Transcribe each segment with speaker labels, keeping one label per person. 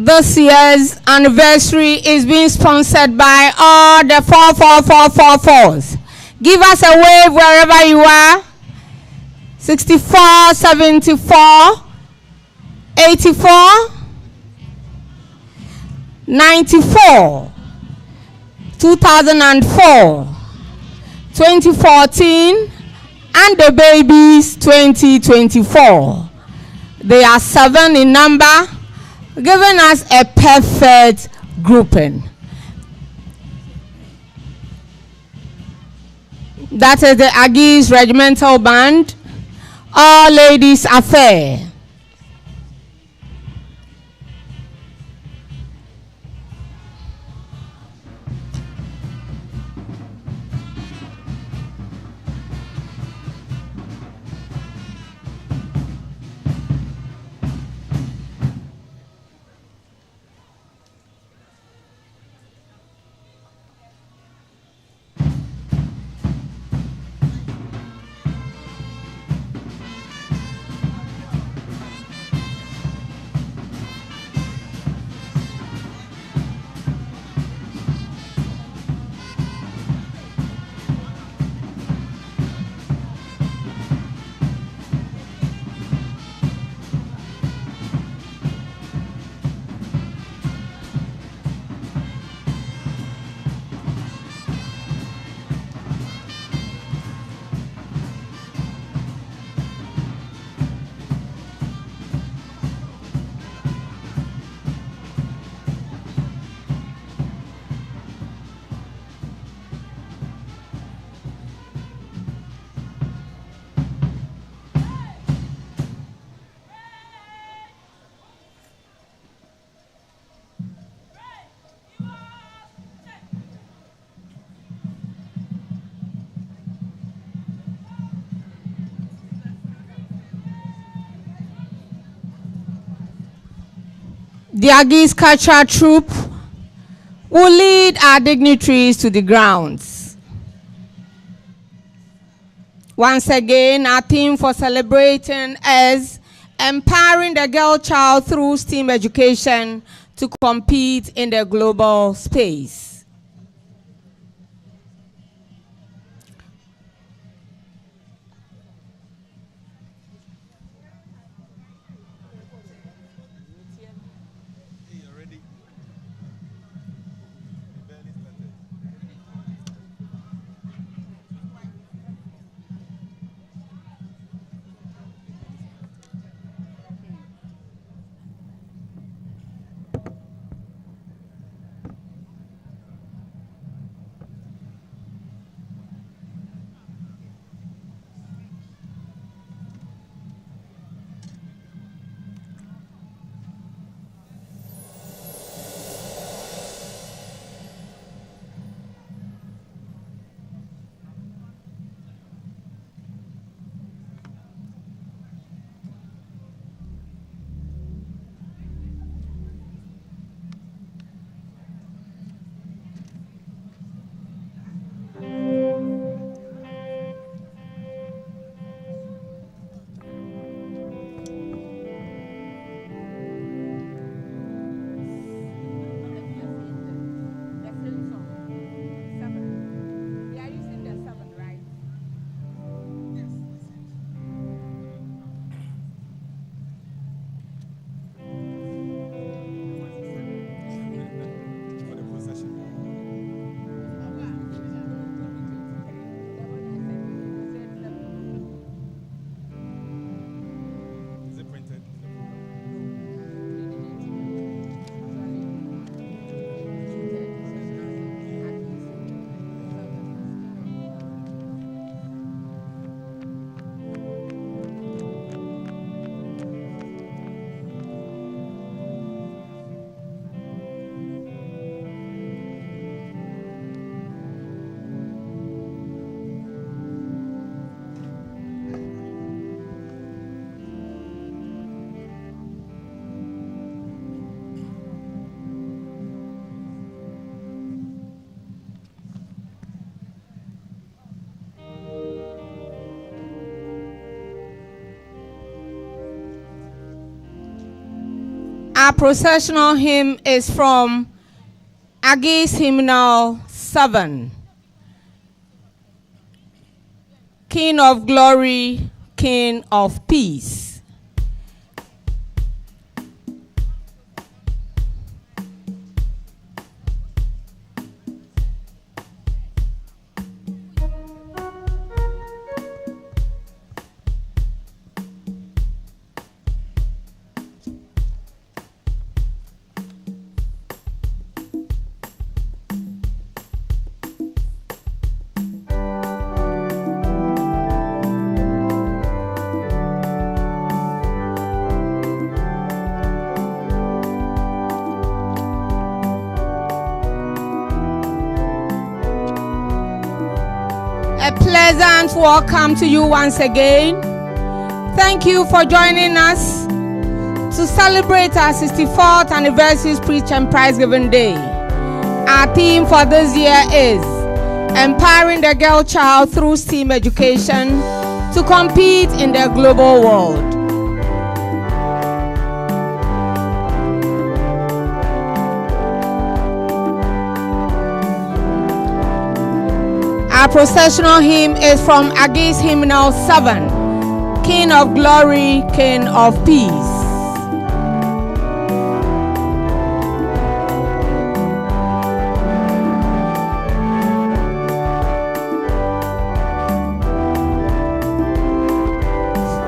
Speaker 1: This year's anniversary is being sponsored by all the 44444s. Give us a wave wherever you are. 64, 74, 84, 94, 2004, 2014, and the babies 2024. They are 7 in number, giving us a perfect grouping. That is the Agis Regimental Band, All Ladies Affair. The Agis Cultural Troupe will lead our dignitaries to the grounds. Once again, our theme for celebrating is empowering the girl child through STEAM education to compete in the global space. Our processional hymn is from AGSHS Hymnal 7. King of glory, King of peace. Pleasant welcome to you once again. Thank you for joining us to celebrate our 64th anniversary Speech and Prize Giving Day. Our theme for this year is empowering the girl child through STEAM education to compete in the global world. Our processional hymn is from AGSHS Hymnal 7, King of Glory, King of Peace.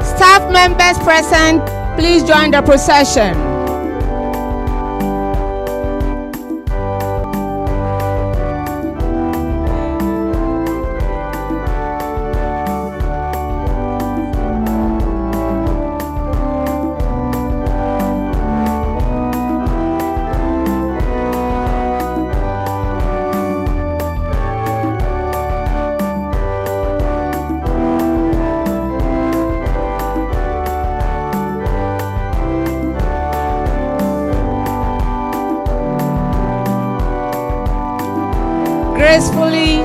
Speaker 1: Staff members present, please join the procession. Gracefully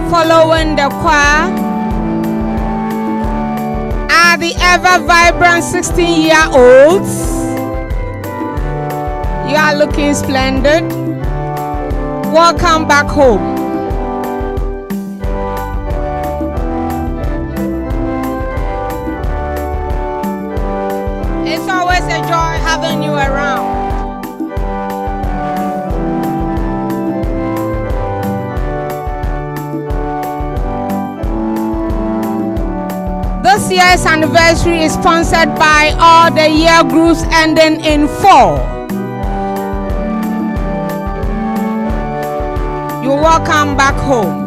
Speaker 1: following the choir are the ever vibrant 16-year-olds. You are looking splendid. Welcome back home. It's always a joy having you around. This year's anniversary is sponsored by all the year groups ending in 4. You're welcome back home.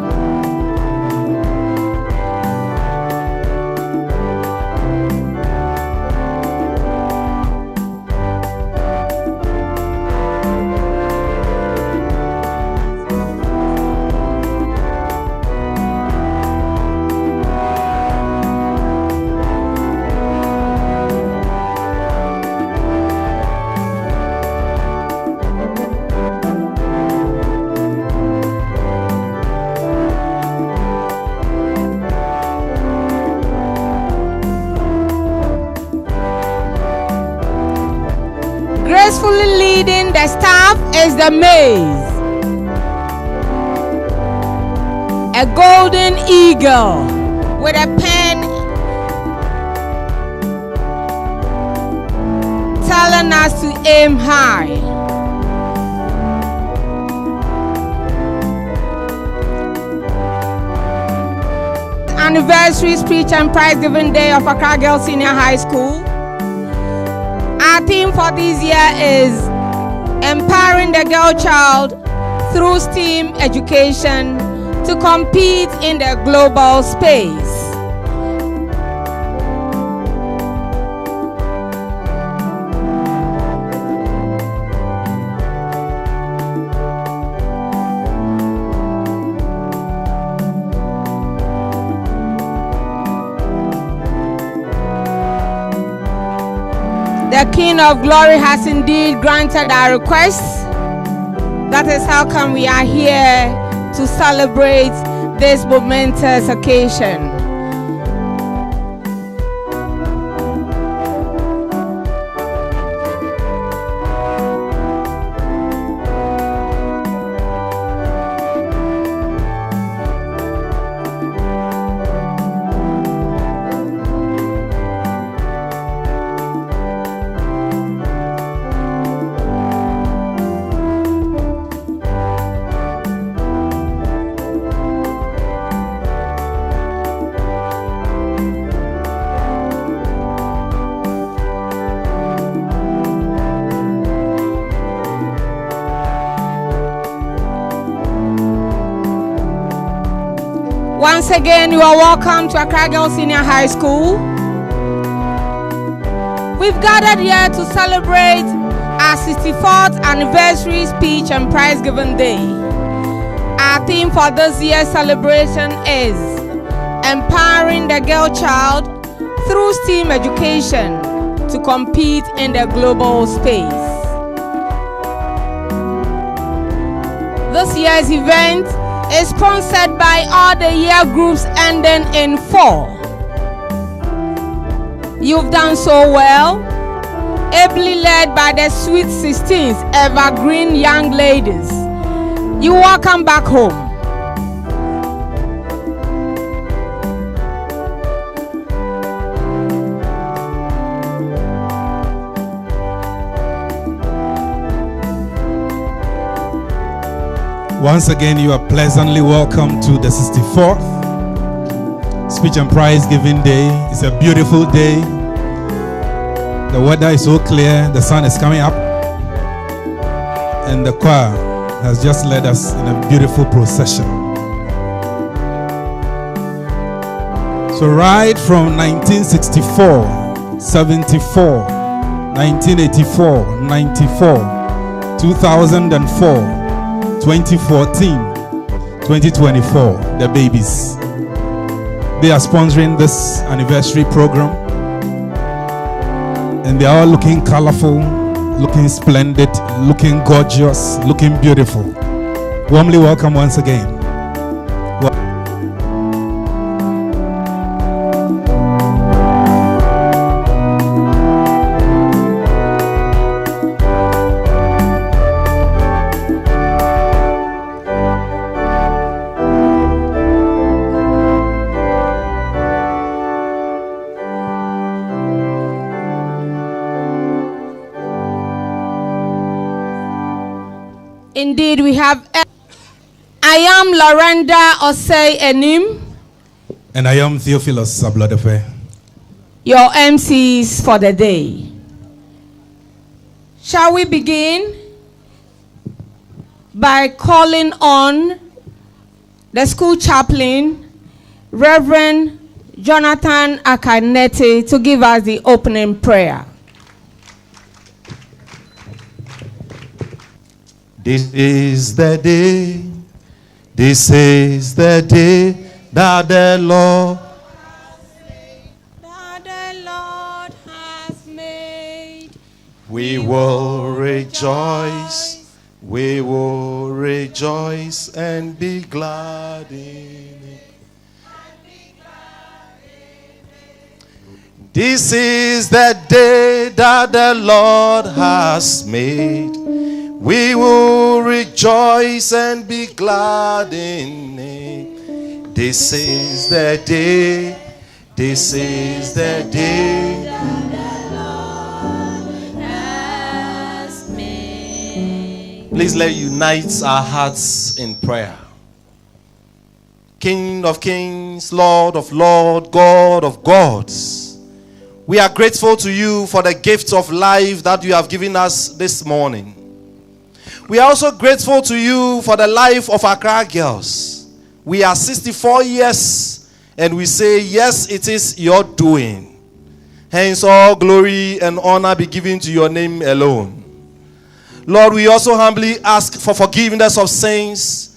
Speaker 1: Gracefully leading the staff is the maze, a golden eagle with a pen telling us to aim high. Anniversary Speech and Prize Giving Day of Accra Girls Senior High School. Our theme for this year is empowering the girl child through STEAM education to compete in the global space. The King of Glory has indeed granted our request. That is how come we are here to celebrate this momentous occasion. Once again, you are welcome to Accra Girls Senior High School. We've gathered here to celebrate our 64th anniversary speech and prize giving day. Our theme for this year's celebration is empowering the girl child through STEAM education to compete in the global space. This year's event is sponsored by all the year groups ending in 4. You've done so well, ably led by the Sweet 16s evergreen young ladies. You welcome back home.
Speaker 2: Once again, you are pleasantly welcome to the 64th Speech and Prize Giving Day. It's a beautiful day. The weather is so clear, the sun is coming up, and the choir has just led us in a beautiful procession. So right from 1964, 74, 1984, 94, 2004, 2014, 2024, the babies. They are sponsoring this anniversary program, and they are all looking colorful, looking splendid, looking gorgeous, looking beautiful. Warmly welcome once again.
Speaker 1: Indeed, we have. I am Lorenda Osei Enim.
Speaker 2: And I am Theophilus Sablodefe.
Speaker 1: Your MCs for the day. Shall we begin by calling on the school chaplain, Reverend Jonathan Akanete, to give us the opening prayer.
Speaker 3: This is the day that the Lord
Speaker 1: has made.
Speaker 3: We will rejoice and be glad in it. This is the day that the Lord has made. We will rejoice and be glad in it. This is the day that the Lord has made. Please let's unite our hearts in prayer. King of kings, Lord of lords, God of gods, we are grateful to you for the gift of life that you have given us this morning. We are also grateful to you for the life of Accra girls. We are 64 years and we say, yes, it is your doing. Hence all glory and honor be given to your name alone. Lord, we also humbly ask for forgiveness of sins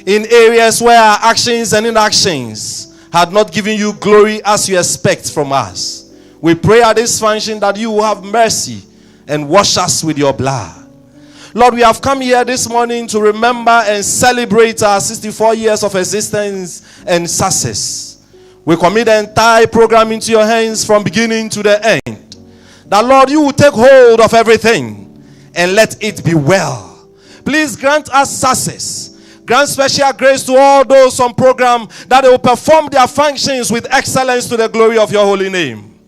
Speaker 3: in areas where our actions and inactions had not given you glory as you expect from us. We pray at this function that you will have mercy and wash us with your blood. Lord, we have come here this morning to remember and celebrate our 64 years of existence and success. We commit the entire program into your hands from beginning to the end. That, Lord, you will take hold of everything and let it be well. Please grant us success. Grant special grace to all those on program that they will perform their functions with excellence to the glory of your holy name.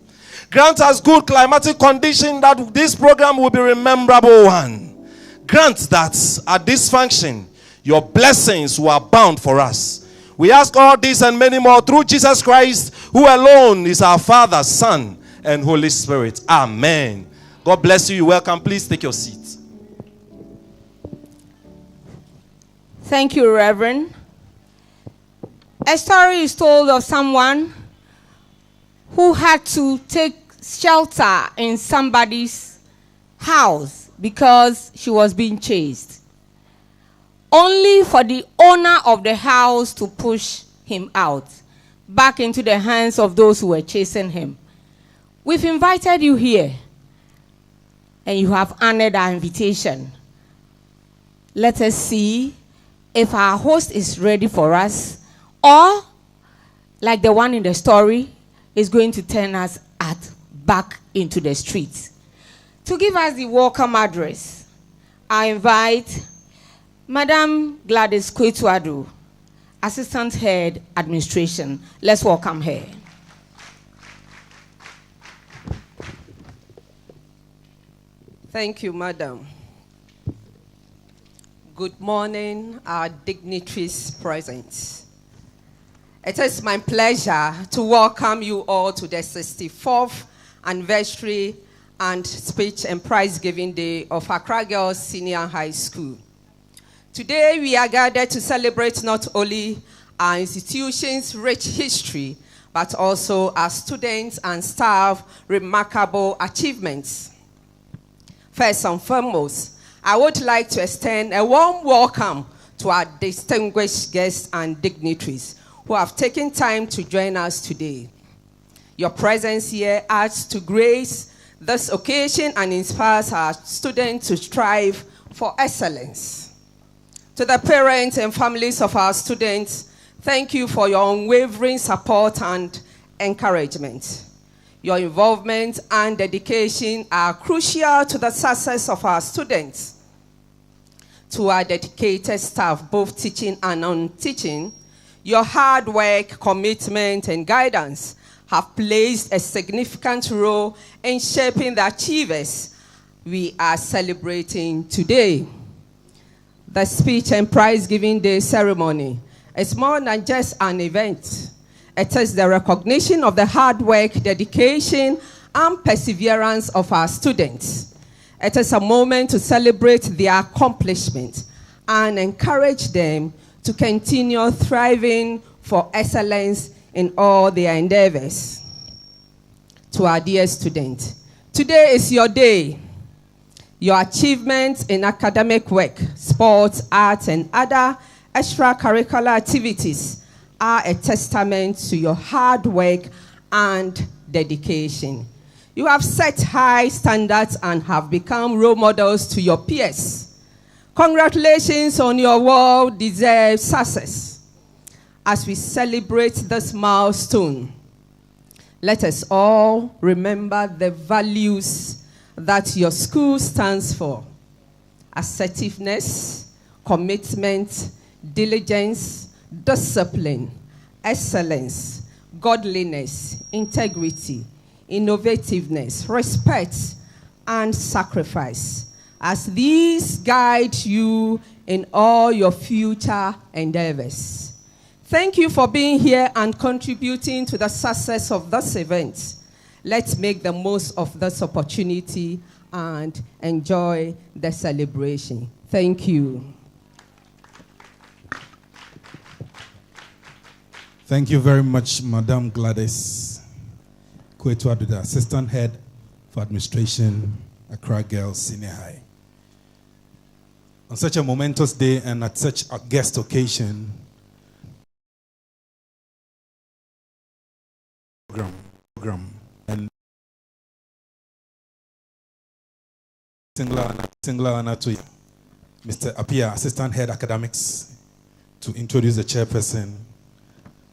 Speaker 3: Grant us good climatic condition that this program will be a memorable one. Grant that at this function, your blessings will abound for us. We ask all this and many more through Jesus Christ, who alone is our Father, Son, and Holy Spirit. Amen. God bless you. You're welcome. Please take your seat.
Speaker 1: Thank you, Reverend. A story is told of someone who had to take shelter in somebody's house because she was being chased, only for the owner of the house to push him out, back into the hands of those who were chasing him. We've invited you here, and you have honored our invitation. Let us see if our host is ready for us, or, like the one in the story, is going to turn us back into the streets. To give us the welcome address, I invite Madam Gladys Kwetuadu, Assistant Head Administration. Let's welcome her.
Speaker 4: Thank you, Madam. Good morning, our dignitaries present. It is my pleasure to welcome you all to the 64th anniversary and speech and prize giving day of Accra Girls Senior High School. Today we are gathered to celebrate not only our institution's rich history, but also our students and staff remarkable achievements. First and foremost, I would like to extend a warm welcome to our distinguished guests and dignitaries who have taken time to join us today. Your presence here adds to grace this occasion and inspires our students to strive for excellence. To the parents and families of our students, thank you for your unwavering support and encouragement. Your involvement and dedication are crucial to the success of our students. To our dedicated staff, both teaching and non-teaching, your hard work, commitment, and guidance have played a significant role in shaping the achievers we are celebrating today. The Speech and Prize Giving Day ceremony is more than just an event. It is the recognition of the hard work, dedication, and perseverance of our students. It is a moment to celebrate their accomplishments and encourage them to continue thriving for excellence in all their endeavors. To our dear students, today is your day. Your achievements in academic work, sports, arts, and other extracurricular activities are a testament to your hard work and dedication. You have set high standards and have become role models to your peers. Congratulations on your well-deserved success. As we celebrate this milestone, let us all remember the values that your school stands for: assertiveness, commitment, diligence, discipline, excellence, godliness, integrity, innovativeness, respect, and sacrifice, as these guide you in all your future endeavors. Thank you for being here and contributing to the success of this event. Let's make the most of this opportunity and enjoy the celebration. Thank you.
Speaker 2: Thank you very much, Madam Gladys Kwetuadu, the Assistant Head for Administration, Accra Girls Senior High. On such a momentous day and at such a guest occasion, program and singular honor to Mr. Apia, Assistant Head Academics, to introduce the chairperson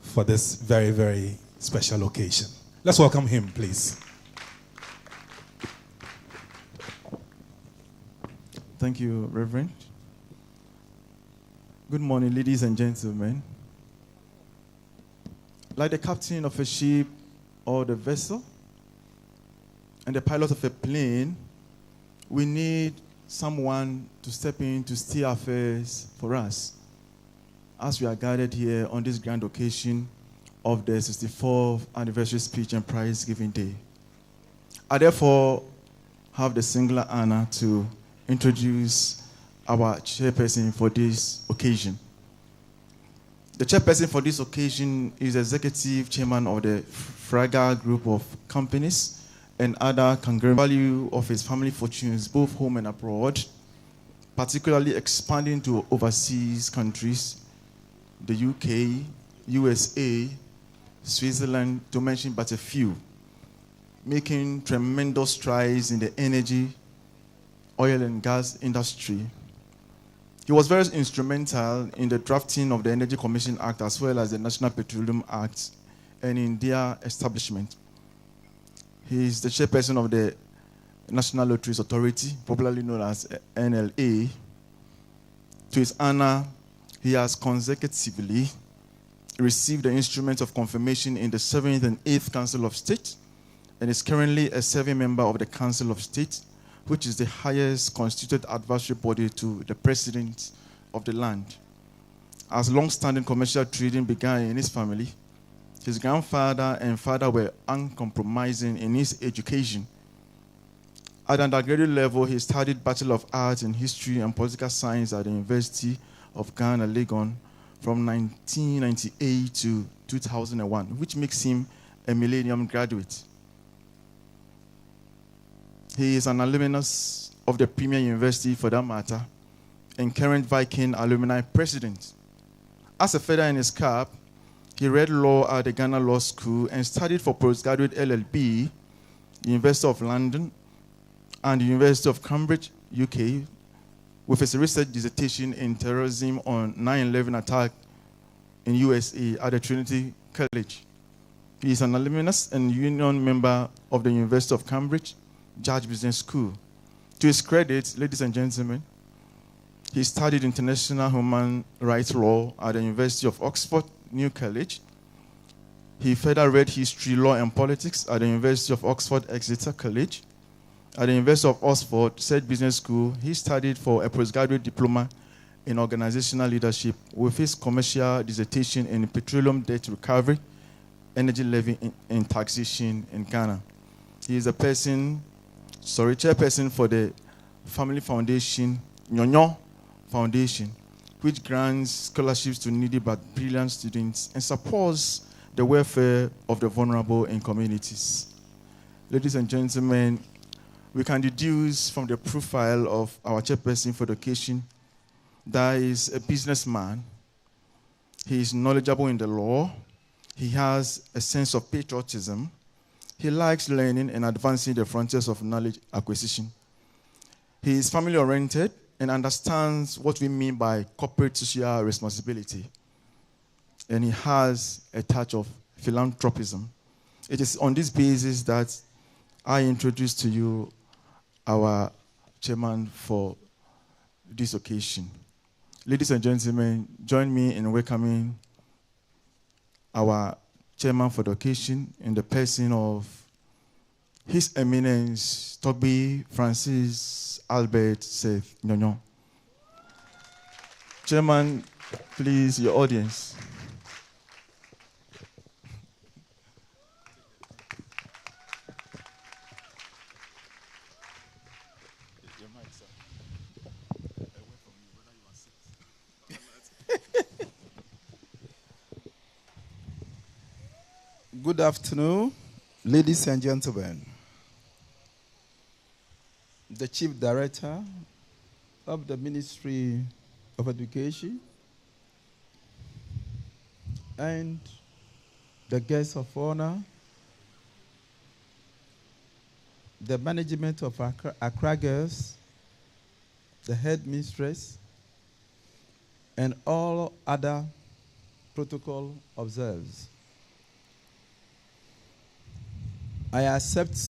Speaker 2: for this very, very special occasion. Let's welcome him, please.
Speaker 5: Thank you, Reverend. Good morning, ladies and gentlemen. Like the captain of a ship or the vessel and the pilot of a plane, we need someone to step in to steer affairs for us as we are gathered here on this grand occasion of the 64th anniversary speech and prize giving day. I therefore have the singular honor to introduce our chairperson for this occasion. The chairperson for this occasion is executive chairman of the Fraga Group of companies and other conglomerate value of his family fortunes, both home and abroad, particularly expanding to overseas countries, the UK, USA, Switzerland, to mention but a few, making tremendous strides in the energy, oil and gas industry. He was very instrumental in the drafting of the Energy Commission Act as well as the National Petroleum Act and in their establishment. He is the chairperson of the National Lotteries Authority, popularly known as NLA. To his honor, he has consecutively received the instrument of confirmation in the 7th and 8th Council of State and is currently a serving member of the Council of State, which is the highest constituted advisory body to the president of the land. As long-standing commercial trading began in his family, his grandfather and father were uncompromising in his education. At undergraduate level, he studied Bachelor of Arts in History and Political Science at the University of Ghana, Legon, from 1998 to 2001, which makes him a Millennium graduate. He is an alumnus of the Premier University, for that matter, and current Viking alumni president. As a feather in his cap, he read law at the Ghana Law School and studied for postgraduate LLB, University of London, and the University of Cambridge, UK, with his research dissertation in terrorism on 9/11 attack in USA at the Trinity College. He is an alumnus and union member of the University of Cambridge, Judge Business School. To his credit, ladies and gentlemen, he studied international human rights law at the University of Oxford, New College. He further read history, law, and politics at the University of Oxford, Exeter College. At the University of Oxford, said Business School, he studied for a postgraduate diploma in organizational leadership with his commercial dissertation in petroleum debt recovery, energy levy, and taxation in Ghana. He is a chairperson for the Family Foundation, Nyonyo Foundation, which grants scholarships to needy but brilliant students and supports the welfare of the vulnerable in communities. Ladies and gentlemen, we can deduce from the profile of our chairperson for the occasion that he is a businessman. He is knowledgeable in the law. He has a sense of patriotism. He likes learning and advancing the frontiers of knowledge acquisition. He is family-oriented and understands what we mean by corporate social responsibility. And he has a touch of philanthropism. It is on this basis that I introduce to you our chairman for this occasion. Ladies and gentlemen, join me in welcoming our chairman for the occasion in the person of His Eminence Togbi Francis Albert Seth Nyonyo. Chairman, please, your audience.
Speaker 6: Good afternoon, ladies and gentlemen. The Chief Director of the Ministry of Education and the guests of honor, the management of Accra Girls, the Headmistress, and all other protocol observers. I accept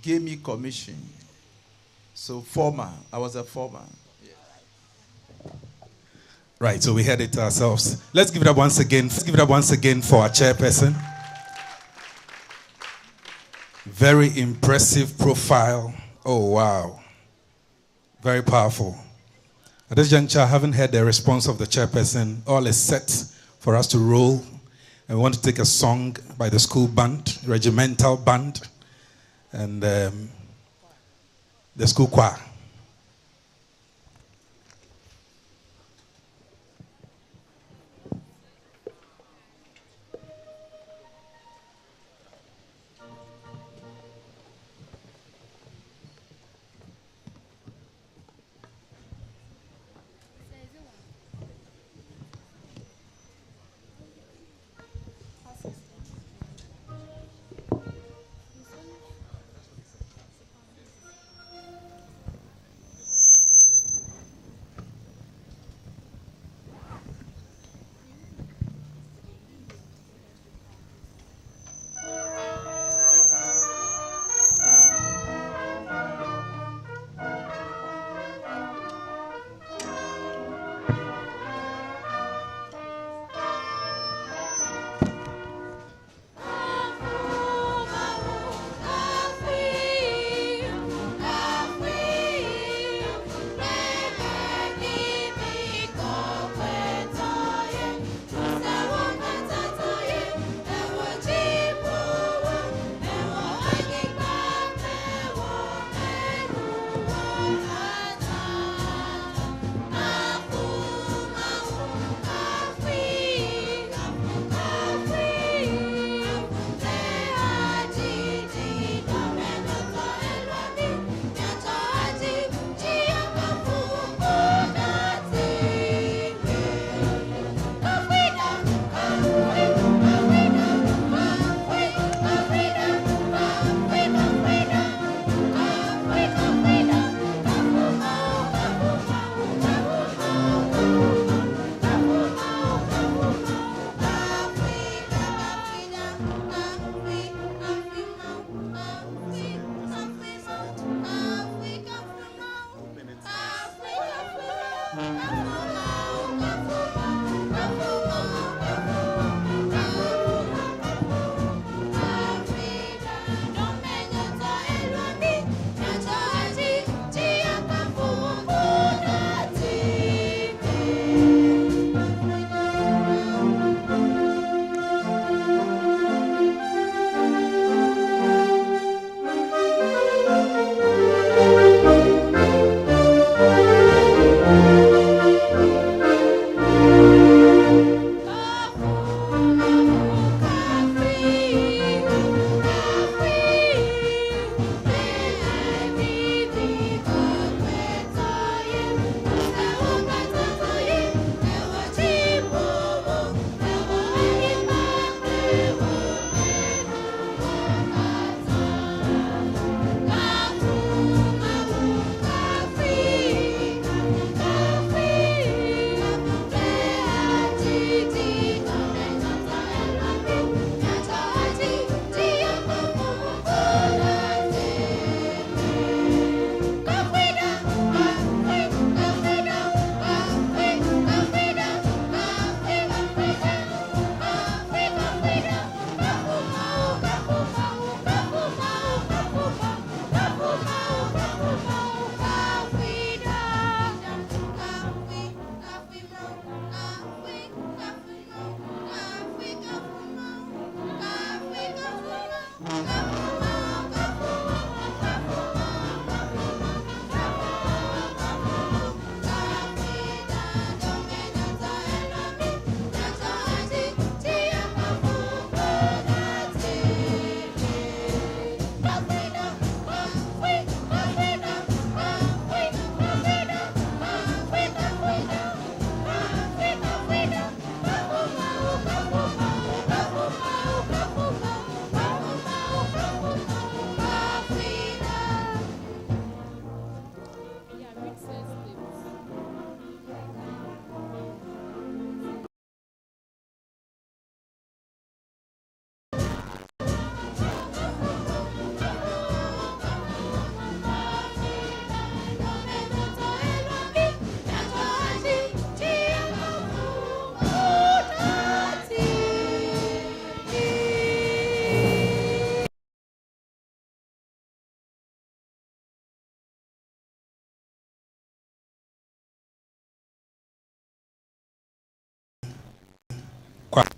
Speaker 6: gave me commission. So former, I was a former.
Speaker 2: Right, so we had it ourselves. Let's give it up once again. Let's give it up once again for our chairperson. Very impressive profile. Oh, wow. Very powerful. At this juncture, I haven't heard the response of the chairperson. All is set for us to roll. And we want to take a song by the school band, regimental band, and the school choir.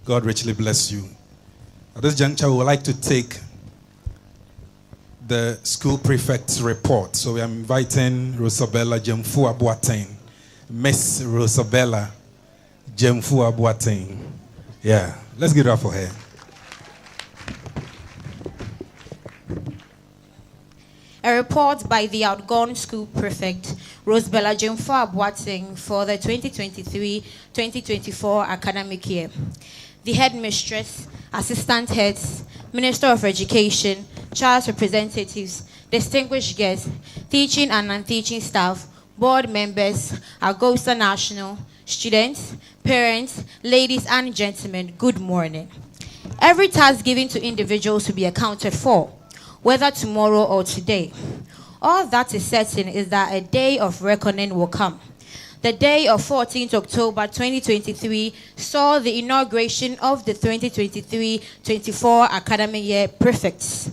Speaker 2: God richly bless you. At this juncture, we would like to take the school prefect's report. So we are inviting Rosabella Jemfua Boateng. Miss Rosabella Jemfua Boateng. Yeah, let's give it up for her.
Speaker 7: A report by the outgone school prefect, Rosabella Jemfua Boateng, for the 2023-2024 academic year. The headmistress, assistant heads, Minister of Education, child representatives, distinguished guests, teaching and non-teaching staff, board members, Agosa National, students, parents, ladies and gentlemen, good morning. Every task given to individuals will be accounted for, whether tomorrow or today. All that is certain is that a day of reckoning will come. The day of 14th October 2023 saw the inauguration of the 2023-24 academic year prefects.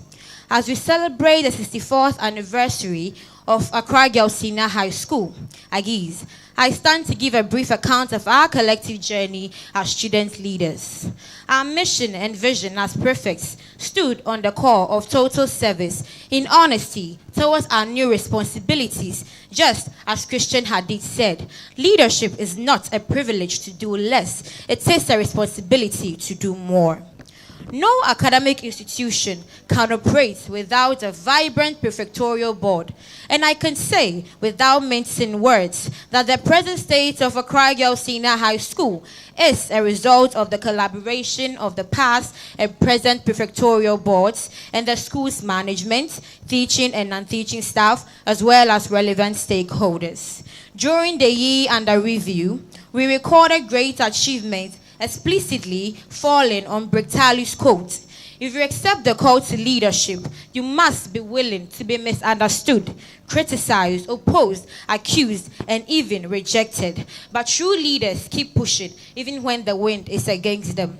Speaker 7: As we celebrate the 64th anniversary of Accra Girls Senior High School, AGSHS, I stand to give a brief account of our collective journey as student leaders. Our mission and vision as prefects stood on the core of total service in honesty towards our new responsibilities, just as Christian Hadith said, leadership is not a privilege to do less, it is a responsibility to do more. No academic institution can operate without a vibrant prefectorial board. And I can say, without mincing words, that the present state of Accra Girls Senior High School is a result of the collaboration of the past and present prefectorial boards and the school's management, teaching and non-teaching staff, as well as relevant stakeholders. During the year under review, we recorded great achievements explicitly falling on Bricktali's quote. If you accept the call to leadership, you must be willing to be misunderstood, criticized, opposed, accused, and even rejected. But true leaders keep pushing, even when the wind is against them.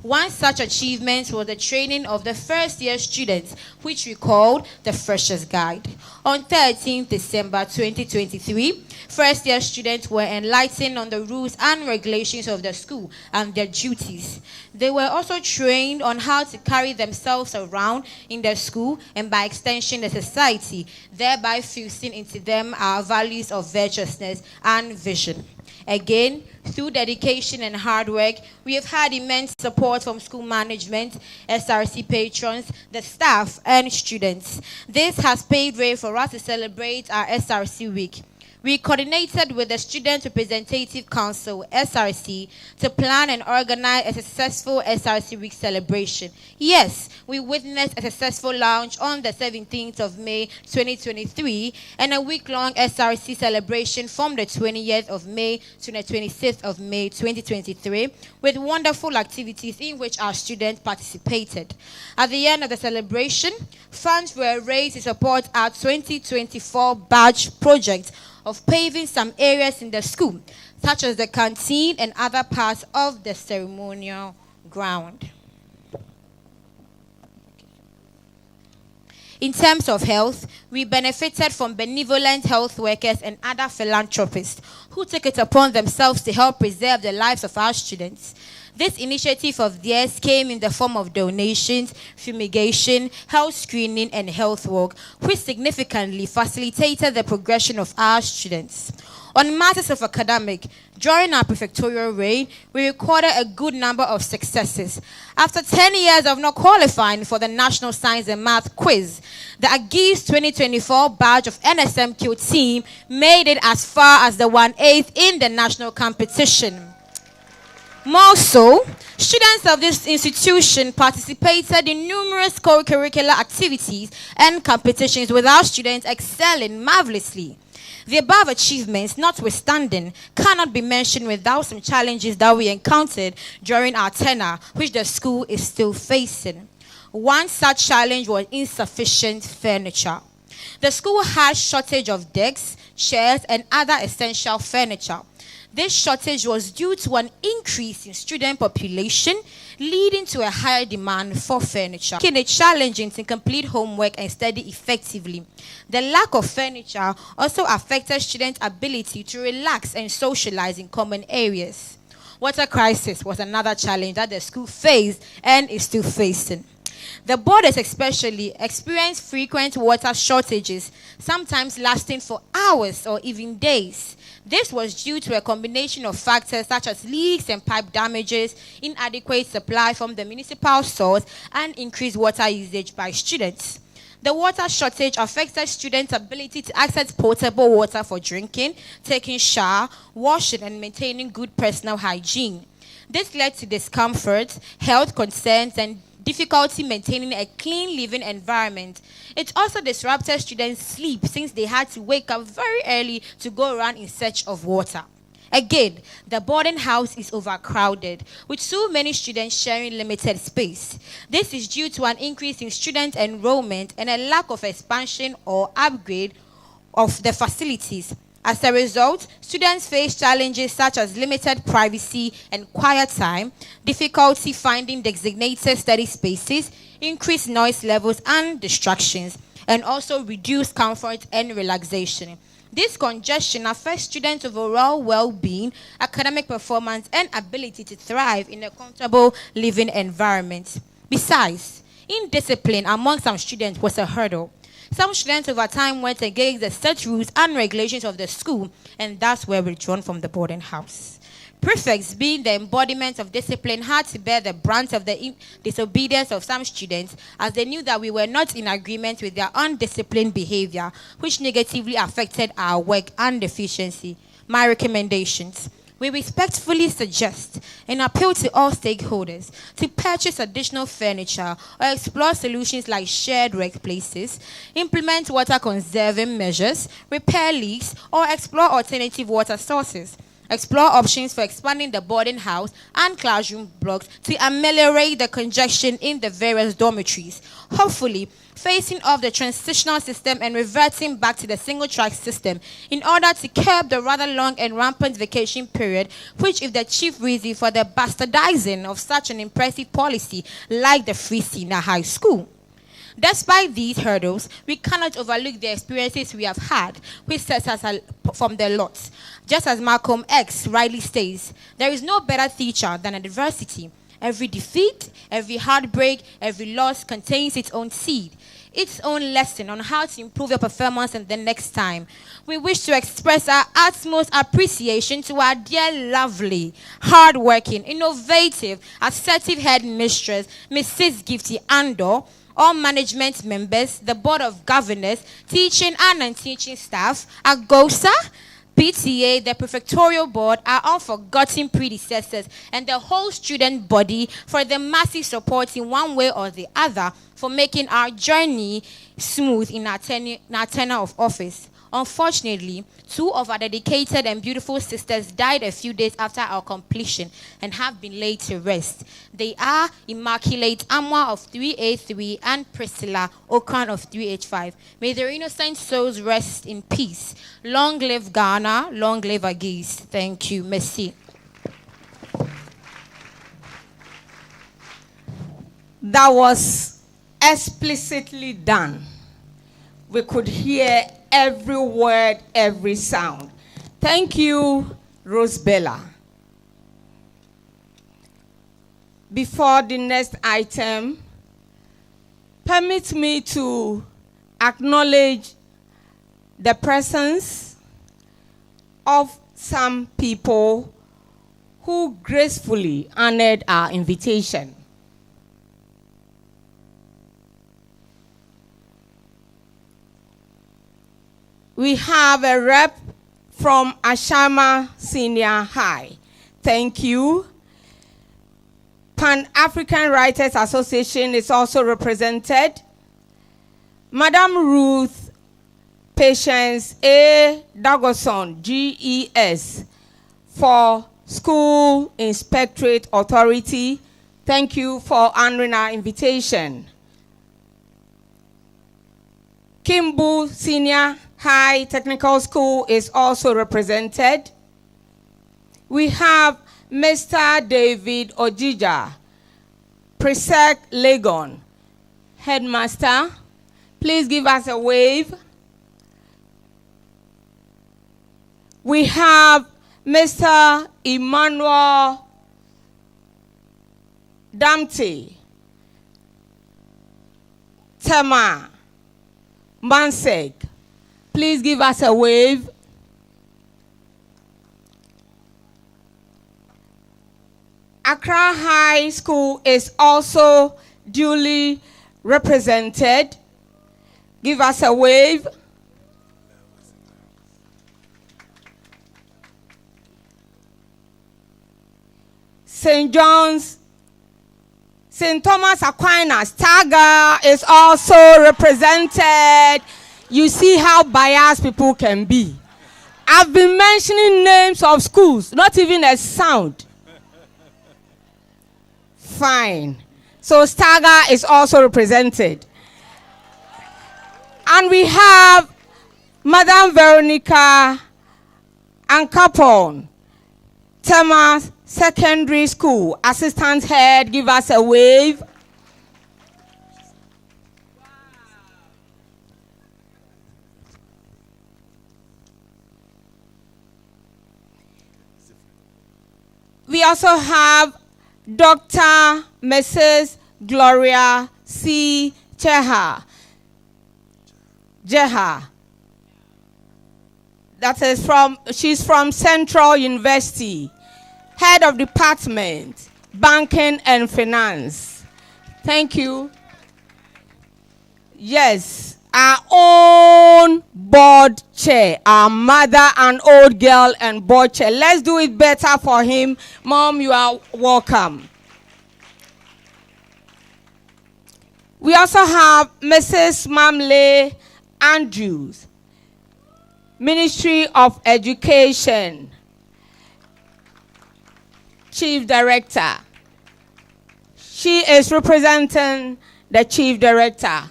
Speaker 7: One such achievement was the training of the first-year students, which we called the Freshers Guide. On 13th December 2023, first-year students were enlightened on the rules and regulations of the school and their duties. They were also trained on how to carry themselves around in the school and by extension the society, thereby fusing into them our values of virtuousness and vision. Again, through dedication and hard work, we have had immense support from school management, SRC patrons, the staff, and students. This has paved way for us to celebrate our SRC week. We coordinated with the Student Representative Council, SRC, to plan and organize a successful SRC Week celebration. Yes, we witnessed a successful launch on the 17th of May 2023 and a week-long SRC celebration from the 20th of May to the 26th of May 2023 with wonderful activities in which our students participated. At the end of the celebration, funds were raised to support our 2024 badge project of paving some areas in the school, such as the canteen and other parts of the ceremonial ground. In terms of health, we benefited from benevolent health workers and other philanthropists who took it upon themselves to help preserve the lives of our students. This initiative of theirs came in the form of donations, fumigation, health screening, and health work, which significantly facilitated the progression of our students. On matters of academic, during our prefectorial reign, we recorded a good number of successes. After 10 years of not qualifying for the National Science and Math Quiz, the AGSHS 2024 badge of NSMQ team made it as far as the 1/8 in the national competition. More so, students of this institution participated in numerous co-curricular activities and competitions with our students excelling marvelously. The above achievements, notwithstanding, cannot be mentioned without some challenges that we encountered during our tenure, which the school is still facing. One such challenge was insufficient furniture. The school had shortage of desks, chairs, and other essential furniture. This shortage was due to an increase in student population, leading to a higher demand for furniture, making it challenging to complete homework and study effectively. The lack of furniture also affected students' ability to relax and socialize in common areas. Water crisis was another challenge that the school faced and is still facing. The boarders especially experienced frequent water shortages, sometimes lasting for hours or even days. This was due to a combination of factors such as leaks and pipe damages, inadequate supply from the municipal source, and increased water usage by students. The water shortage affected students' ability to access potable water for drinking, taking shower, washing, and maintaining good personal hygiene. This led to discomfort, health concerns, and difficulty maintaining a clean living environment. It also disrupted students' sleep since they had to wake up very early to go around in search of water. Again, the boarding house is overcrowded, with so many students sharing limited space. This is due to an increase in student enrollment and a lack of expansion or upgrade of the facilities. As a result, students face challenges such as limited privacy and quiet time, difficulty finding designated study spaces, increased noise levels and distractions, and also reduced comfort and relaxation. This congestion affects students' overall well-being, academic performance, and ability to thrive in a comfortable living environment. Besides, indiscipline among some students was a hurdle. Some students over time went against the set rules and regulations of the school, and thus were withdrawn from the boarding house. Prefects, being the embodiment of discipline, had to bear the brunt of the disobedience of some students, as they knew that we were not in agreement with their undisciplined behavior, which negatively affected our work and efficiency. My recommendations: we respectfully suggest and appeal to all stakeholders to purchase additional furniture or explore solutions like shared workplaces, implement water conserving measures, repair leaks, or explore alternative water sources. Explore options for expanding the boarding house and classroom blocks to ameliorate the congestion in the various dormitories. Hopefully, phasing off the transitional system and reverting back to the single-track system in order to curb the rather long and rampant vacation period, which is the chief reason for the bastardizing of such an impressive policy like the Free Senior High School. Despite these hurdles, we cannot overlook the experiences we have had, which sets us from the lot. Just as Malcolm X rightly states, there is no better teacher than adversity. Every defeat, every heartbreak, every loss contains its own seed, its own lesson on how to improve your performance in the next time. We wish to express our utmost appreciation to our dear, lovely, hardworking, innovative, assertive headmistress, Mrs. Gifty Andor, all management members, the Board of Governors, teaching and non-teaching staff, Agosa, PTA, the Prefectorial Board, our unforgotten predecessors, and the whole student body for the massive support in one way or the other for making our journey smooth in our tenure of office. Unfortunately, 2 of our dedicated and beautiful sisters died a few days after our completion and have been laid to rest. They are Immaculate Amwa of 3A3 and Priscilla Okran of 3H5. May their innocent souls rest in peace. Long live Ghana, long live Agis. Thank you. Merci.
Speaker 1: That was explicitly done. We could hear every word, every sound. Thank you, Rosebella. Before the next item, permit me to acknowledge the presence of some people who gracefully honored our invitation. We have a rep from Ashama Senior High. Thank you. Pan-African Writers Association is also represented. Madam Ruth Patience A. Dagoson, GES, for School Inspectorate Authority. Thank you for honoring our invitation. Kimbu Senior High Technical School is also represented. We have Mr. David Ojija, Prefect Legon, Headmaster. Please give us a wave. We have Mr. Emmanuel Damte, Tema, Mansek. Please give us a wave. Accra High School is also duly represented. Give us a wave. St. John's, St. Thomas Aquinas, Taga is also represented. You see how biased people can be. I've been mentioning names of schools, not even a sound. Fine. So Staga is also represented. And we have Madam Veronica Ankapon, Tema Secondary School, Assistant Head. Give us a wave. We also have Dr. Mrs. Gloria C. Jeha. She's from Central University, Head of Department, Banking and Finance. Thank you. Yes, our own board chair, our mother and old girl and board chair. Let's do it better for him. Mom, you are welcome. We also have Mrs. Mamle Andrews, Ministry of Education, Chief Director. She is representing the Chief Director.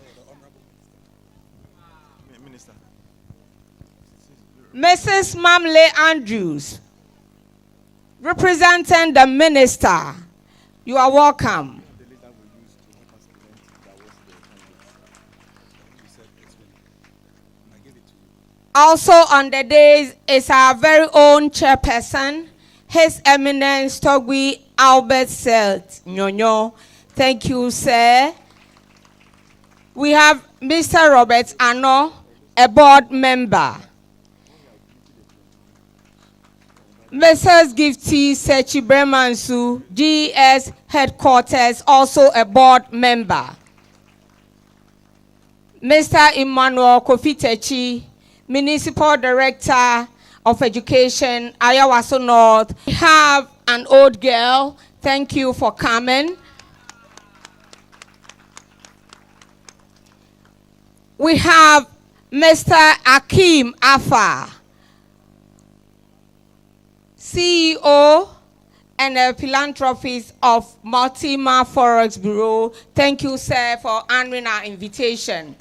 Speaker 1: Mrs. Mamle Andrews, representing the Minister. You are welcome. Also on the days is our very own chairperson, His Eminence Togwi Albert Selt Nyonyo. Thank you, sir. We have Mr. Robert Ano, a board member. Mrs. Gifty Sechi Bremansu, GS Headquarters, also a board member. Mr. Emmanuel Kofitechi, Municipal Director of Education, Ayawaso North. We have an old girl. Thank you for coming. We have Mr. Akim Afa, CEO and a philanthropist of Multima Forex Bureau. Thank you, sir, for honoring our invitation.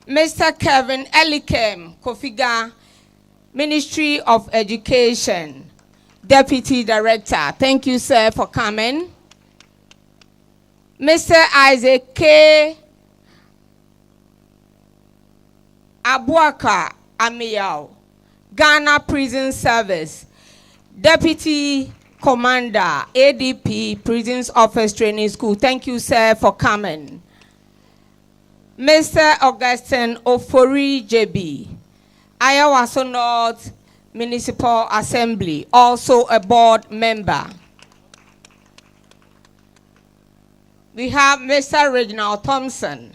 Speaker 1: Mr. Kevin Elikem Kofiga, Ministry of Education, Deputy Director. Thank you, sir, for coming. Mr. Isaac K. Abuaka Amiyao, Ghana Prison Service, Deputy Commander, ADP, Prisons Office Training School. Thank you, sir, for coming. Mr. Augustine Ofori JB, Ayawaso North Municipal Assembly, also a board member. We have Mr. Reginald Thompson.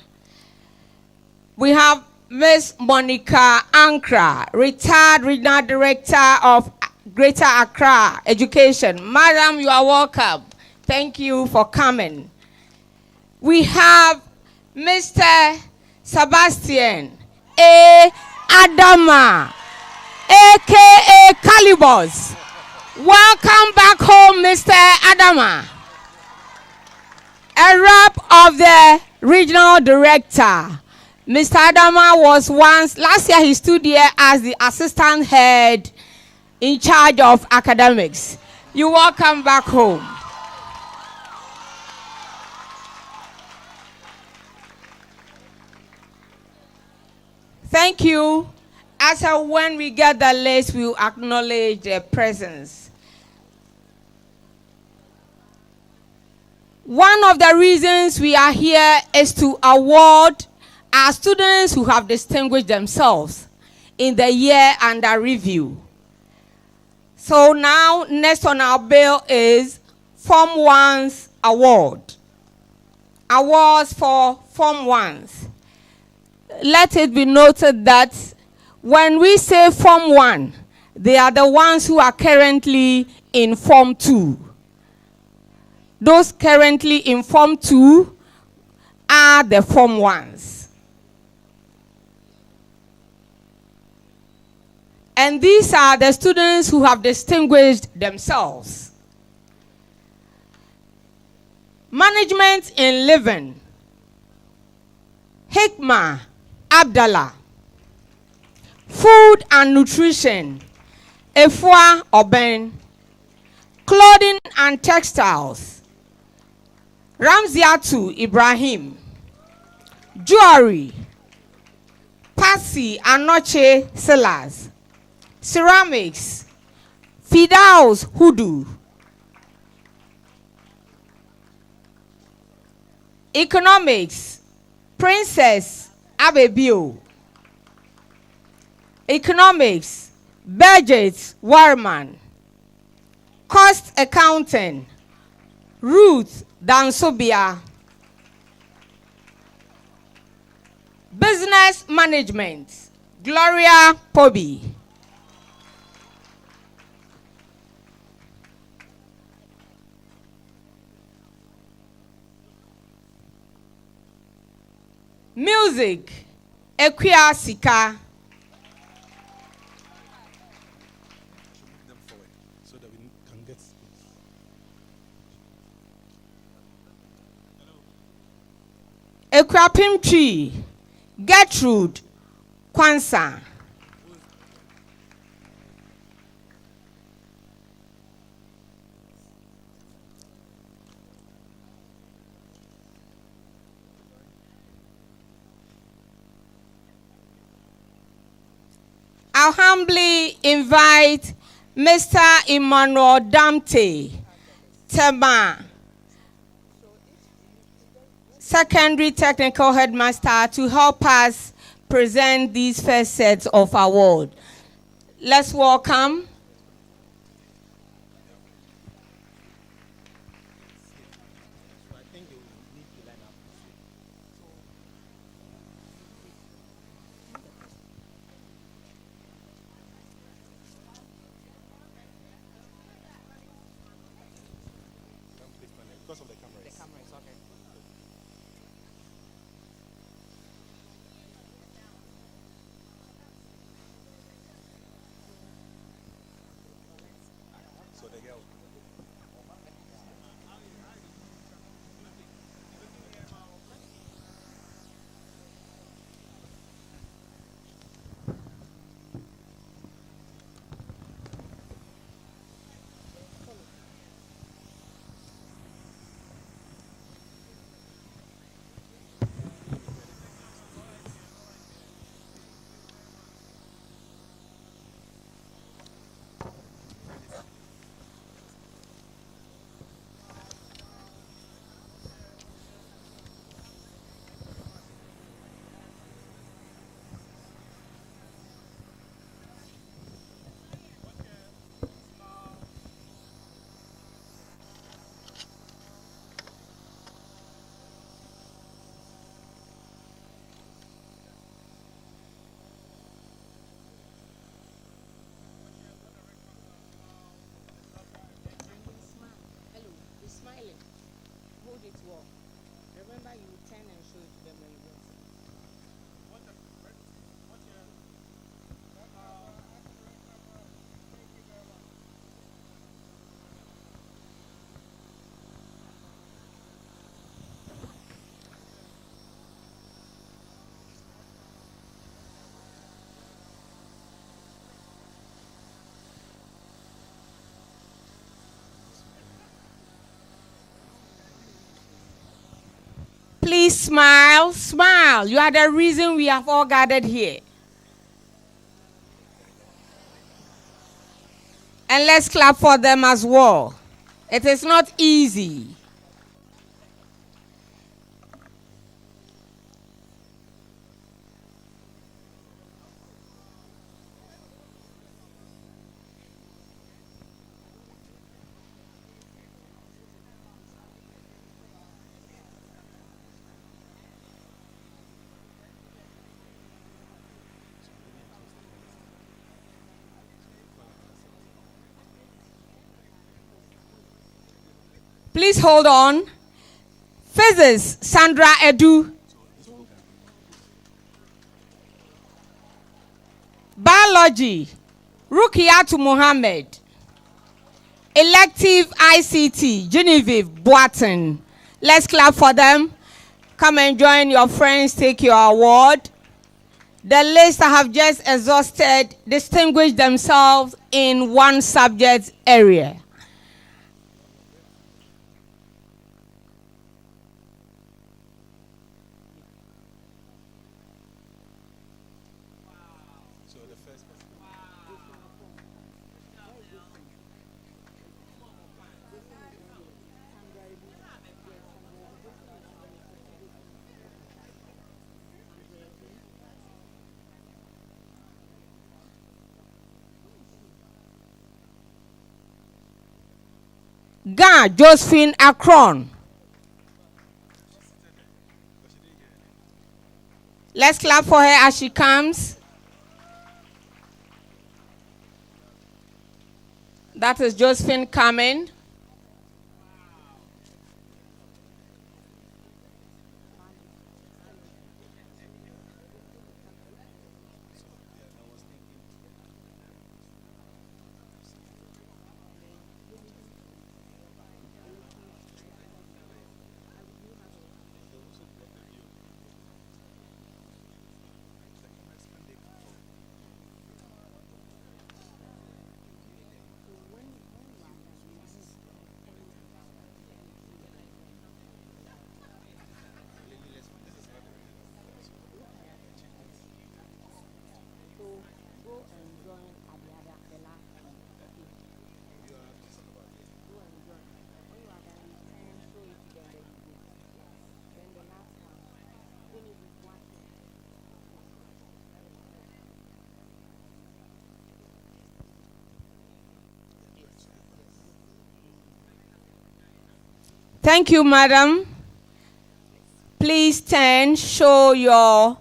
Speaker 1: We have Ms. Monica Ankra, retired Regional Director of Greater Accra Education. Madam, you are welcome. Thank you for coming. We have Mr. Sebastian A. Adama, a.k.a. Calibos. Welcome back home, Mr. Adama. A rep of the Regional Director. Mr. Adama was last year he stood here as the Assistant Head in charge of academics. You're welcome back home. Thank you. As when we get the list, we will acknowledge their presence. One of the reasons we are here is to award our students who have distinguished themselves in the year under review. So now, next on our bill is Form 1's award. Awards for Form 1s. Let it be noted that when we say Form 1, they are the ones who are currently in Form 2. Those currently in Form 2 are the Form 1s. And these are the students who have distinguished themselves. Management in Living. Hikma Abdallah. Food and Nutrition. Efua Oben. Clothing and Textiles. Ramziatu Ibrahim. Jewelry. Pasi Anoche Silas. Ceramics. Fidaus Hudu. Economics. Princess Abebio. Economics. Budget Warman. Cost Accounting. Ruth Dansobia. Business Management. Gloria Pobi. Music, Equia Sika.
Speaker 2: So that we can get
Speaker 1: Equia Pimtree, Gertrude Kwansa. I humbly invite Mr. Emmanuel Damte Tema, Secondary Technical Headmaster, to help us present these first sets of awards. Let's welcome Please smile, smile. You are the reason we have all gathered here. And let's clap for them as well. It is not easy. Please hold on. Physics, Sandra Edu. Biology, Rukiatu Mohammed. Elective ICT, Genevieve Boatin. Let's clap for them. Come and join your friends, take your award. The list I have just exhausted distinguished themselves in one subject area. Gan Josephine Akron. Let's clap for her as she comes. That is Josephine coming. Thank you, madam. Please stand, show your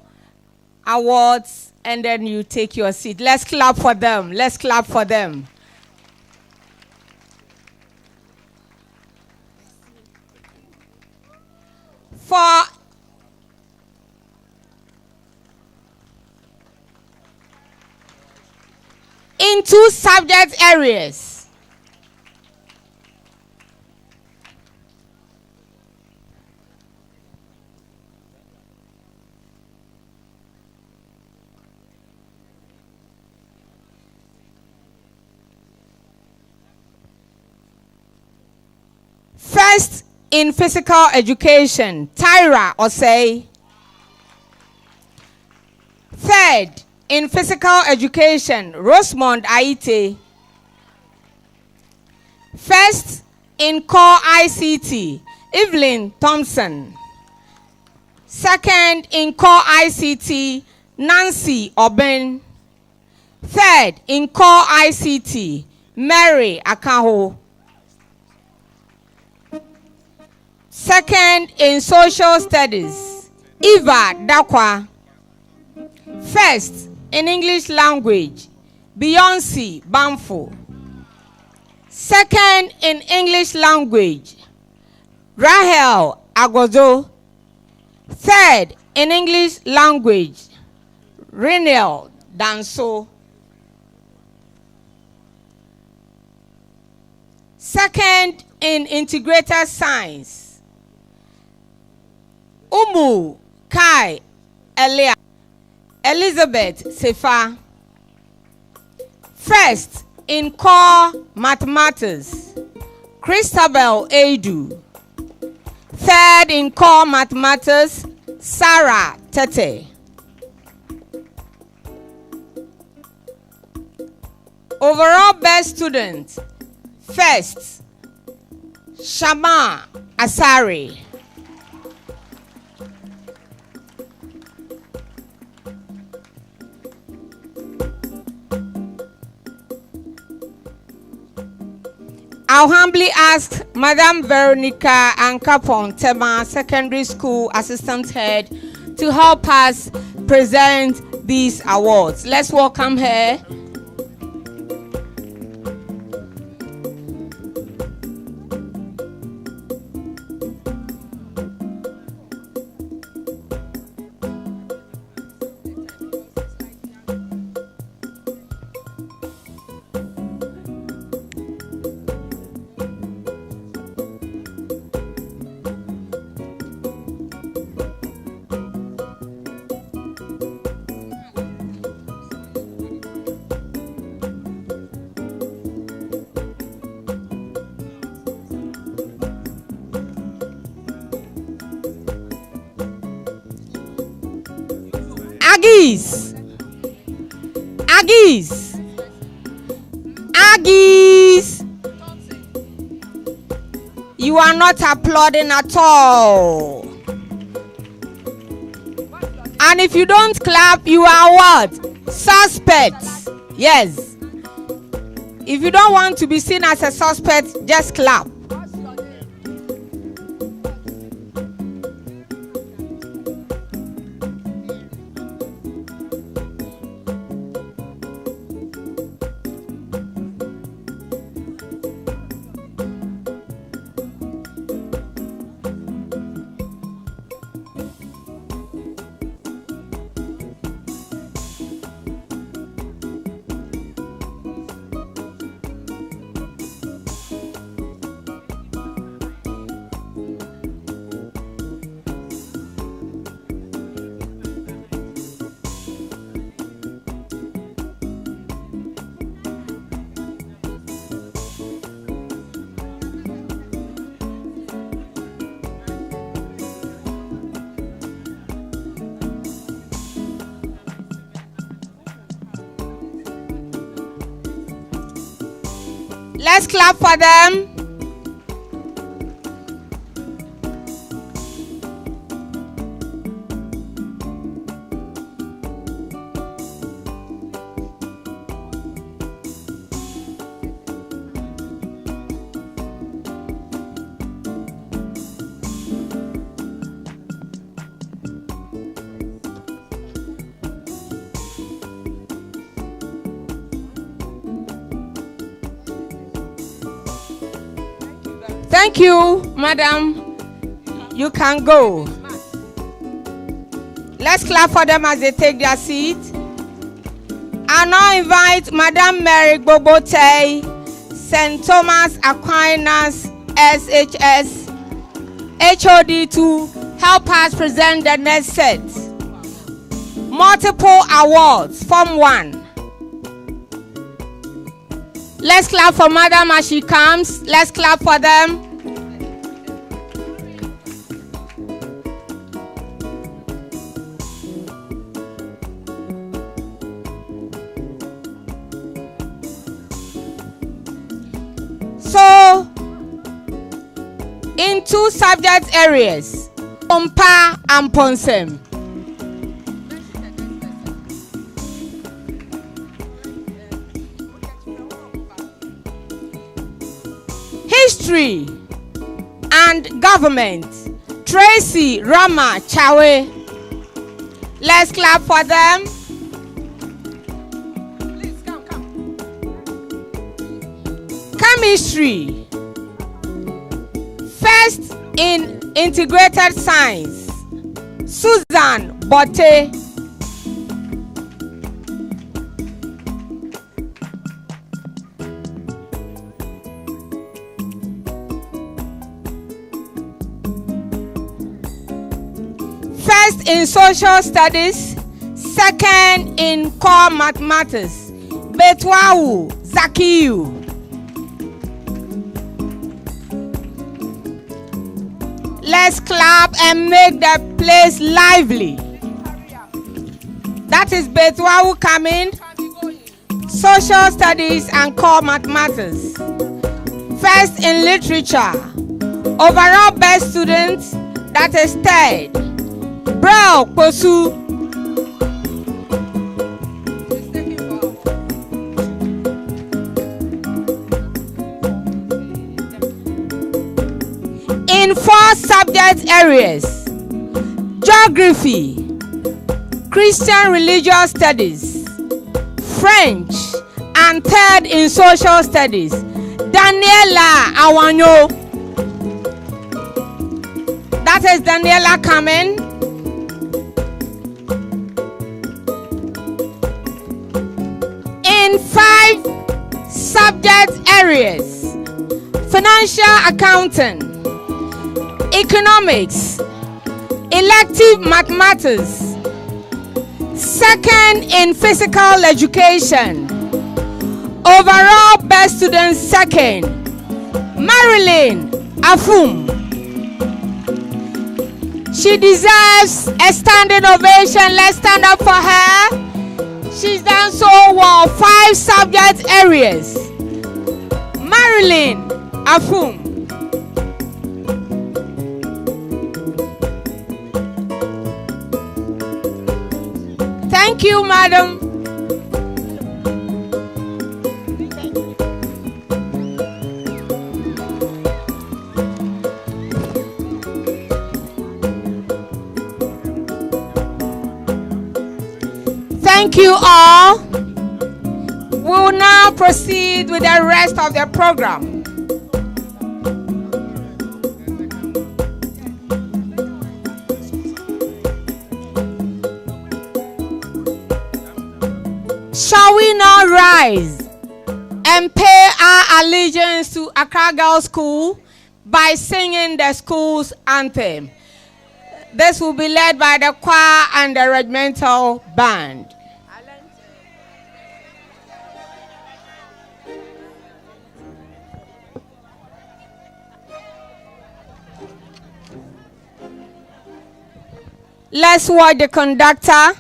Speaker 1: awards, and then you take your seat. Let's clap for them. Let's clap for them. In two subject areas. First, in physical education, Tyra Osei. Third, in physical education, Rosemond Aite. First, in core ICT, Evelyn Thompson. Second, in core ICT, Nancy Oben. Third, in core ICT, Mary Akaho. Second, in social studies, Eva Dakwa. First, in English language, Beyonce Bamfo. Second, in English language, Rahel Agoso. Third, in English language, Renel Danso. Second, in integrated science, Umu Kai Elia Elizabeth Sefa. First, in core mathematics, Christabel Edu. Third, in core mathematics, Sarah Tete. Overall best student, first, Shama Asari. I'll humbly ask Madam Veronica Ankapon Tema, Secondary School Assistant Head, to help us present these awards. Let's welcome her. Aggies. Aggies. Aggies. You are not applauding at all. And if you don't clap, you are what? Suspects. Yes. If you don't want to be seen as a suspect, just clap. Let's clap for them. Thank you, madam. You can go. Let's clap for them as they take their seat. I now invite Madam Mary Bobote, St. Thomas Aquinas, SHS, HOD to help us present the next set. Multiple awards, Form 1. Let's clap for Madam as she comes. Let's clap for them. So, in two subject areas, Pompa and Ponsem. History and Government, Tracy Rama Chawe. Let's clap for them. Please come. Chemistry, First in Integrated Science, Susan Botte. First in Social Studies, second in Core Mathematics, Betwawu Zakiyu. Let's clap and make the place lively. That is Betwawu coming. Social Studies and Core Mathematics. First in Literature. Overall Best Student, that is third. Bro Posu. In 4 subject areas: Geography, Christian Religious Studies, French, and third in Social Studies, Daniela Awanyo. That is Daniela coming. In 5 subject areas: Financial Accounting, Economics, Elective Mathematics, second in Physical Education, Overall Best Student second, Marilyn Afum. She deserves a standing ovation. Let's stand up for her. She's done so well. 5 subject areas. Marilyn Afum. Thank you, madam. Thank you all. We'll now proceed with the rest of the program. Shall we now rise and pay our allegiance to Accra Girls' School by singing the school's anthem? This will be led by the choir and the regimental band. Let's watch the conductor.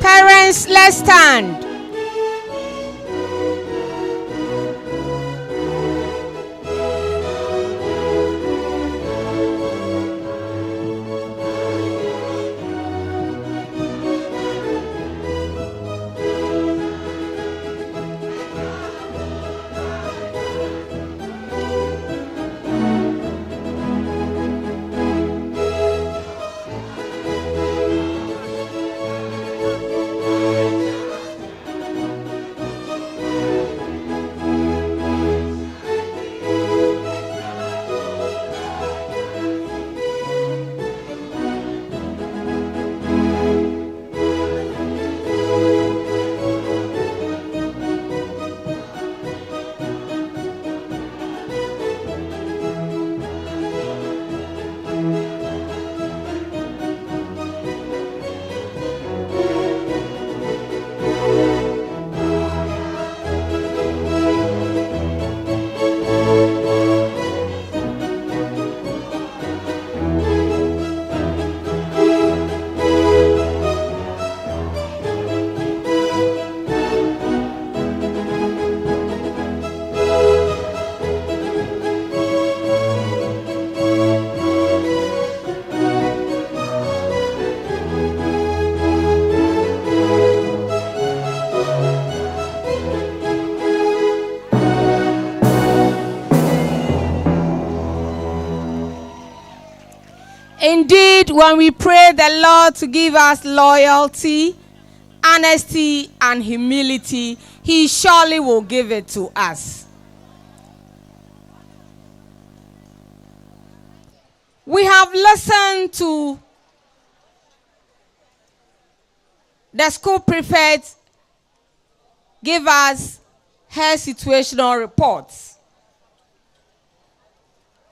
Speaker 1: Parents, let's stand. Indeed, when we pray the Lord to give us loyalty, honesty, and humility, He surely will give it to us. We have listened to the school prefect give us her situational reports.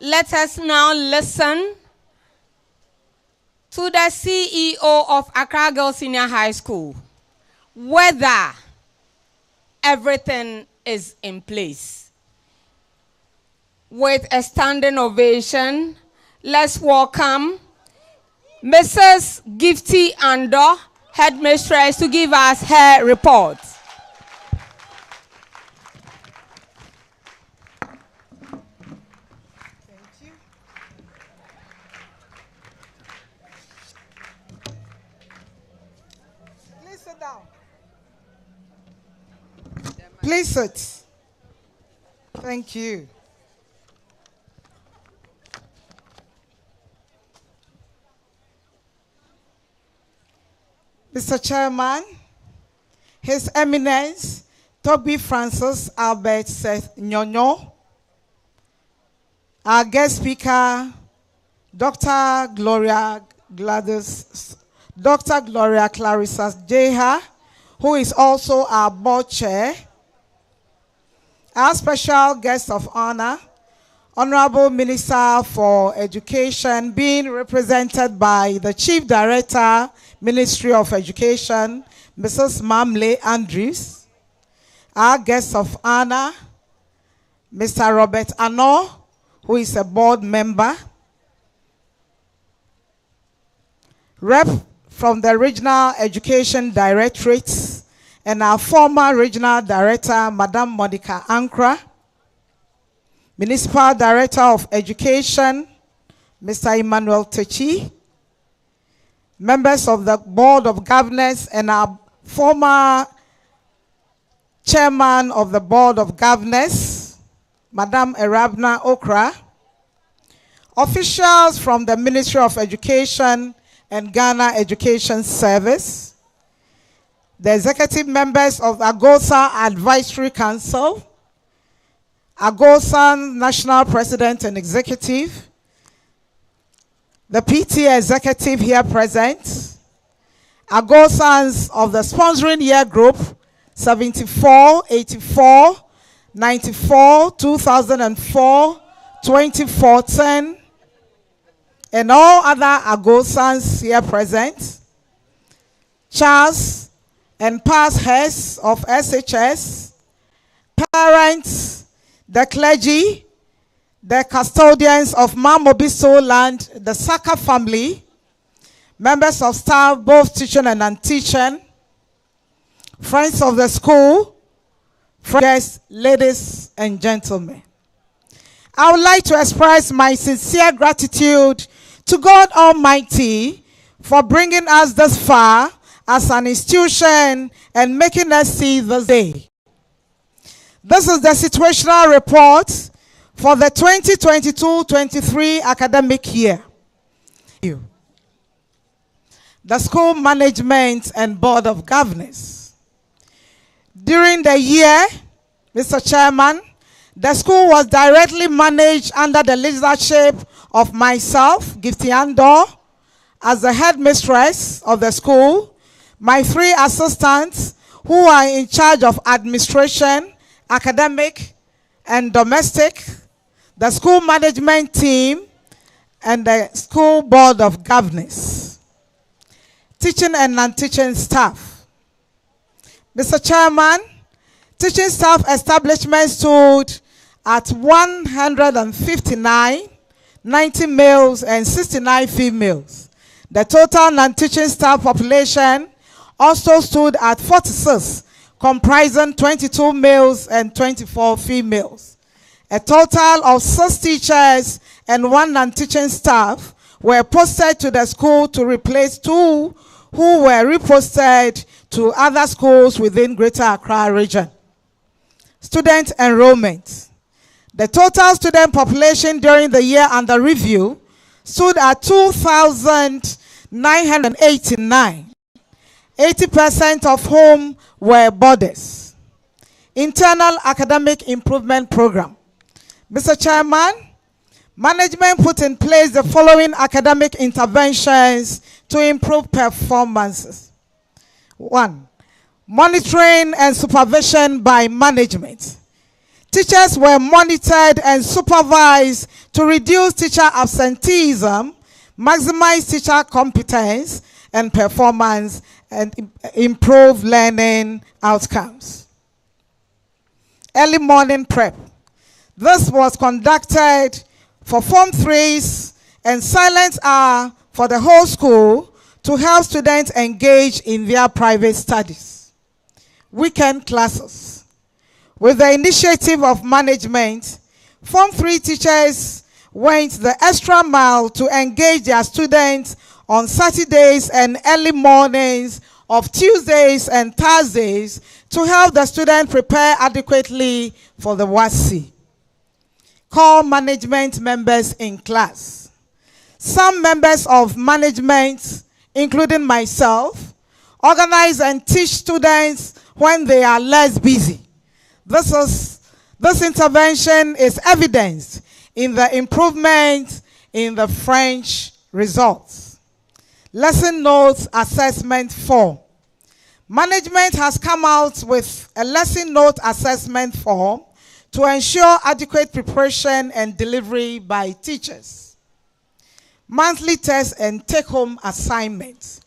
Speaker 1: Let us now listen to the CEO of Accra Girls Senior High School, whether everything is in place. With a standing ovation, let's welcome Mrs. Gifty Ando, Headmistress, to give us her report.
Speaker 8: Please sit. Thank you. Mr. Chairman, His Eminence, Toby Francis Albert Seth Nyonyo, our guest speaker, Dr. Gloria Clarissa Jeha, who is also our board chair. Our special guest of honor, Honorable Minister for Education, being represented by the Chief Director, Ministry of Education, Mrs. Mamle Andrews. Our guest of honor, Mr. Robert Ano, who is a board member. Rep from the Regional Education Directorate, and our former Regional Director, Madam Monica Ankra. Municipal Director of Education, Mr. Emmanuel Techi. Members of the Board of Governors and our former Chairman of the Board of Governors, Madam Erabna Okra. Officials from the Ministry of Education and Ghana Education Service. The executive members of Agosa Advisory Council, Agosa National President and Executive, the PT Executive here present, Agosans of the Sponsoring Year Group, 74, 84, 94, 2004, 2014, and all other Agosans here present, Charles and past heads of AGSHS, parents, the clergy, the custodians of Mamobiso land, the Saka family, members of staff, both teaching and non-teaching, friends of the school, friends, ladies and gentlemen. I would like to express my sincere gratitude to God Almighty for bringing us this far as an institution and making us see this day. This is the situational report for the 2022-23 academic year. The School Management and Board of Governors. During the year, Mr. Chairman, the school was directly managed under the leadership of myself, Gifty Andor, as the headmistress of the school, my 3 assistants who are in charge of administration, academic, and domestic, the school management team, and the school board of governors. Teaching and non-teaching staff. Mr. Chairman, teaching staff establishment stood at 159, 90 males and 69 females. The total non-teaching staff population also stood at 46, comprising 22 males and 24 females. A total of 6 teachers and 1 non-teaching staff were posted to the school to replace 2 who were reposted to other schools within Greater Accra region. Student enrollment. The total student population during the year under review stood at 2,989, 80% of whom were boarders. Internal Academic Improvement Program. Mr. Chairman, management put in place the following academic interventions to improve performances. 1. Monitoring and supervision by management. Teachers were monitored and supervised to reduce teacher absenteeism, maximize teacher competence and performance, and improve learning outcomes. Early morning prep. This was conducted for Form 3s and silent hour for the whole school to help students engage in their private studies. Weekend classes. With the initiative of management, Form 3 teachers went the extra mile to engage their students on Saturdays and early mornings of Tuesdays and Thursdays to help the students prepare adequately for the WASI. Call management members in class. Some members of management, including myself, organize and teach students when they are less busy. This intervention is evidenced in the improvement in the French results. Lesson notes assessment form. Management has come out with a lesson note assessment form to ensure adequate preparation and delivery by teachers. Monthly tests and take-home assignments.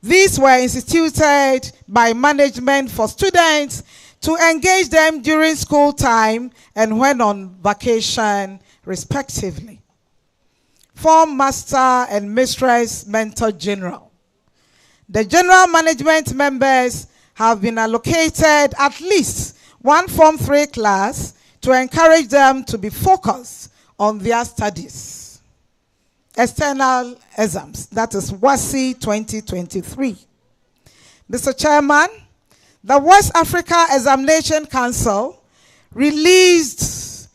Speaker 8: These were instituted by management for students to engage them during school time and when on vacation, respectively. Form Master and Mistress Mentor General. The general management members have been allocated at least one Form 3 class to encourage them to be focused on their studies. External exams, that is WASI 2023. Mr. Chairman, the West Africa Examination Council released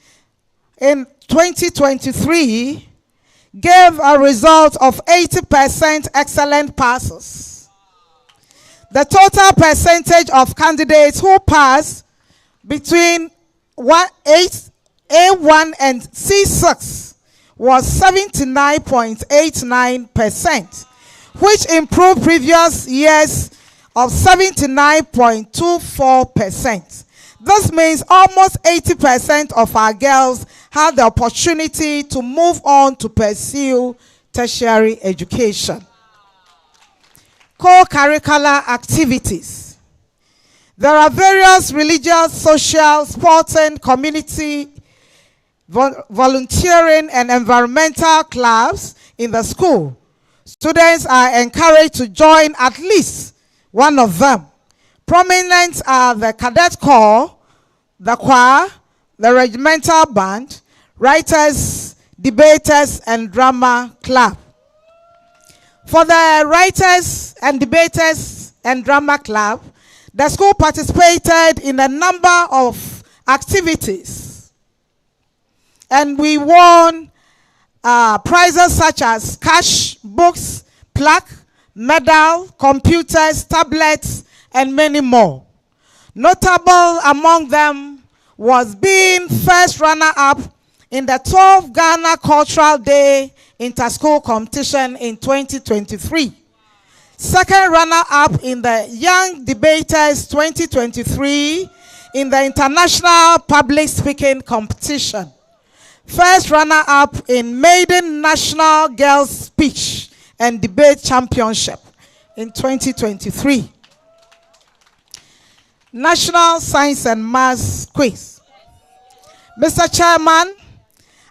Speaker 8: in 2023 gave a result of 80% excellent passes. The total percentage of candidates who passed between A1 and C6 was 79.89%, which improved previous years of 79.24%. This means almost 80% of our girls had the opportunity to move on to pursue tertiary education. Co-curricular activities. There are various religious, social, sports, and community volunteering and environmental clubs in the school. Students are encouraged to join at least one of them. Prominent are the cadet corps, the choir, the regimental band, writers, debaters, and drama club. For the writers and debaters and drama club, the school participated in a number of activities. And we won prizes such as cash, books, plaque, medal, computers, tablets, and many more. Notable among them was being first runner-up in the 12th Ghana Cultural Day Inter-School Competition in 2023. Second runner-up in the Young Debaters 2023 in the International Public Speaking Competition. First runner-up in Maiden National Girls Speech and Debate Championship in 2023. National Science and Maths Quiz. Mr. Chairman,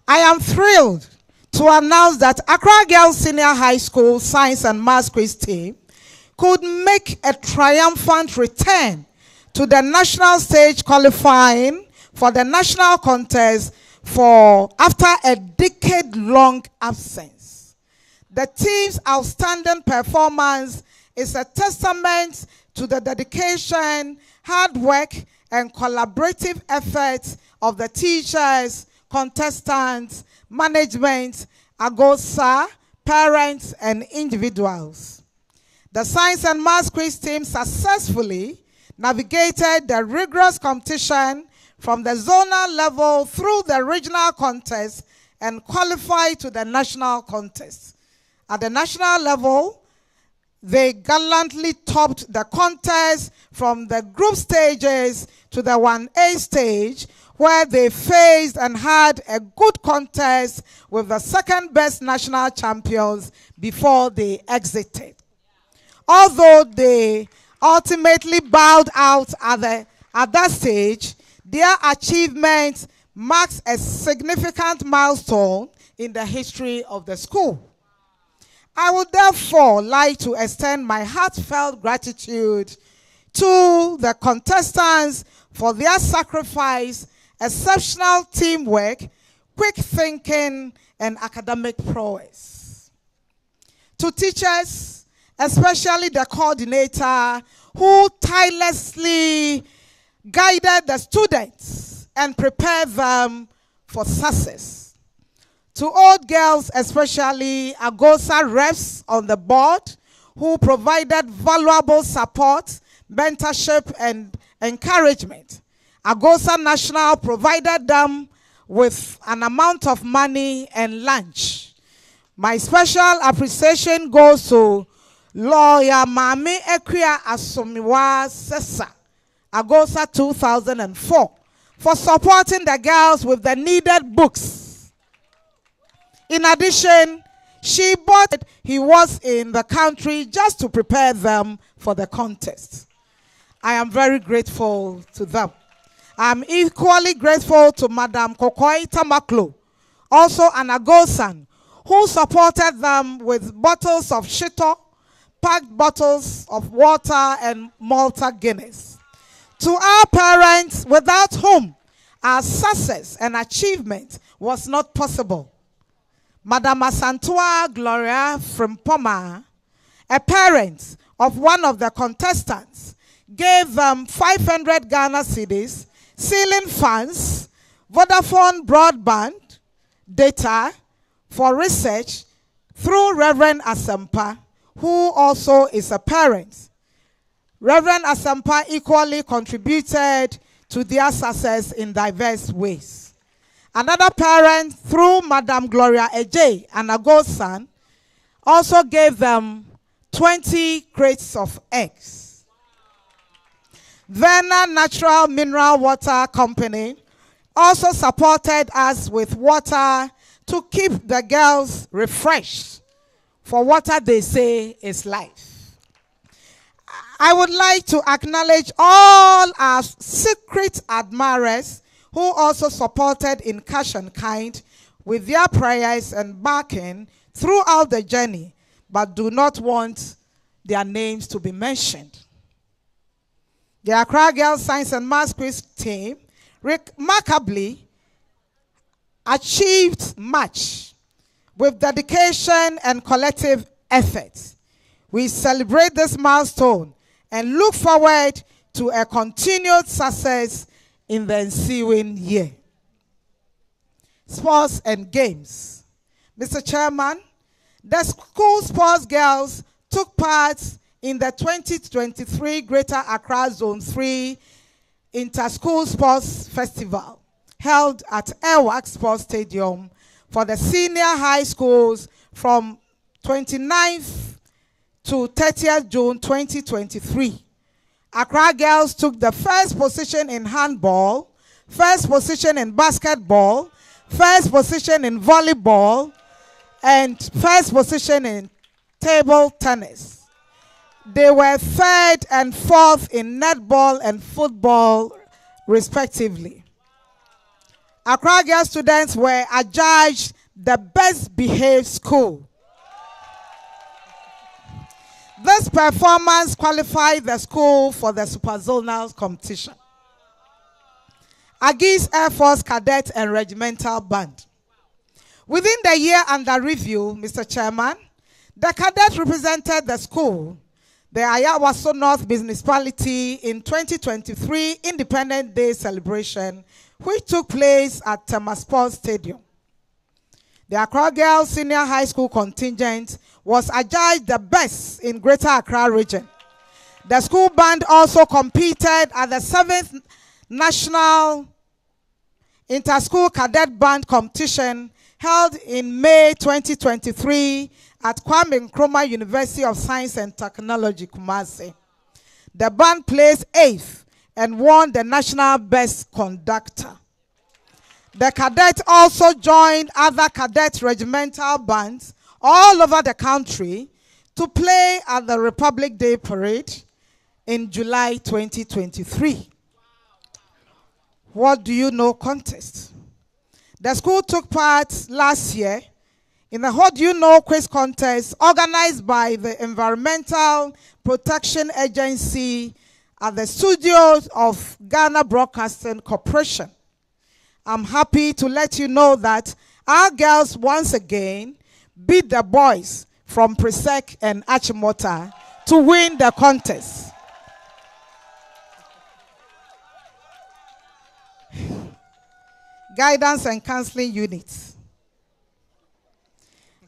Speaker 8: I am thrilled to announce that Accra Girls Senior High School Science and Maths Quiz team could make a triumphant return to the national stage, qualifying for the national contest after a decade-long absence. The team's outstanding performance is a testament to the dedication, hard work, and collaborative efforts of the teachers, contestants, management, Agosa, parents, and individuals. The Science and Maths Quiz team successfully navigated the rigorous competition from the zonal level through the regional contest and qualified to the national contest. At the national level, they gallantly topped the contest from the group stages to the 1A stage, where they faced and had a good contest with the second best national champions before they exited. Although they ultimately bowed out at that stage, their achievement marks a significant milestone in the history of the school. I would therefore like to extend my heartfelt gratitude to the contestants for their sacrifice, exceptional teamwork, quick thinking, and academic prowess. To teachers, especially the coordinator, who tirelessly guided the students and prepared them for success. To old girls, especially Agosa reps on the board, who provided valuable support, mentorship, and encouragement. Agosa National provided them with an amount of money and lunch. My special appreciation goes to Lawyer Mami Ekwia Asomiwa Sessa, Agosa 2004, for supporting the girls with the needed books. In addition, she bought it. He was in the country just to prepare them for the contest. I am very grateful to them. I am equally grateful to Madam Kokoi Tamaklo, also an Agosan, who supported them with bottles of shito, packed bottles of water, and Malta Guinness. To our parents, without whom our success and achievement was not possible. Madam Asantua Gloria from Poma, a parent of one of the contestants, gave them 500 Ghana cedis, ceiling fans, Vodafone broadband, data for research through Reverend Asampa, who also is a parent. Reverend Asampa equally contributed to their success in diverse ways. Another parent, through Madam Gloria Ejay, an Agosan, also gave them 20 crates of eggs. Verna Natural Mineral Water Company also supported us with water to keep the girls refreshed, for water, they say, is life. I would like to acknowledge all our secret admirers who also supported in cash and kind with their prayers and backing throughout the journey, but do not want their names to be mentioned. The Accra Girls Science and Maths Quiz team remarkably achieved much with dedication and collective effort. We celebrate this milestone and look forward to a continued success in the ensuing year. Sports and games. Mr. Chairman, the school sports girls took part in the 2023 Greater Accra Zone 3 Inter-School Sports Festival held at Airwax Sports Stadium for the senior high schools from 29th to 30th June 2023. Accra girls took the first position in handball, first position in basketball, first position in volleyball, and first position in table tennis. They were third and fourth in netball and football, respectively. Accra girls students were adjudged the best behaved school. This performance qualified the school for the Superzonal competition. Agis Air Force Cadet and Regimental Band. Within the year under review, Mr. Chairman, the cadets represented the school, the Ayawaso North Municipality, in 2023 Independence Day celebration, which took place at Tema Sports Stadium. The Accra Girls Senior High School contingent was adjudged the best in Greater Accra region. The school band also competed at the 7th National Inter-School Cadet Band Competition held in May 2023 at Kwame Nkrumah University of Science and Technology, Kumasi. The band placed 8th and won the National Best Conductor. The cadets also joined other cadet regimental bands all over the country to play at the Republic Day Parade in July 2023. What do you know contest? The school took part last year in the What Do You Know quiz contest organized by the Environmental Protection Agency at the studios of Ghana Broadcasting Corporation. I'm happy to let you know that our girls once again beat the boys from Presec and Achimota to win the contest. Guidance and Counseling Units.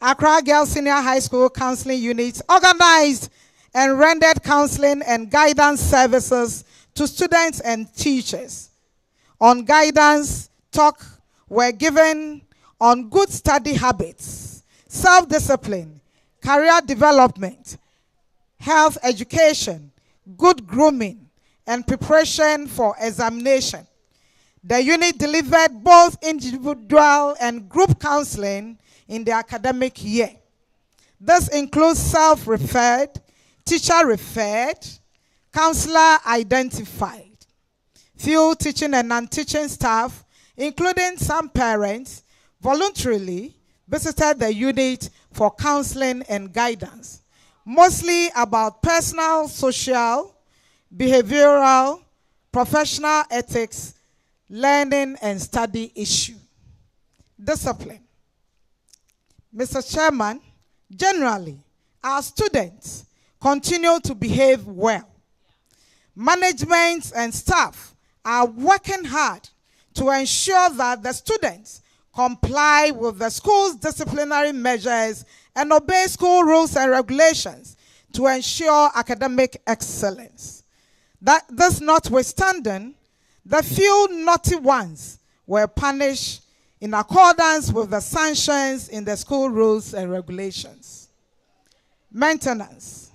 Speaker 8: Accra Girls Senior High School Counseling Units organized and rendered counseling and guidance services to students and teachers. On guidance, talk were given on good study habits, self-discipline, career development, health education, good grooming, and preparation for examination. The unit delivered both individual and group counseling in the academic year. This includes self-referred, teacher-referred, counselor-identified. Few teaching and non-teaching staff, including some parents, voluntarily visited the unit for counseling and guidance, mostly about personal, social, behavioral, professional ethics, learning and study issue. Discipline. Mr. Chairman, generally, our students continue to behave well. Management and staff are working hard to ensure that the students comply with the school's disciplinary measures and obey school rules and regulations to ensure academic excellence. This notwithstanding, the few naughty ones were punished in accordance with the sanctions in the school rules and regulations. Maintenance.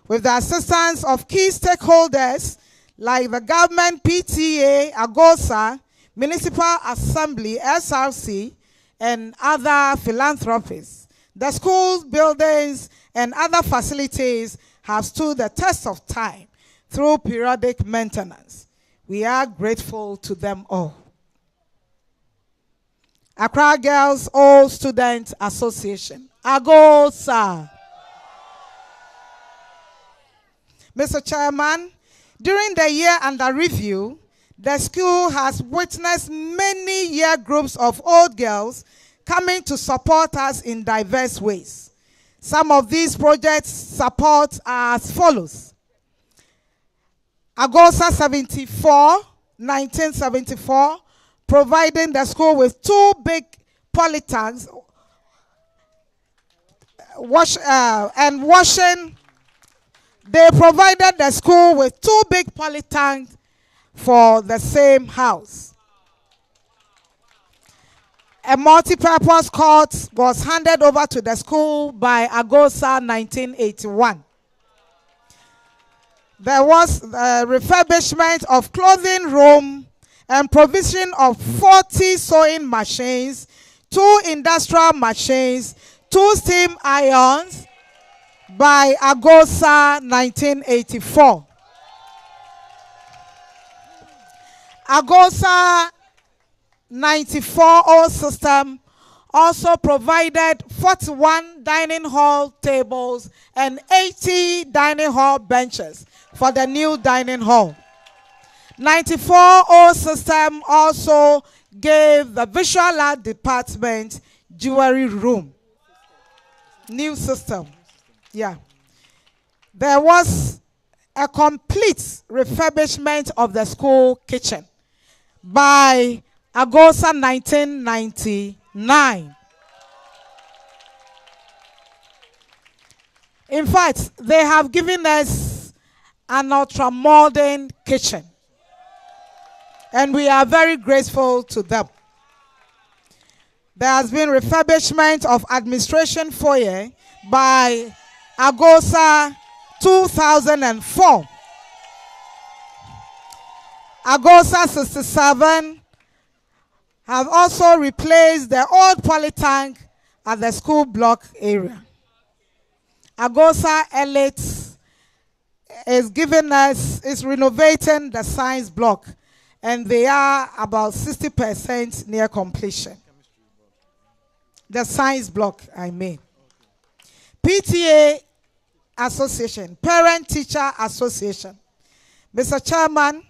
Speaker 8: With the assistance of key stakeholders like the government, PTA, Agosa, Municipal Assembly, SRC, and other philanthropists, the schools, buildings, and other facilities have stood the test of time through periodic maintenance. We are grateful to them all. Accra Girls All Student Association, Agosa. Mr. Chairman, during the year under review, the school has witnessed many year groups of old girls coming to support us in diverse ways. Some of these projects support are as follows. Agosa 1974, providing the school with 2 big polytanks washing. They provided the school with 2 big polytanks for the same house. A multi-purpose court was handed over to the school by Agosa 1981. There was refurbishment of clothing room and provision of 40 sewing machines, 2 industrial machines, 2 steam irons by Agosa 1984. Agosa 94 old system also provided 41 dining hall tables and 80 dining hall benches for the new dining hall. 94 old system also gave the visual art department jewelry room. New system. Yeah. There was a complete refurbishment of the school kitchen by Agosa 1999. In fact, they have given us an ultra-modern kitchen, and we are very grateful to them. There has been refurbishment of administration foyer by Agosa 2004. Agosa 67 have also replaced the old polytank at the school block area. Agosa Elite is renovating the science block, and they are about 60% near completion. The science block, I mean. PTA Association, Parent Teacher Association. Mr. Chairman,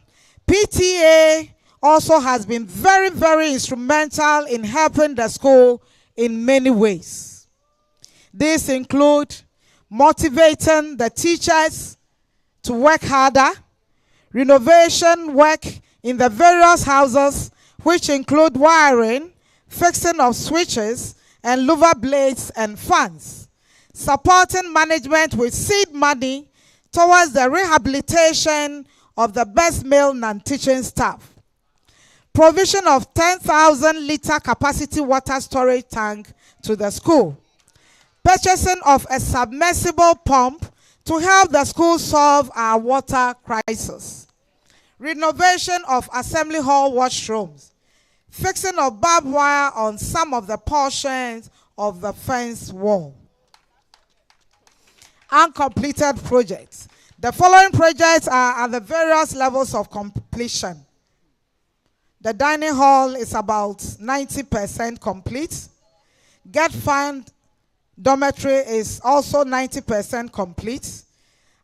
Speaker 8: PTA also has been very, very instrumental in helping the school in many ways. These include motivating the teachers to work harder, renovation work in the various houses, which include wiring, fixing of switches, and louver blades and fans, supporting management with seed money towards the rehabilitation of the best male non-teaching staff, provision of 10,000-liter capacity water storage tank to the school, purchasing of a submersible pump to help the school solve our water crisis. Renovation of assembly hall washrooms. Fixing of barbed wire on some of the portions of the fence wall. Uncompleted projects. The following projects are at the various levels of completion. The dining hall is about 90% complete. Get fund dormitory is also 90% complete.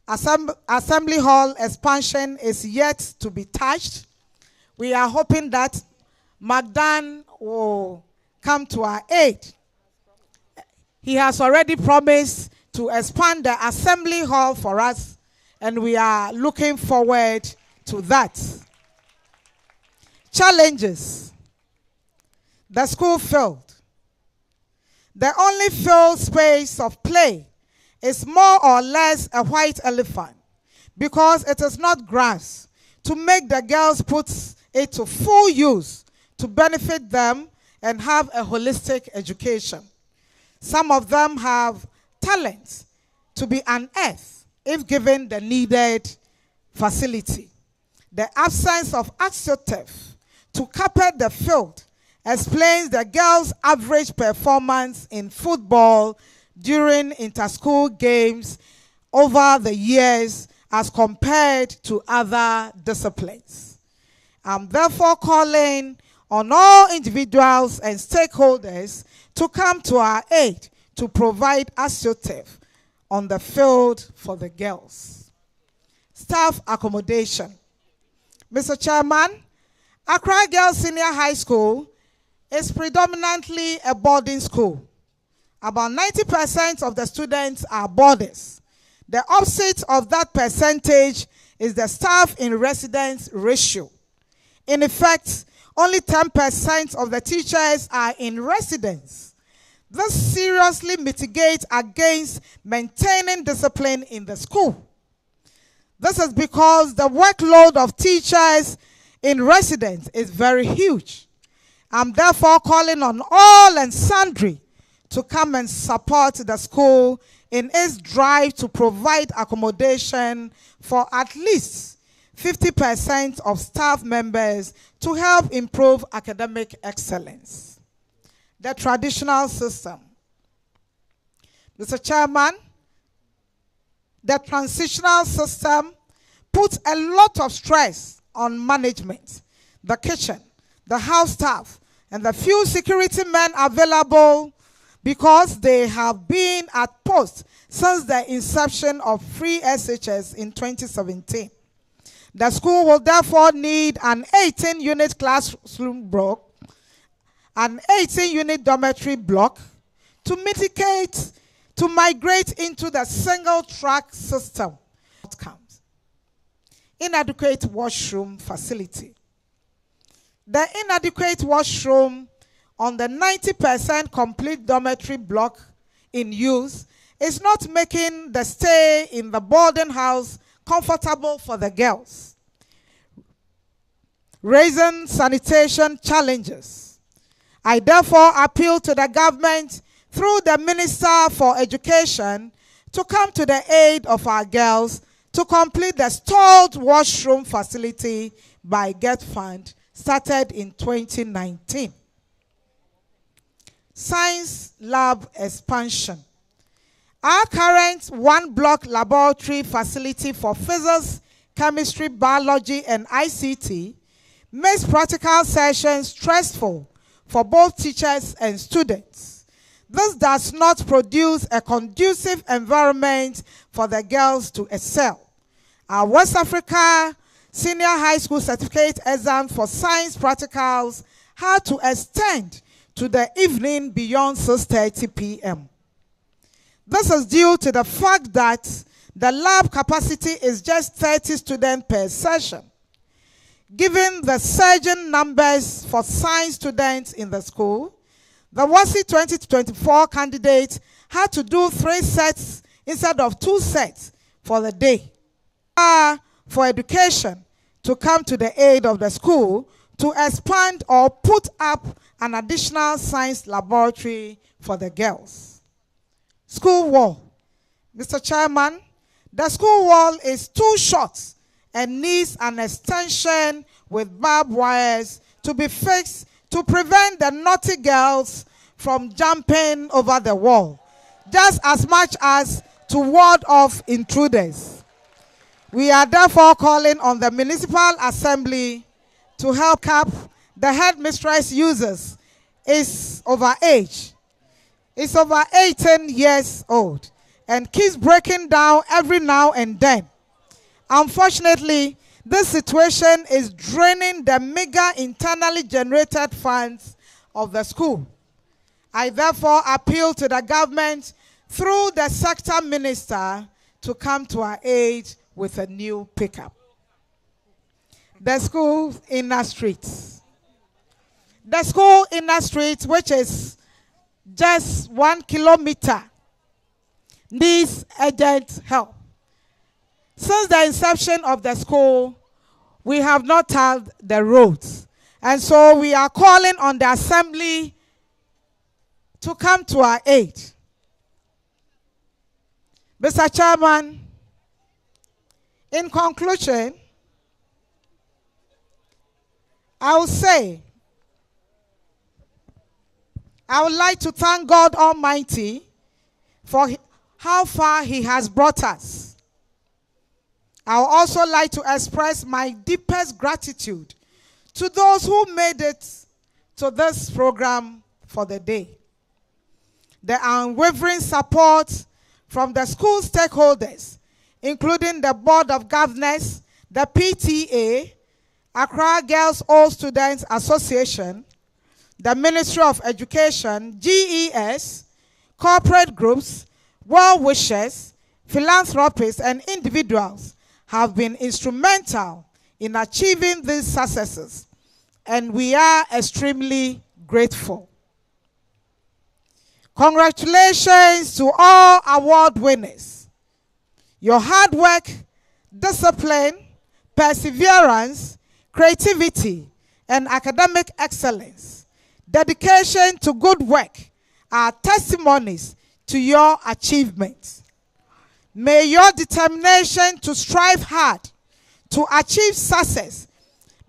Speaker 8: Assembly hall expansion is yet to be touched. We are hoping that Magdan will come to our aid. He has already promised to expand the assembly hall for us, and we are looking forward to that. Challenges. The school field. The only field space of play is more or less a white elephant because it is not grass to make the girls put it to full use to benefit them and have a holistic education. Some of them have talents to be unearthed if given the needed facility. The absence of AGSHS to carpet the field explains the girls' average performance in football during inter-school games over the years as compared to other disciplines. I'm therefore calling on all individuals and stakeholders to come to our aid to provide AGSHS on the field for the girls. Staff accommodation. Mr. Chairman, Accra Girls Senior High School is predominantly a boarding school. About 90% of the students are boarders. The opposite of that percentage is the staff in residence ratio. In effect, only 10% of the teachers are in residence. This seriously mitigates against maintaining discipline in the school. This is because the workload of teachers in residence is very huge. I'm therefore calling on all and sundry to come and support the school in its drive to provide accommodation for at least 50% of staff members to help improve academic excellence. The traditional system. Mr. Chairman, the transitional system puts a lot of stress on management, the kitchen, the house staff, and the few security men available because they have been at post since the inception of free AGSHS in 2017. The school will therefore need an 18-unit classroom block, an 18-unit dormitory block to migrate into the single-track system. Outcomes. Inadequate washroom facility. The inadequate washroom on the 90% complete dormitory block in use is not making the stay in the boarding house comfortable for the girls, raising sanitation challenges. I therefore appeal to the government through the Minister for Education to come to the aid of our girls to complete the stalled washroom facility by Get Fund started in 2019. Science lab expansion. Our current one-block laboratory facility for physics, chemistry, biology, and ICT makes practical sessions stressful for both teachers and students. This does not produce a conducive environment for the girls to excel. Our West Africa Senior High School Certificate exam for science practicals had to extend to the evening beyond 6:30 p.m. This is due to the fact that the lab capacity is just 30 students per session. Given the surging numbers for science students in the school, the WASI 2024 candidate had to do 3 sets instead of 2 sets for the day. For education to come to the aid of the school to expand or put up an additional science laboratory for the girls. School wall. Mr. Chairman, The school wall is too short and needs an extension with barbed wires to be fixed to prevent the naughty girls from jumping over the wall, just as much as to ward off intruders. We are therefore calling on the Municipal Assembly to help cap the headmistress users is over age. It's over 18 years old and keeps breaking down every now and then. Unfortunately, this situation is draining the meager internally generated funds of the school. I therefore appeal to the government through the sector minister to come to our aid with a new pickup. The school inner streets. The school inner street, which is just 1 kilometer, needs urgent help. Since the inception of the school, we have not tiled the roads. And so we are calling on the assembly to come to our aid. Mr. Chairman, in conclusion, I will say, I would like to thank God Almighty for how far He has brought us. I would also like to express my deepest gratitude to those who made it to this program for the day. The unwavering support from the school stakeholders, including the Board of Governors, the PTA, Accra Girls All Students Association, the Ministry of Education, GES, corporate groups, well-wishers, philanthropists, and individuals have been instrumental in achieving these successes, and we are extremely grateful. Congratulations to all award winners. Your hard work, discipline, perseverance, creativity, and academic excellence, dedication to good work are testimonies to your achievements. May your determination to strive hard to achieve success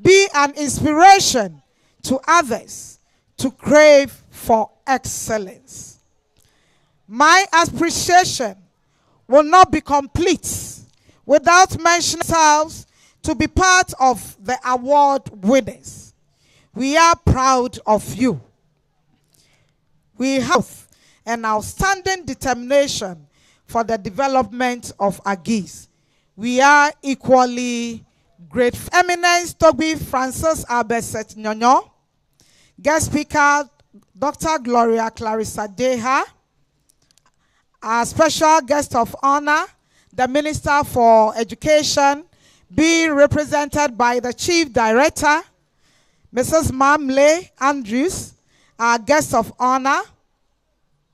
Speaker 8: be an inspiration to others to crave for excellence. My appreciation will not be complete without mentioning ourselves to be part of the award winners. We are proud of you. We have an outstanding determination for the development of AGSHS. We are equally grateful. Eminence Toby Francis Alberset Nyonyo, guest speaker Dr. Gloria Clarissa Deha, our special guest of honor, the Minister for Education, being represented by the Chief Director, Mrs. Mamle Andrews, our guest of honor,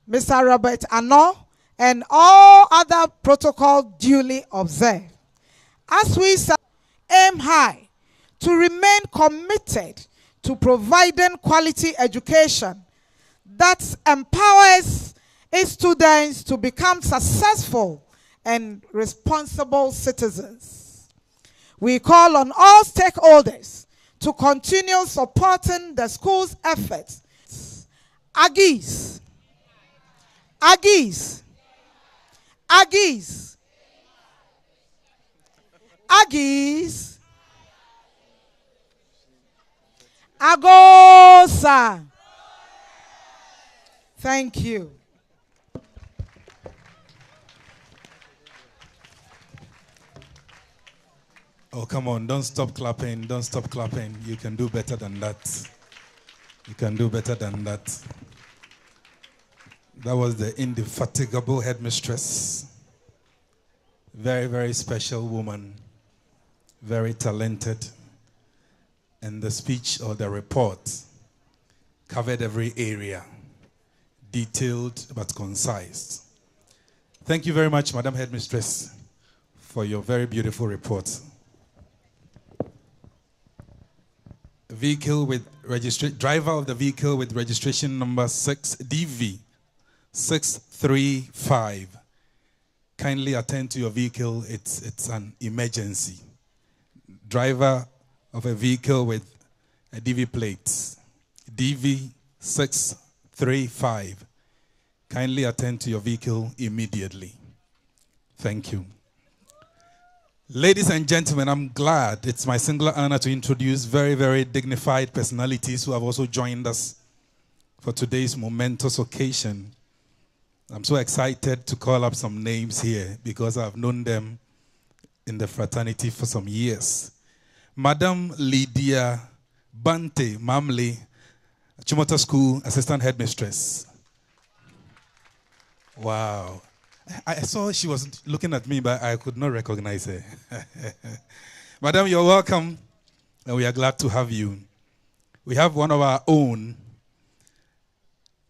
Speaker 8: Mr. Robert Ano, and all other protocol duly observed. As we aim high to remain committed to providing quality education that empowers its students to become successful and responsible citizens. We call on all stakeholders to continue supporting the school's efforts. AGSHS. AGSHS. AGSHS. AGSHS. Agosa. Thank you.
Speaker 2: Oh, come on, don't stop clapping, don't stop clapping. You can do better than that. You can do better than that. That was the indefatigable headmistress. Very, very special woman. Very talented. And the speech or the report covered every area. Detailed but concise. Thank you very much, Madam Headmistress, for your very beautiful report. Driver of the vehicle with registration number 6DV 635 kindly attend to your vehicle. It's an emergency. Driver of a vehicle with a DV plate, DV635. Kindly attend to your vehicle immediately. Thank you. Ladies and gentlemen, I'm glad it's my singular honor to introduce very, very dignified personalities who have also joined us for today's momentous occasion. I'm so excited to call up some names here because I've known them in the fraternity for some years. Madam Lydia Bante Mamle, Chimota School Assistant Headmistress. Wow. I saw she was looking at me, but I could not recognize her. Madam, you're welcome, and we are glad to have you. We have one of our own,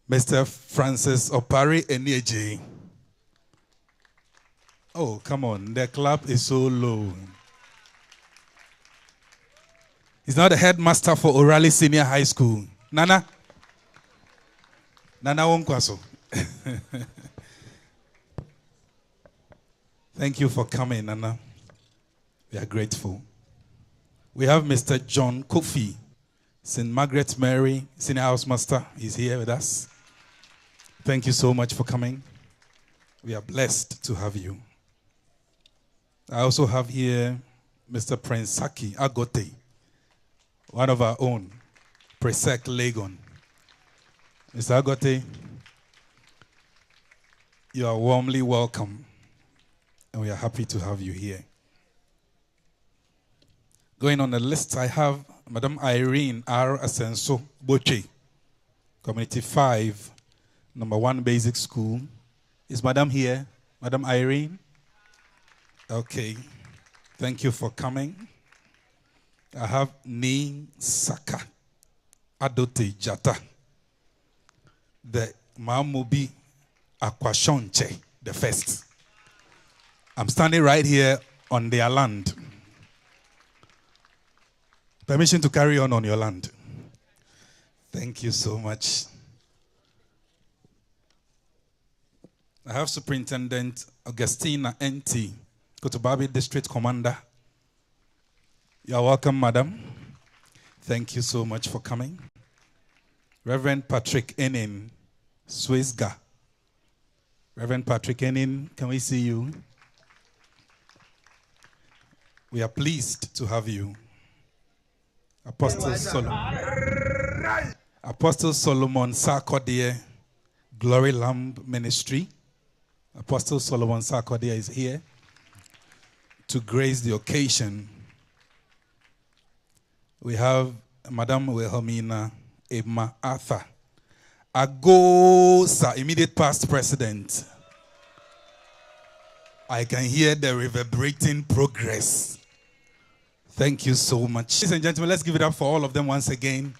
Speaker 2: Mr. Francis Opari Enieje. Oh, come on, the clap is so low. He's now the headmaster for Orally Senior High School. Nana Wonkwaso. Thank you for coming, Nana. We are grateful. We have Mr. John Kofi, St. Margaret Mary Senior Housemaster. He's here with us. Thank you so much for coming. We are blessed to have you. I also have here Mr. Prince Saki Agote, one of our own, prefect Legon. Mr. Agote, you are warmly welcome, and we are happy to have you here. Going on the list, I have Madam Irene R. Asenso Boche, Community 5, number 1 Basic School. Is Madam here? Madam Irene? Okay. Thank you for coming. I have Ni Saka Adote Jata, the Mamubi Akwashonche, the first. I'm standing right here on their land. Permission to carry on your land. Thank you so much. I have Superintendent Augustina N.T., Kotobabi District Commander. You are welcome, Madam. Thank you so much for coming. Reverend Patrick Enin, Swissga. Reverend Patrick Enin, can we see you? We are pleased to have you. Apostle Solomon Sarkodie, Glory Lamb Ministry. Apostle Solomon Sarkodie is here to grace the occasion. We have Madam Wilhelmina Emma Arthur, Agosa, immediate past president. I can hear the reverberating progress. Thank you so much. Ladies and gentlemen, let's give it up for all of them once again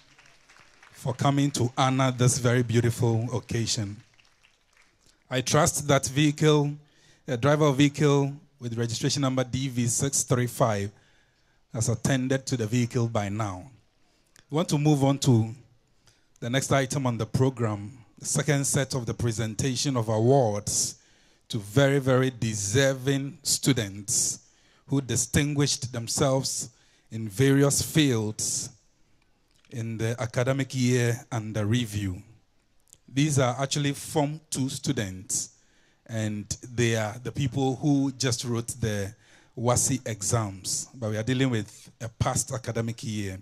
Speaker 2: for coming to honor this very beautiful occasion. I trust that vehicle, a driver of vehicle with registration number DV635 has attended to the vehicle by now. We want to move on to the next item on the program, the second set of the presentation of awards to very, very deserving students who distinguished themselves in various fields in the academic year under review. These are actually Form 2 students, and they are the people who just wrote the WASI exams, but we are dealing with a past academic year.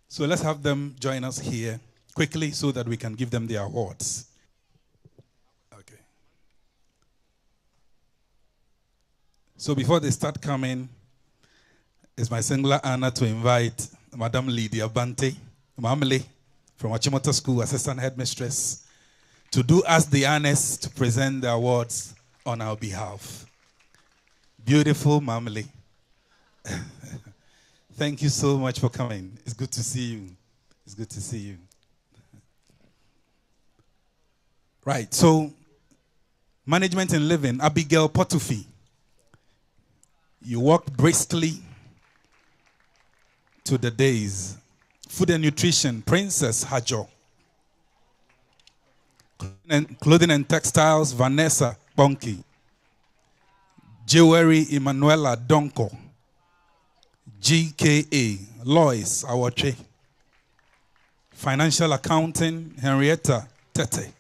Speaker 2: So let's have them join us here quickly so that we can give them the awards. Okay. So before they start coming, it's my singular honor to invite Madam Lydia Bante Mamle from Achimota School, Assistant Headmistress, to do us the honors to present the awards on our behalf. Beautiful Mamle. Thank you so much for coming. It's good to see you. It's good to see you. Right, so management and living, Abigail Potufi. You walked briskly to the days. Food and nutrition, Princess Hajo. Clothing and textiles, Vanessa Bonky. Jewelry, Emanuela Donko. GKA, Lois Awache. Financial accounting, Henrietta Tete.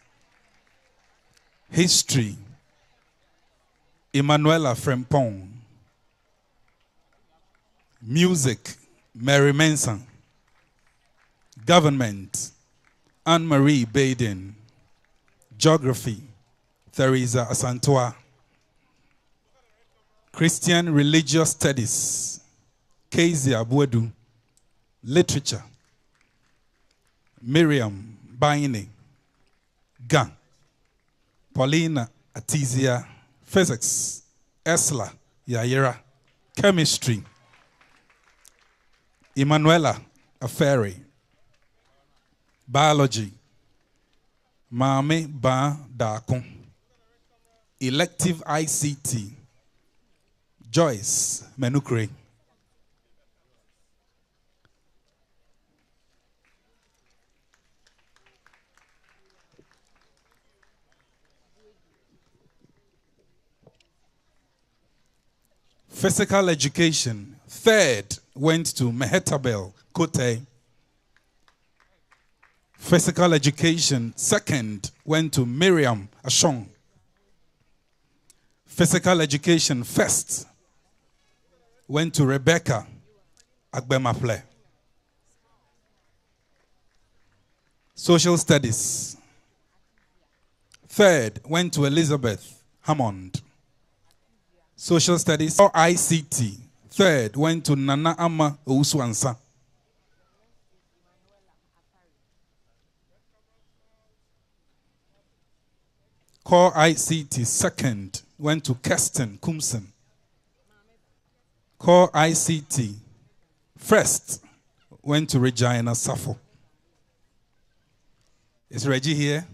Speaker 2: History, Emanuela Frempong. Music, Mary Manson. Government, Anne-Marie Baden. Geography, Theresa Asantua. Christian Religious Studies, Kezia Abuedu. Literature, Miriam Baine. Gan. Paulina Atizia. Physics, Esla Yaira. Chemistry, Emanuela Aferi. Biology, Mame Ba Dakon. Elective ICT, Joyce Menukre. Physical education, third went to Mehetabel Kote. Physical education, second went to Miriam Ashong. Physical education, first went to Rebecca Agbemaple. Social studies, third went to Elizabeth Hammond. Social studies or ICT, third went to Nana Ama Ouswansa. Core ICT, second went to Kirsten Kumsen. Core ICT, first went to Regina Safo. Is Reggie here?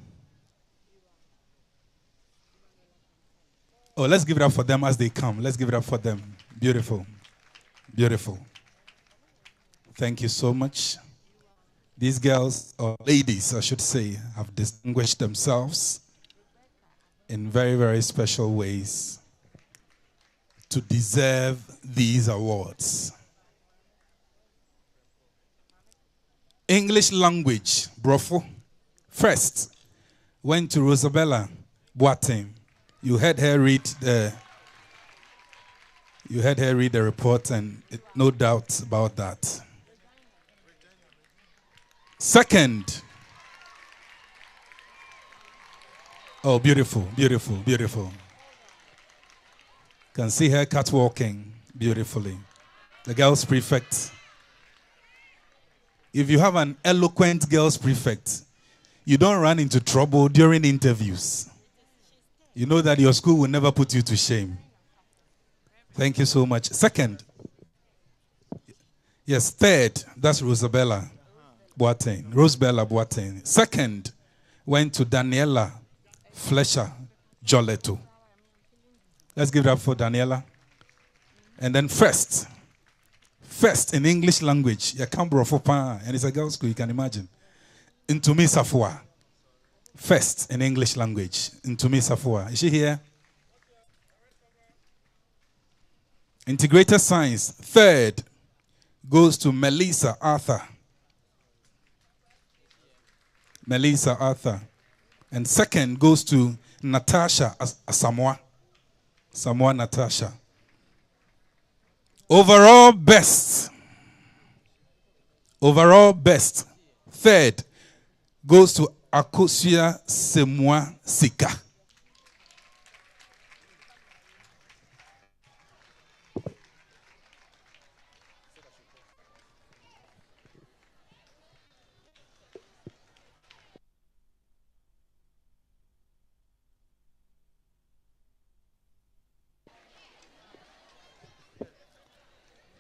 Speaker 2: Oh, let's give it up for them as they come. Let's give it up for them. Beautiful. Beautiful. Thank you so much. These girls, or ladies, I should say, have distinguished themselves in very, very special ways to deserve these awards. English language, Brofo, first went to Rosabella Boateng. You heard her read the report, and no doubt about that. Second, oh, beautiful, beautiful, beautiful. Can see her catwalking beautifully. The girls prefect. If you have an eloquent girls prefect, you don't run into trouble during interviews. You know that your school will never put you to shame. Thank you so much. Second. Yes, third, that's Rosabella Boateng. Rosabella Boateng. Second went to Daniela Fletcher Joleto. Let's give it up for Daniela. And then first in English language, and it's a girls' school, you can imagine. Ntumi Safua. First in English language, Ntumi Safua. Is she here? Integrated science, third goes to Melissa Arthur. Melissa Arthur. And second goes to Natasha Asamoah. Samoa Natasha. Overall best, third goes to Akosia Semwa Sika.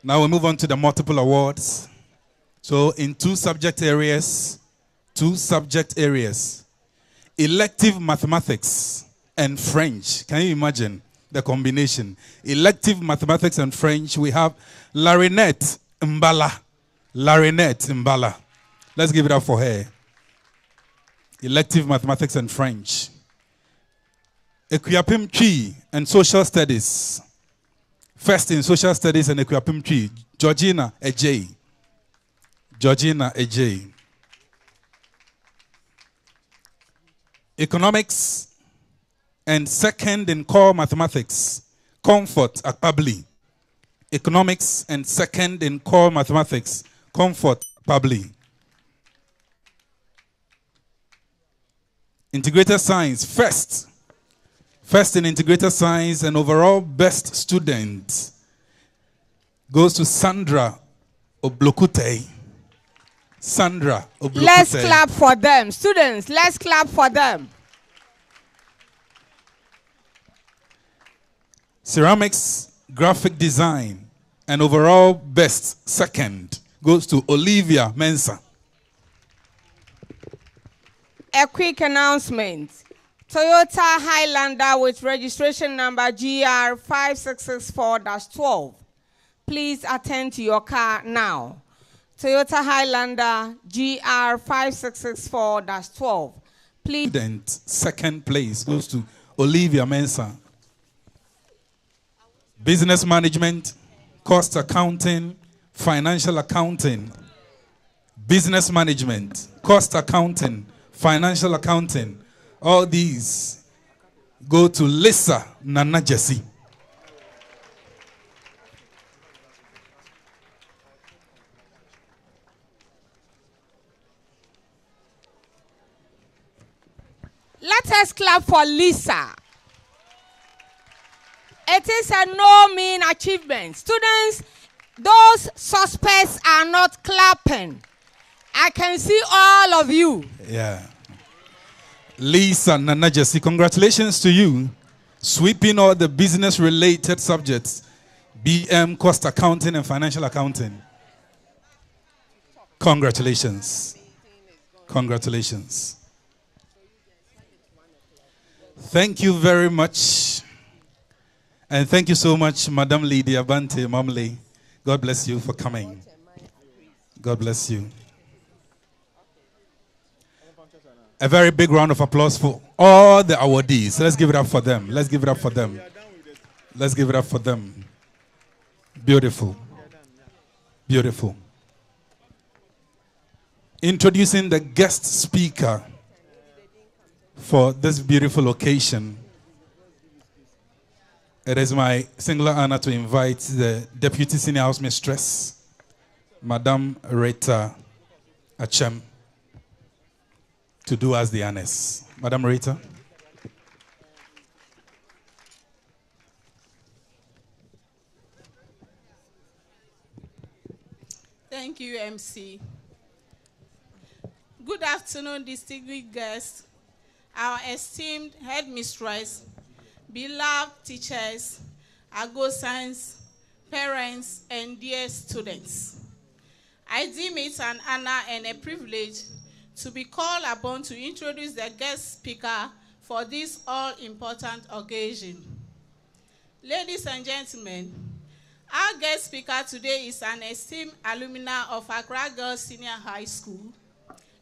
Speaker 2: Now we move on to the multiple awards. So in two subject areas, elective mathematics and French. Can you imagine the combination? Elective mathematics and French, we have Larinette Mbala. Let's give it up for her. elective mathematics and French. Equiapim Tree and social studies. First in social studies and Equiapim Tree, Georgina Ej. Georgina Ej. Economics and second in core mathematics, Comfort Akpabli. Economics and second in core mathematics, Comfort Akpabli. Integrated science, first in integrated science and overall best student goes to Sandra Oblokute. Sandra Oblokute.
Speaker 1: Let's clap for them. Students, let's clap for them.
Speaker 2: Ceramics, graphic design, and overall best second goes to Olivia Mensah.
Speaker 1: A quick announcement. Toyota Highlander with registration number GR5664-12. Please attend to your car now. Toyota Highlander GR5664-12. Please.
Speaker 2: Second place goes to Olivia Mensah. Business management, cost accounting, financial accounting. Business management, cost accounting, financial accounting. All these go to Lisa Nana Jesse.
Speaker 1: Let us clap for Lisa. It is a no mean achievement. Students, those suspects are not clapping. I can see all of you.
Speaker 2: Yeah. Lisa Nana Jesse, congratulations to you. Sweeping all the business related subjects, BM, cost accounting, and financial accounting. Congratulations. Congratulations. Thank you very much. And thank you so much, Madam Lydia Bante Mamle. God bless you for coming. God bless you. A very big round of applause for all the awardees. Let's give it up for them. Let's give it up for them. Let's give it up for them. Beautiful. Beautiful. Introducing the guest speaker for this beautiful occasion. It is my singular honor to invite the Deputy Senior House Mistress, Madam Rita Achem, to do us the honors. Madam Rita.
Speaker 9: Thank you, MC. Good afternoon, distinguished guests, our esteemed headmistress, beloved teachers, Agosans, parents, and dear students. I deem it an honor and a privilege to be called upon to introduce the guest speaker for this all-important occasion. Ladies and gentlemen, our guest speaker today is an esteemed alumna of Accra Girls Senior High School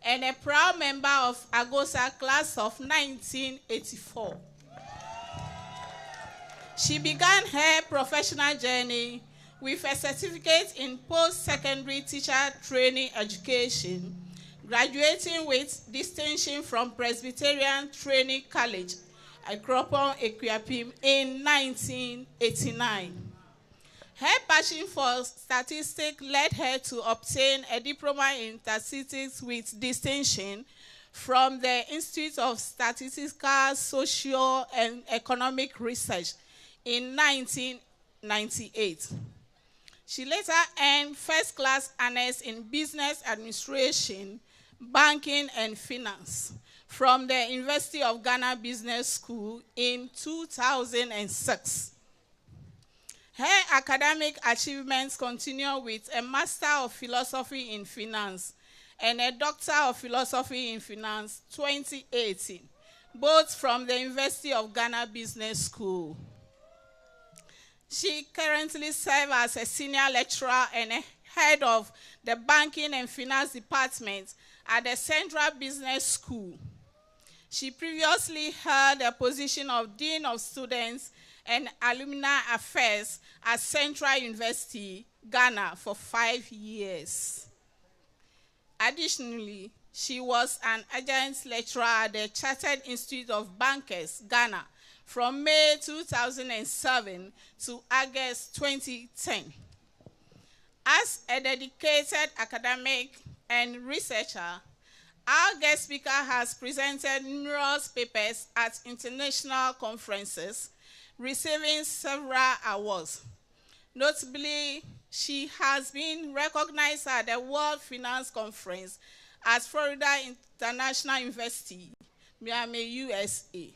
Speaker 9: and a proud member of Agosa class of 1984. She began her professional journey with a certificate in post-secondary teacher training education, graduating with distinction from Presbyterian Training College, Akropong Equiapim, in 1989. Her passion for statistics led her to obtain a diploma in statistics with distinction from the Institute of Statistical, Social, and Economic Research in 1998. She later earned first-class honors in business administration, banking, and finance from the University of Ghana Business School in 2006. Her academic achievements continue with a Master of Philosophy in Finance and a Doctor of Philosophy in Finance 2018, both from the University of Ghana Business School. She currently serves as a senior lecturer and a head of the Banking and Finance Department at the Central Business School. She previously held the position of Dean of Students and Alumni Affairs at Central University, Ghana, for 5 years. Additionally, she was an adjunct lecturer at the Chartered Institute of Bankers, Ghana, from May 2007 to August 2010. As a dedicated academic and researcher, our guest speaker has presented numerous papers at international conferences, receiving several awards. Notably, she has been recognized at the World Finance Conference at Florida International University, Miami, USA.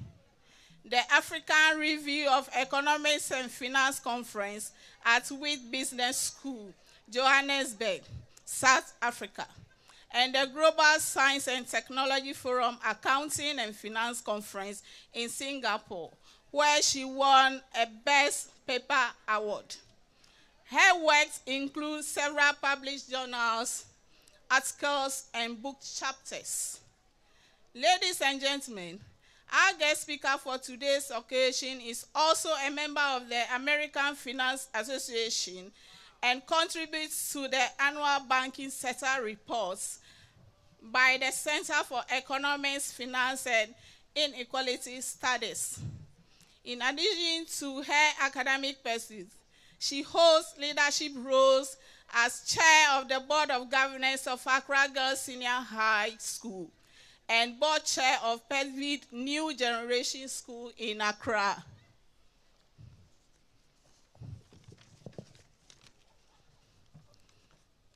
Speaker 9: The African Review of Economics and Finance Conference at Wheat Business School, Johannesburg, South Africa, and the Global Science and Technology Forum Accounting and Finance Conference in Singapore, where she won a Best Paper Award. Her works include several published journals, articles, and book chapters. Ladies and gentlemen, our guest speaker for today's occasion is also a member of the American Finance Association and contributes to the annual banking sector reports by the Center for Economics, Finance, and Inequality Studies. In addition to her academic pursuits, she holds leadership roles as chair of the Board of Governors of Accra Girls Senior High School and board chair of Pervid New Generation School in Accra.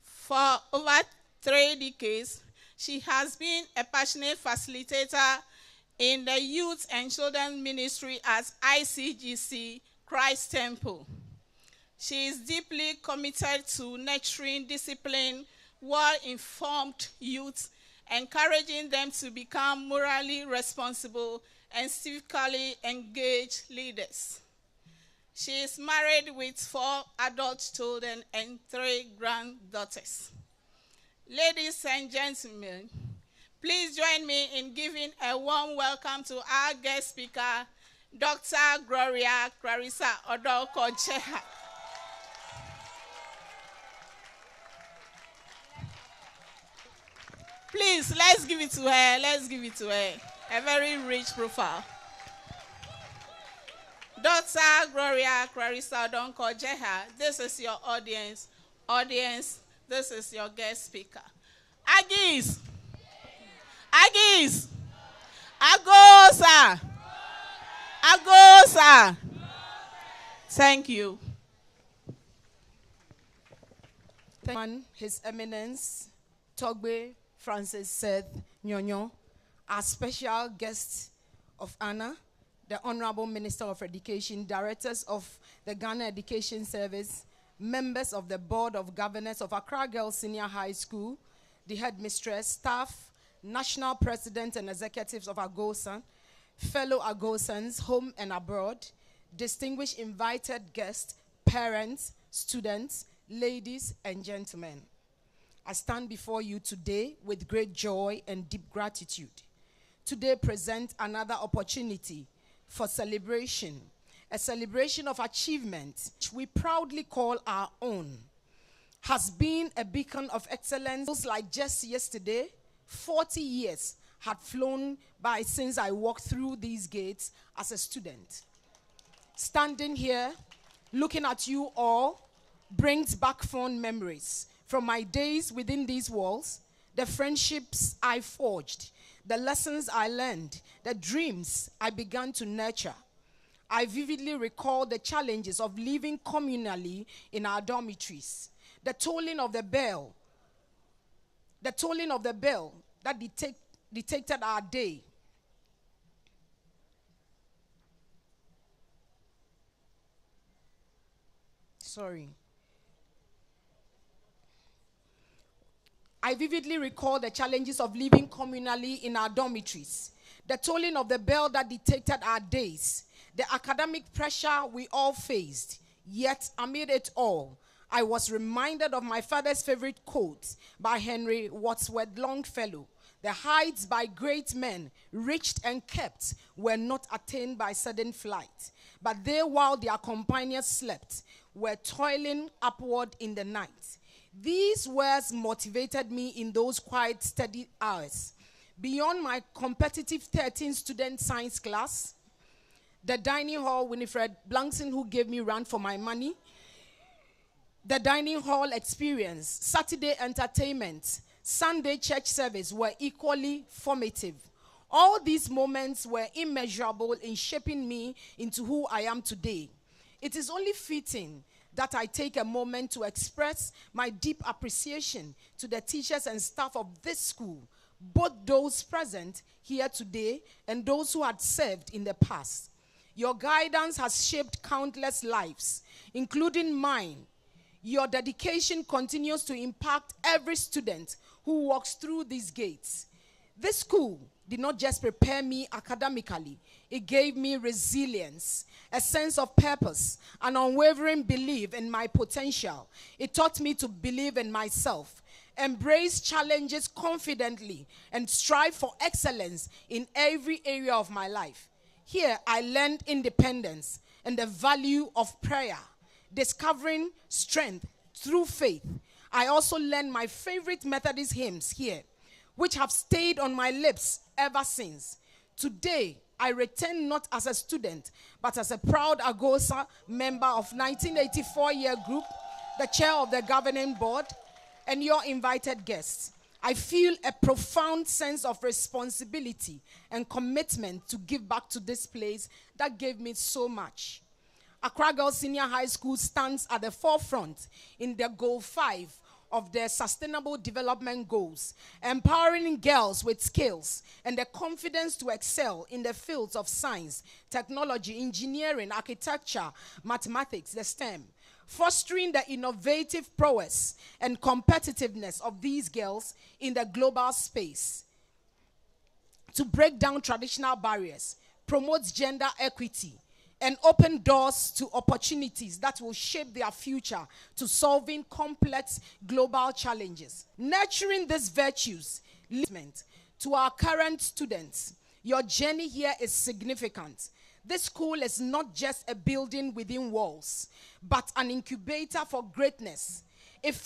Speaker 9: For over 3 decades, she has been a passionate facilitator in the Youth and Children Ministry at ICGC Christ Temple. She is deeply committed to nurturing disciplined, well-informed youth, encouraging them to become morally responsible and civically engaged leaders. She is married with 4 adult children and 3 granddaughters. Ladies and gentlemen, please join me in giving a warm welcome to our guest speaker, Dr. Gloria Clarissa Odoko-Cheha. Please, let's give it to her. Let's give it to her. A very rich profile. Dr. Gloria Clarissa Odoko-Cheha, this is your audience. Audience, this is your guest speaker. Agis! Agis! Agosa! Agosa! Thank you.
Speaker 4: His Eminence, Togbe Francis Seth Nyonyo, our special guest of honor, the Honorable Minister of Education, directors of the Ghana Education Service, members of the Board of Governors of Accra Girls Senior High School, the Headmistress, staff, national president and executives of Agosa, fellow Agosans, home and abroad, distinguished invited guests, parents, students, ladies and gentlemen. I stand before you today with great joy and deep gratitude. Today presents another opportunity for celebration, a celebration of achievement, which we proudly call our own, has been a beacon of excellence. Like just yesterday, 40 years had flown by since I walked through these gates as a student. Standing here, looking at you all, brings back fond memories from my days within these walls, the friendships I forged, the lessons I learned, the dreams I began to nurture. I vividly recall the challenges of living communally in our dormitories, the tolling of the bell that dictated our day. I vividly recall the challenges of living communally in our dormitories, the tolling of the bell that dictated our days, the academic pressure we all faced. Yet, amid it all, I was reminded of my father's favorite quote by Henry Wadsworth Longfellow
Speaker 1: The heights by great men, reached and kept, were not attained by sudden flight. But they, while their companions slept, were toiling upward in the night. These words motivated me in those quiet, steady hours. Beyond my competitive 13-student science class, the dining hall, Winifred Blankson, who gave me run for my money, the dining hall experience, Saturday entertainment, Sunday church service were equally formative. All these moments were immeasurable in shaping me into who I am today. It is only fitting that I take a moment to express my deep appreciation to the teachers and staff of this school, both those present here today and those who had served in the past. Your guidance has shaped countless lives, including mine. Your dedication continues to impact every student who walks through these gates. This school did not just prepare me academically, it gave me resilience, a sense of purpose, an unwavering belief in my potential. It taught me to believe in myself, embrace challenges confidently, and strive for excellence in every area of my life. Here, I learned independence and the value of prayer, discovering strength through faith. I also learned my favorite Methodist hymns here, which have stayed on my lips ever since. Today, I return not as a student, but as a proud Agosa member of 1984 year group, the chair of the governing board, and your invited guests. I feel a profound sense of responsibility and commitment to give back to this place that gave me so much. Accra Girls Senior High School stands at the forefront in the Goal 5 of their Sustainable Development Goals, empowering girls with skills and the confidence to excel in the fields of science, technology, engineering, architecture, mathematics, the STEM, fostering the innovative prowess and competitiveness of these girls in the global space, to break down traditional barriers, promote gender equity, and open doors to opportunities that will shape their future to solving complex global challenges. Nurturing these virtues, to our current students, your journey here is significant. This school is not just a building within walls, but an incubator for greatness. It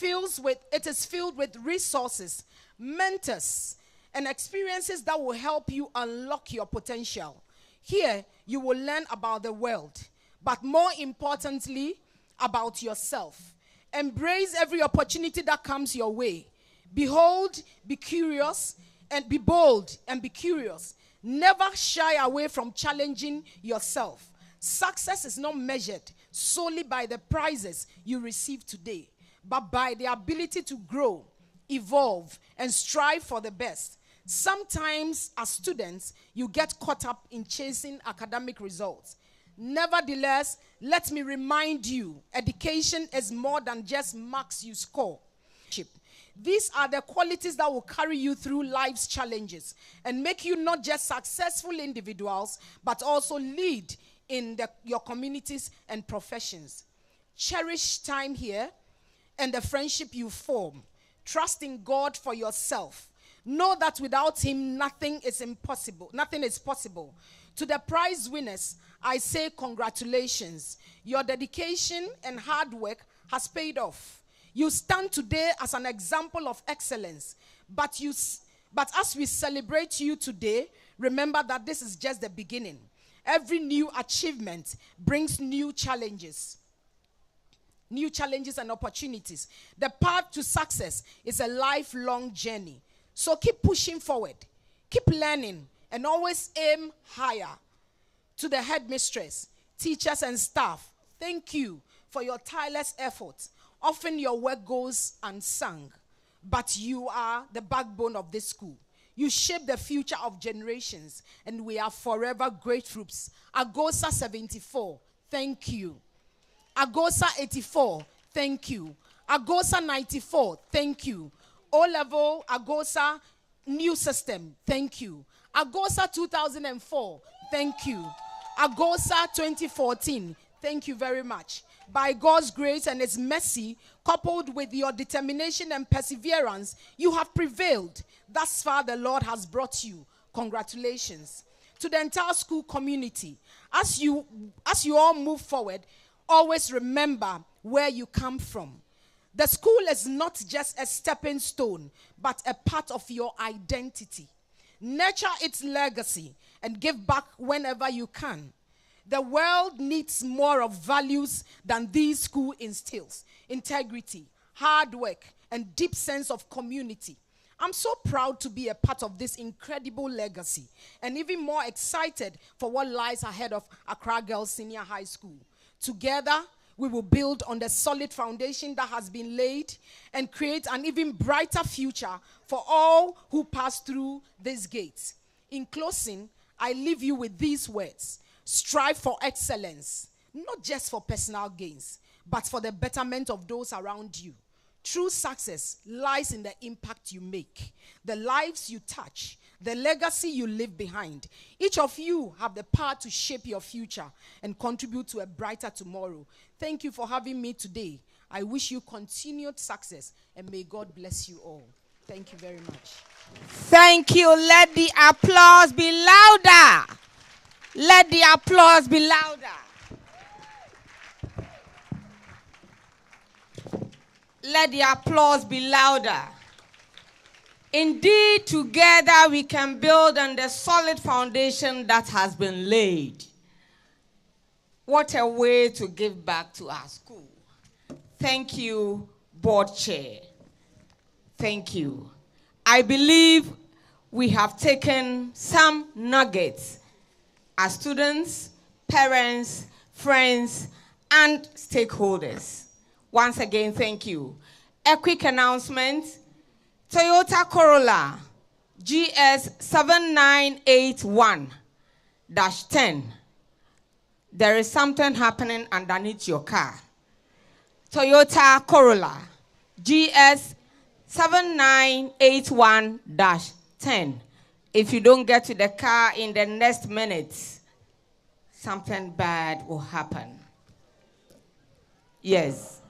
Speaker 1: is filled with resources, mentors, and experiences that will help you unlock your potential. Here, you will learn about the world, but more importantly, about yourself. Embrace every opportunity that comes your way. Behold, be curious, and be bold, and be curious. Never shy away from challenging yourself. Success is not measured solely by the prizes you receive today, but by the ability to grow, evolve, and strive for the best. Sometimes, as students, you get caught up in chasing academic results. Nevertheless, let me remind you, education is more than just marks you score. These are the qualities that will carry you through life's challenges and make you not just successful individuals, but also lead in your communities and professions. Cherish time here and the friendship you form. Trust in God for yourself. Know that without him, nothing is impossible. Nothing is possible. To the prize winners, I say congratulations. Your dedication and hard work has paid off. You stand today as an example of excellence. But as we celebrate you today, remember that this is just the beginning. Every new achievement brings new challenges and opportunities. The path to success is a lifelong journey. So keep pushing forward, keep learning, and always aim higher. To the headmistress, teachers, and staff, thank you for your tireless efforts. Often your work goes unsung, but you are the backbone of this school. You shape the future of generations, and we are forever grateful. Agosa 74, thank you. Agosa 84, thank you. Agosa 94, thank you. O-level, Agosa, new system, thank you. Agosa 2004, thank you. Agosa 2014, thank you very much.
Speaker 10: By God's grace and His mercy, coupled with your determination and perseverance, you have prevailed. Thus far, the Lord has brought you. Congratulations. To the entire school community, as you all move forward, always remember where you come from. The school is not just a stepping stone, but a part of your identity. Nurture its legacy and give back whenever you can. The world needs more of values than these school instills: integrity, hard work, and deep sense of community. I'm so proud to be a part of this incredible legacy, and even more excited for what lies ahead of Accra Girls Senior High School. Together, we will build on the solid foundation that has been laid and create an even brighter future for all who pass through these gates. In closing, I leave you with these words: strive for excellence, not just for personal gains, but for the betterment of those around you. True success lies in the impact you make, the lives you touch, the legacy you leave behind. Each of you have the power to shape your future and contribute to a brighter tomorrow. Thank you for having me today. I wish you continued success, and may God bless you all. Thank you very much.
Speaker 1: Thank you. Let the applause be louder. Let the applause be louder. Let the applause be louder. Indeed, together we can build on the solid foundation that has been laid. What a way to give back to our school. Thank you, board chair. Thank you. I believe we have taken some nuggets as students, parents, friends, and stakeholders. Once again, thank you. A quick announcement: Toyota Corolla GS 7981-10. There is something happening underneath your car. Toyota Corolla GS 7981-10. If you don't get to the car in the next minutes, something bad will happen. Yes.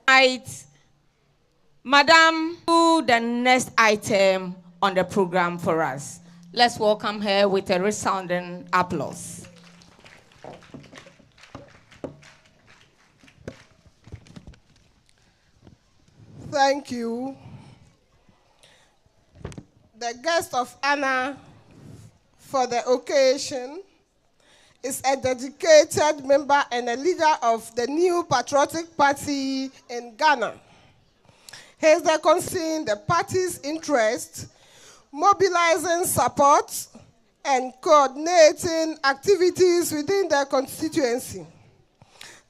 Speaker 1: Right. Madam, do the next item on the program for us. Let's welcome her with a resounding applause.
Speaker 11: Thank you. The guest of honor for the occasion is a dedicated member and a leader of the New Patriotic Party in Ghana. He is concerning the party's interest, mobilizing support, and coordinating activities within the constituency.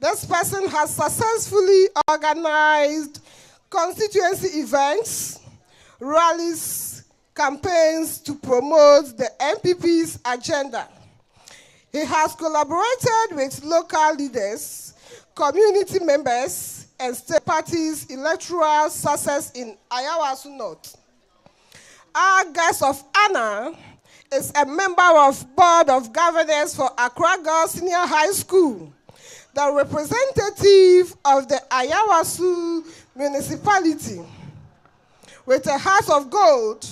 Speaker 11: This person has successfully organized constituency events, rallies, campaigns to promote the MPP's agenda. He has collaborated with local leaders, community members, and state parties' electoral success in Ayawasu North. Our guest of honor is a member of Board of Governors for Accra Girls Senior High School, the representative of the Ayawasu municipality. With a heart of gold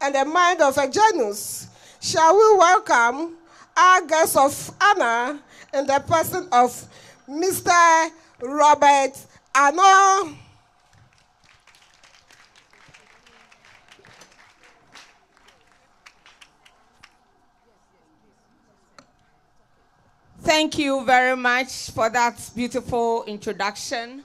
Speaker 11: and a mind of a genius, shall we welcome our guest of honor in the person of Mr. Robert Ano.
Speaker 1: Thank you very much for that beautiful introduction.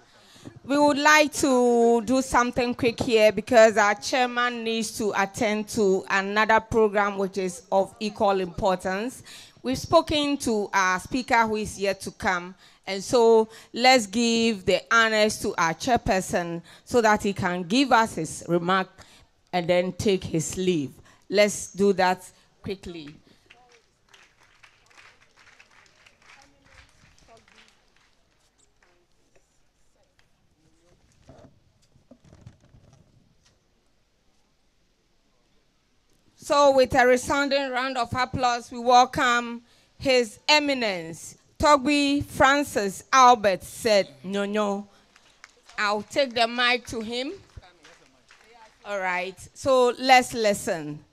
Speaker 1: We would like to do something quick here because our chairman needs to attend to another program which is of equal importance. We've spoken to our speaker who is yet to come, and so let's give the honors to our chairperson so that he can give us his remark and then take his leave. Let's do that quickly. So with a resounding round of applause, we welcome His Eminence, Togby Francis Albert said, no. I'll take the mic to him. All right, so let's listen.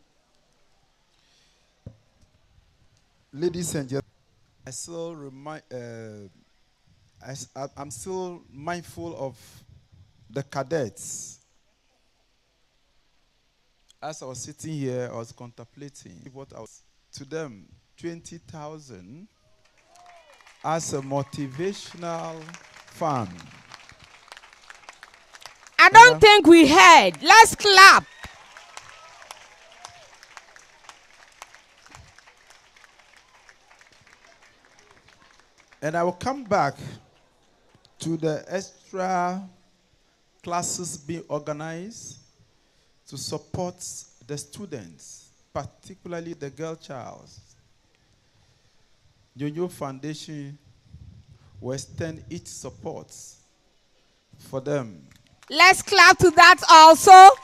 Speaker 6: Ladies and gentlemen, I'm still mindful of the cadets. As I was sitting here, I was contemplating what I was to them, 20,000 as a motivational fund.
Speaker 1: I don't think we heard. Let's clap.
Speaker 6: And I will come back to the extra classes being organized to support the students, particularly the girl child. Your Foundation will extend its support for them.
Speaker 1: Let's clap to that also.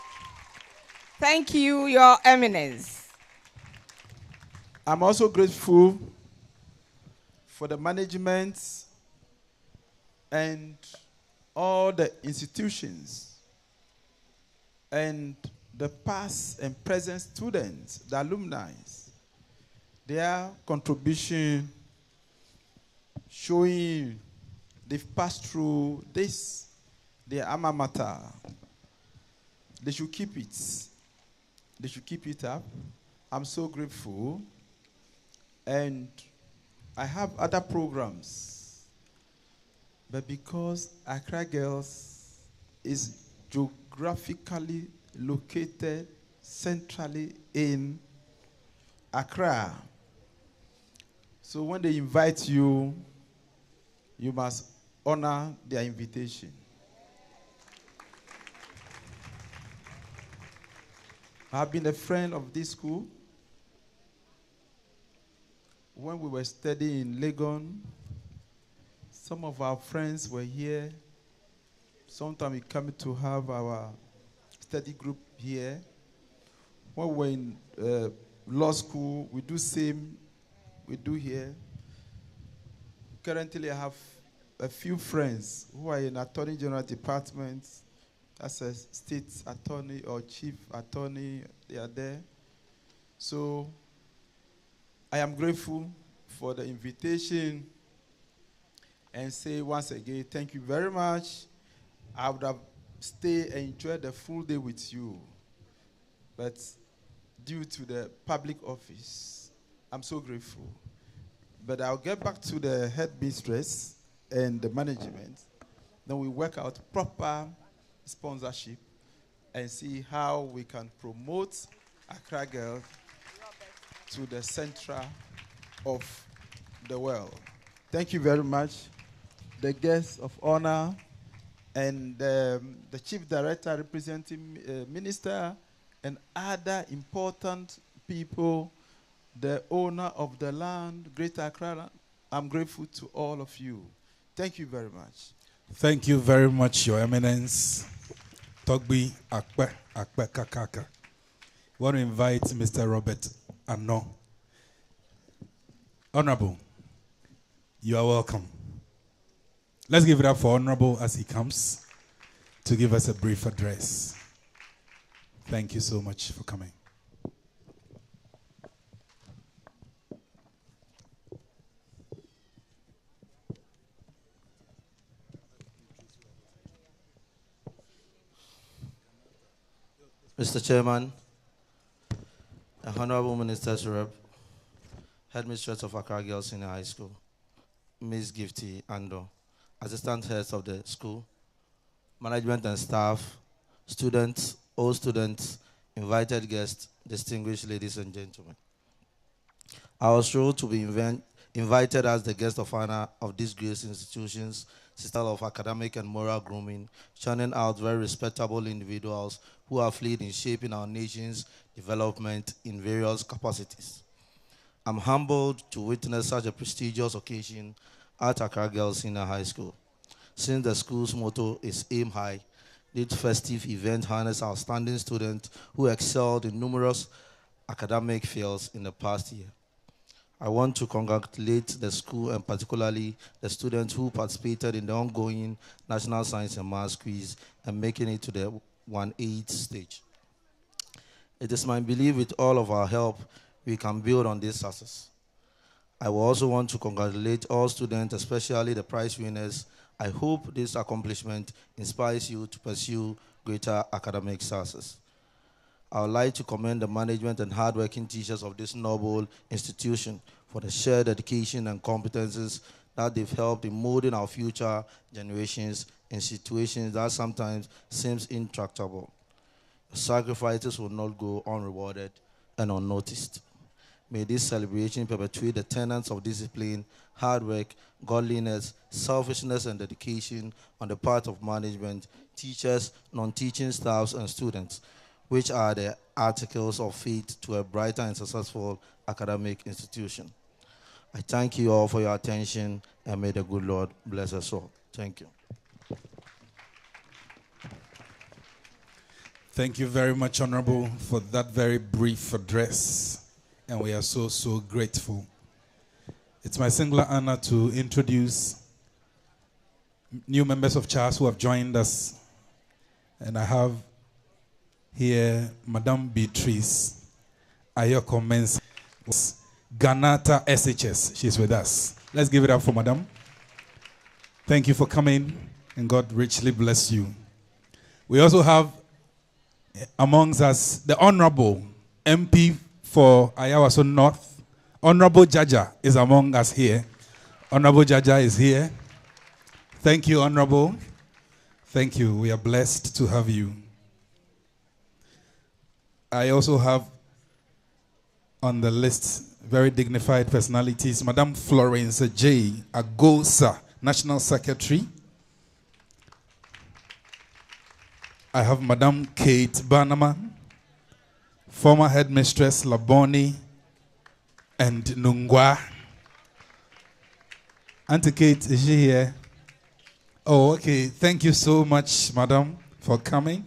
Speaker 1: Thank you, Your Eminence.
Speaker 6: I'm also grateful for the management and all the institutions and the past and present students, the alumni, their contribution showing they've passed through this, their alma mater. They should keep it. They should keep it up. I'm so grateful. And I have other programs. But because Accra Girls is geographically located centrally in Accra, so when they invite you, you must honor their invitation. I've been a friend of this school. When we were studying in Legon, some of our friends were here. Sometimes we come to have our study group here. When we were in law school, we do same, we do here. Currently, I have a few friends who are in Attorney General Department, as a state attorney or chief attorney, they are there. So I am grateful for the invitation and say once again, thank you very much. I would have stayed and enjoyed the full day with you. But due to the public office, I'm so grateful. But I'll get back to the headmistress and the management. Then we work out proper sponsorship and see how we can promote Accra Girls to the center of the world. Thank you very much. The guests of honor and the chief director representing minister and other important people, the owner of the land, Greater Accra. I'm grateful to all of you. Thank you very much.
Speaker 2: Thank you very much, Your Eminence. Togbi Akpe Kakaka. I want to invite Mr. Robert Ano. Honorable, you are welcome. Let's give it up for Honorable as he comes to give us a brief address. Thank you so much for coming.
Speaker 3: Mr. Chairman, Honorable Minister's Rep, Headmistress of Accra Girls Senior High School, Ms. Gifty Ando, Assistant Heads of the school, management and staff, students, all students, invited guests, distinguished ladies and gentlemen. I was thrilled to be invited as the guest of honor of these great institutions, system of academic and moral grooming, churning out very respectable individuals who have led in shaping our nation's development in various capacities. I'm humbled to witness such a prestigious occasion at Accra Girls Senior High School. Since the school's motto is Aim High, this festive event harnessed outstanding students who excelled in numerous academic fields in the past year. I want to congratulate the school and particularly the students who participated in the ongoing National Science and Maths quiz and making it to the 1-8 stage. It is my belief with all of our help, we can build on this success. I will also want to congratulate all students, especially the prize winners. I hope this accomplishment inspires you to pursue greater academic success. I would like to commend the management and hardworking teachers of this noble institution for the shared dedication and competences that they've helped in molding our future generations in situations that sometimes seems intractable. Your sacrifices will not go unrewarded and unnoticed. May this celebration perpetuate the tenets of discipline, hard work, godliness, selfishness, and dedication on the part of management, teachers, non-teaching staffs, and students, which are the articles of faith to a brighter and successful academic institution. I thank you all for your attention, and may the good Lord bless us all. Thank you.
Speaker 2: Thank you very much, Honorable, for that very brief address. And we are so, so grateful. It's my singular honor to introduce new members of CHAS who have joined us. And I have here Madame Beatrice Ayoko Mensah, Ganata AGSHS. She's with us. Let's give it up for Madame. Thank you for coming, and God richly bless you. We also have amongst us the Honorable MP for Ayawaso North. Honorable Jaja is among us here. Honorable Jaja is here. Thank you, Honorable. Thank you. We are blessed to have you. I also have on the list very dignified personalities. Madame Florence J. Agosa, National Secretary. I have Madame Kate Banama, former Headmistress Laboni and Nungwa. Auntie Kate, is she here? Oh, okay. Thank you so much, Madam, for coming.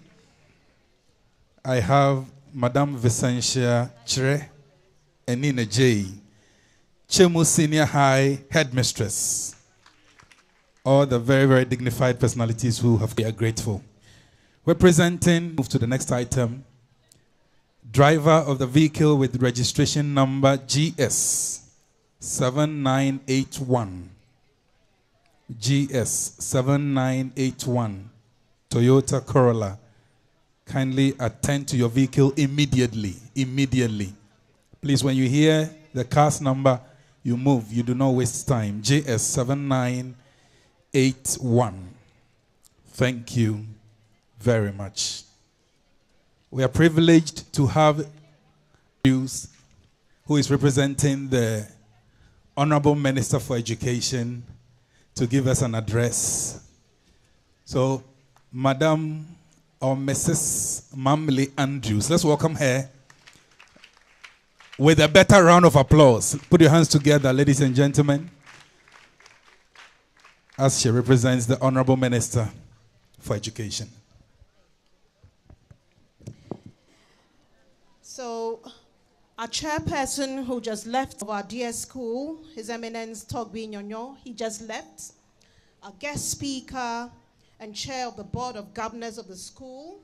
Speaker 2: I have Madame Vicentia Chre and Nina J. Chemu Senior High Headmistress. All the very, very dignified personalities who we are grateful. We're presenting, move to the next item, driver of the vehicle with registration number GS 7981. GS 7981, Toyota Corolla. Kindly attend to your vehicle immediately. Immediately. Please, when you hear the car's number, you move. You do not waste time. GS 7981. Thank you very much. We are privileged to have who is representing the Honorable Minister for Education to give us an address. So, Madam or Mrs. Mamley Andrews, let's welcome her with a better round of applause. Put your hands together, ladies and gentlemen, as she represents the Honorable Minister for Education.
Speaker 12: So, our chairperson who just left of our dear school, His Eminence Togbi Nyonyo, he just left. Our guest speaker and chair of the Board of Governors of the school,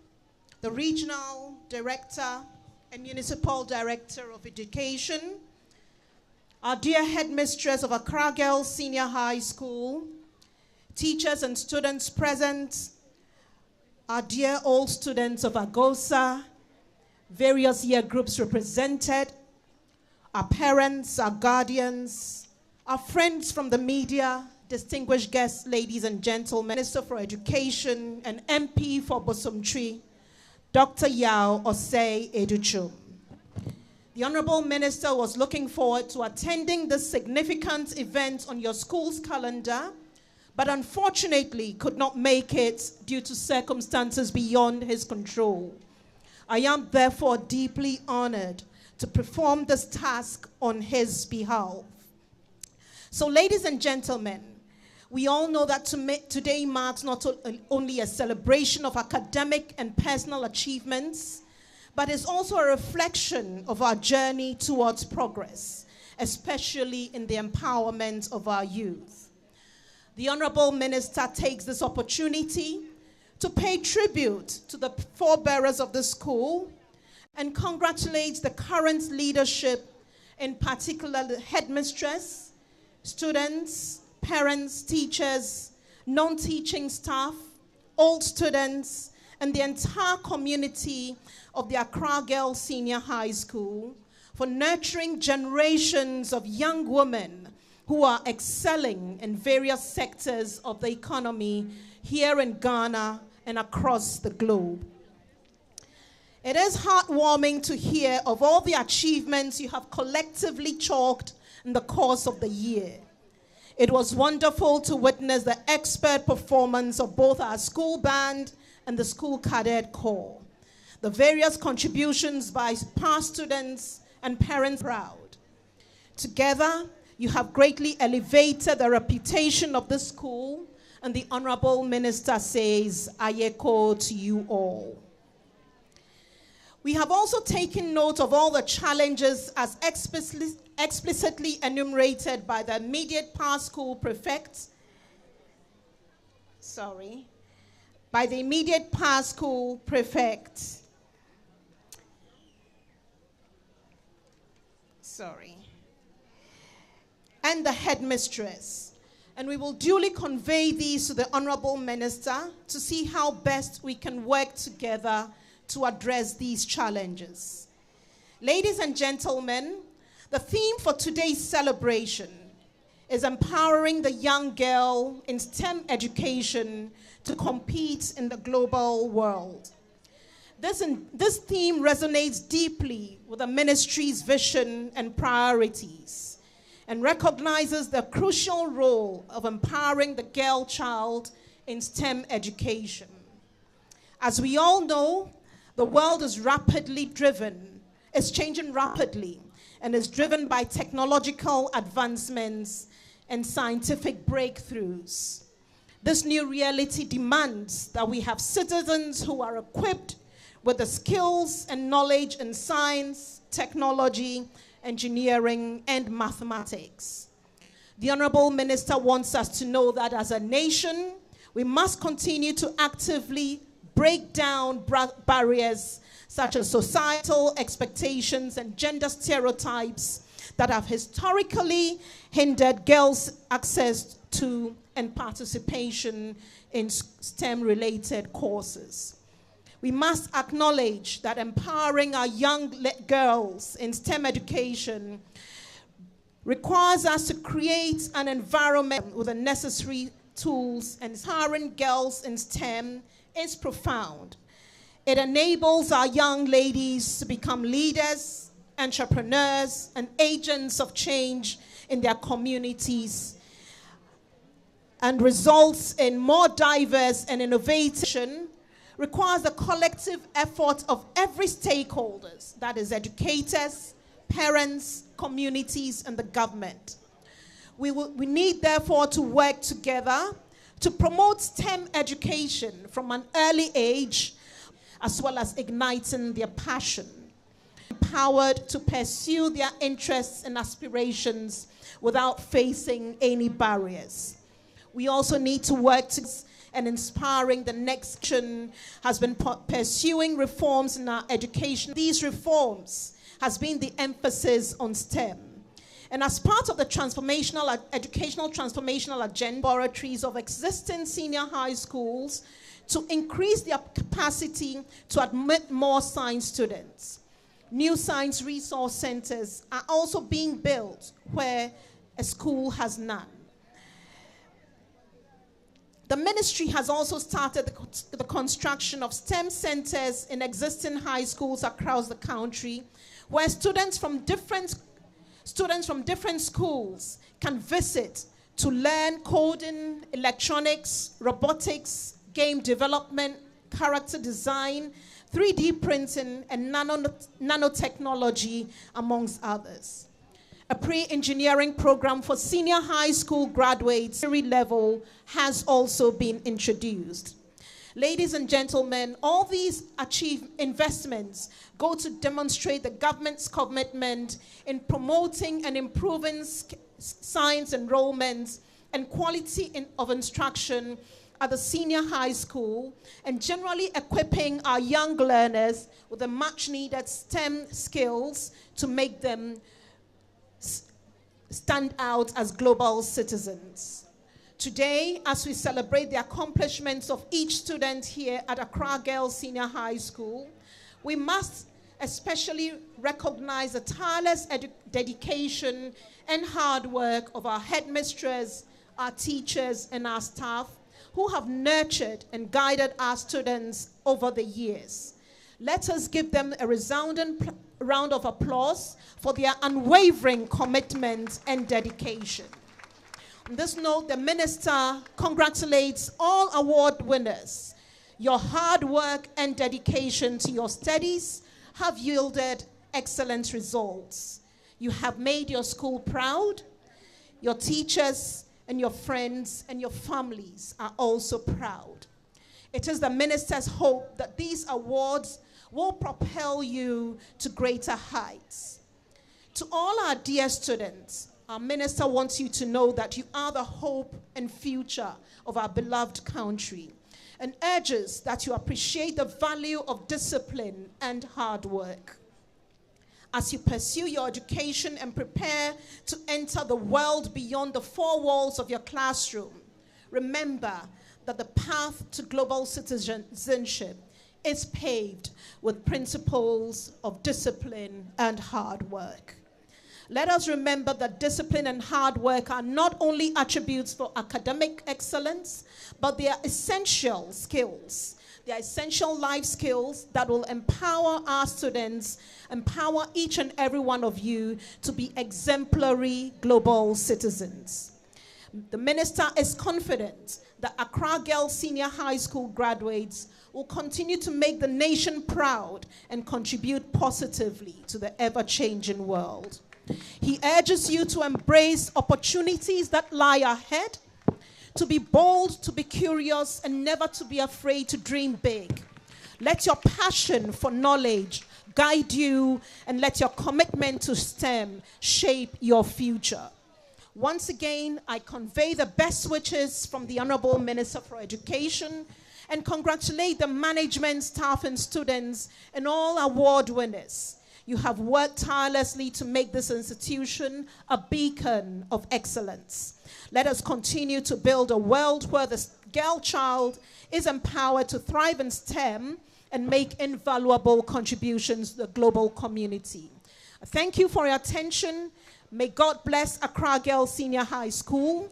Speaker 12: the regional director and municipal director of education, our dear headmistress of Accra Girls Senior High School, teachers and students present, our dear old students of Agosa, various year groups represented, our parents, our guardians, our friends from the media, distinguished guests, ladies and gentlemen, Minister for Education and MP for Bosomtri, Dr. Yao Osei Educhum. The Honorable Minister was looking forward to attending this significant event on your school's calendar, but unfortunately could not make it due to circumstances beyond his control. I am therefore deeply honored to perform this task on his behalf. So, ladies and gentlemen, we all know that today marks not only a celebration of academic and personal achievements, but is also a reflection of our journey towards progress, especially in the empowerment of our youth. The Honorable Minister takes this opportunity to pay tribute to the forebearers of the school and congratulates the current leadership, in particular the headmistress, students, parents, teachers, non-teaching staff, old students, and the entire community of the Accra Girls Senior High School for nurturing generations of young women who are excelling in various sectors of the economy here in Ghana and across the globe. It is heartwarming to hear of all the achievements you have collectively chalked in the course of the year. It was wonderful to witness the expert performance of both our school band and the school cadet corps. The various contributions by past students and parents proud. Together, you have greatly elevated the reputation of the school, and the Honorable Minister says, I echo to you all. We have also taken note of all the challenges as explicitly enumerated by the immediate past school prefect. By the immediate past school prefect. And the headmistress. And we will duly convey these to the Honorable Minister to see how best we can work together to address these challenges. Ladies and gentlemen, the theme for today's celebration is empowering the young girl in STEM education to compete in the global world. This theme resonates deeply with the ministry's vision and priorities and recognizes the crucial role of empowering the girl child in STEM education. As we all know, the world is changing rapidly, and is driven by technological advancements and scientific breakthroughs. This new reality demands that we have citizens who are equipped with the skills and knowledge in science, technology, engineering, and mathematics. The Honorable Minister wants us to know that as a nation, we must continue to actively break down barriers such as societal expectations and gender stereotypes that have historically hindered girls' access to and participation in STEM-related courses. We must acknowledge that empowering our young girls in STEM education requires us to create an environment with the necessary tools, and empowering girls in STEM is profound. It enables our young ladies to become leaders, entrepreneurs, and agents of change in their communities, and results in more diverse and innovation. Requires the collective effort of every stakeholders, that is educators, parents, communities, and the government. We need therefore to work together to promote STEM education from an early age, as well as igniting their passion, empowered to pursue their interests and aspirations without facing any barriers. We also need to work and inspiring the next generation has been pursuing reforms in our education. These reforms has been the emphasis on STEM. And as part of the educational transformational agenda, laboratories of existing senior high schools to increase their capacity to admit more science students. New science resource centers are also being built where a school has none. The ministry has also started the construction of STEM centers in existing high schools across the country, where students from different schools can visit to learn coding, electronics, robotics, game development, character design, 3D printing, and nanotechnology, amongst others. A pre-engineering program for senior high school graduates level has also been introduced. Ladies and gentlemen, all these investments go to demonstrate the government's commitment in promoting and improving science enrollments and quality of instruction at the senior high school, and generally equipping our young learners with the much needed STEM skills to make them stand out as global citizens. Today, as we celebrate the accomplishments of each student here at Accra Girls Senior High School, we must especially recognize the tireless dedication and hard work of our headmistress, our teachers, and our staff who have nurtured and guided our students over the years. Let us give them a resounding round of applause for their unwavering commitment and dedication. On this note, the minister congratulates all award winners. Your hard work and dedication to your studies have yielded excellent results. You have made your school proud. Your teachers and your friends and your families are also proud. It is the minister's hope that these awards will propel you to greater heights. To all our dear students, our minister wants you to know that you are the hope and future of our beloved country, and urges that you appreciate the value of discipline and hard work. As you pursue your education and prepare to enter the world beyond the four walls of your classroom, remember that the path to global citizenship is paved with principles of discipline and hard work. Let us remember that discipline and hard work are not only attributes for academic excellence, but they are essential skills. They are essential life skills that will empower our students, empower each and every one of you to be exemplary global citizens. The minister is confident that Accra Girls Senior High School graduates will continue to make the nation proud and contribute positively to the ever-changing world. He urges you to embrace opportunities that lie ahead, to be bold, to be curious, and never to be afraid to dream big. Let your passion for knowledge guide you, and let your commitment to STEM shape your future. Once again, I convey the best wishes from the Honorable Minister for Education and congratulate the management, staff, and students and all award winners. You have worked tirelessly to make this institution a beacon of excellence. Let us continue to build a world where the girl child is empowered to thrive in STEM and make invaluable contributions to the global community. Thank you for your attention. May God bless Accra Girls Senior High School,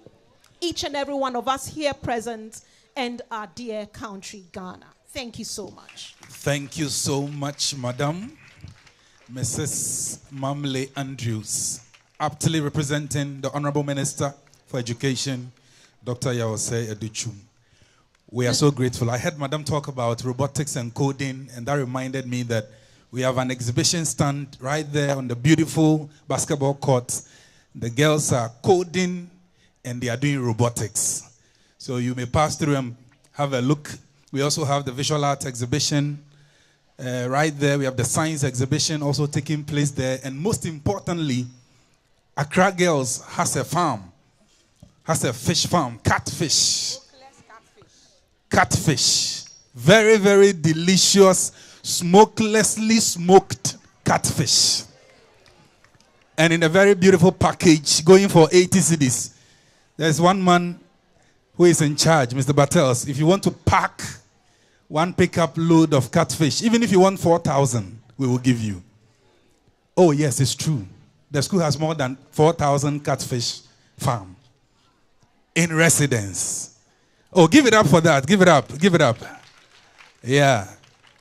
Speaker 12: each and every one of us here present, and our dear country, Ghana. Thank you so much.
Speaker 2: Thank you so much, Madam. Mrs. Mamle Andrews, aptly representing the Honorable Minister for Education, Dr. Yawose Educhum. We are so grateful. I heard Madam talk about robotics and coding, and that reminded me that we have an exhibition stand right there on the beautiful basketball court. The girls are coding and they are doing robotics. So you may pass through and have a look. We also have the visual art exhibition right there. We have the science exhibition also taking place there. And most importantly, Accra Girls has a farm, has a fish farm, catfish. Catfish. Very, very delicious, smokelessly smoked catfish. And in a very beautiful package, going for 80 cedis. There's one man who is in charge, Mr. Battels. If you want to pack one pickup load of catfish, even if you want 4,000, we will give you. Oh, yes, it's true. The school has more than 4,000 catfish farm in residence. Oh, give it up for that. Give it up. Give it up. Yeah.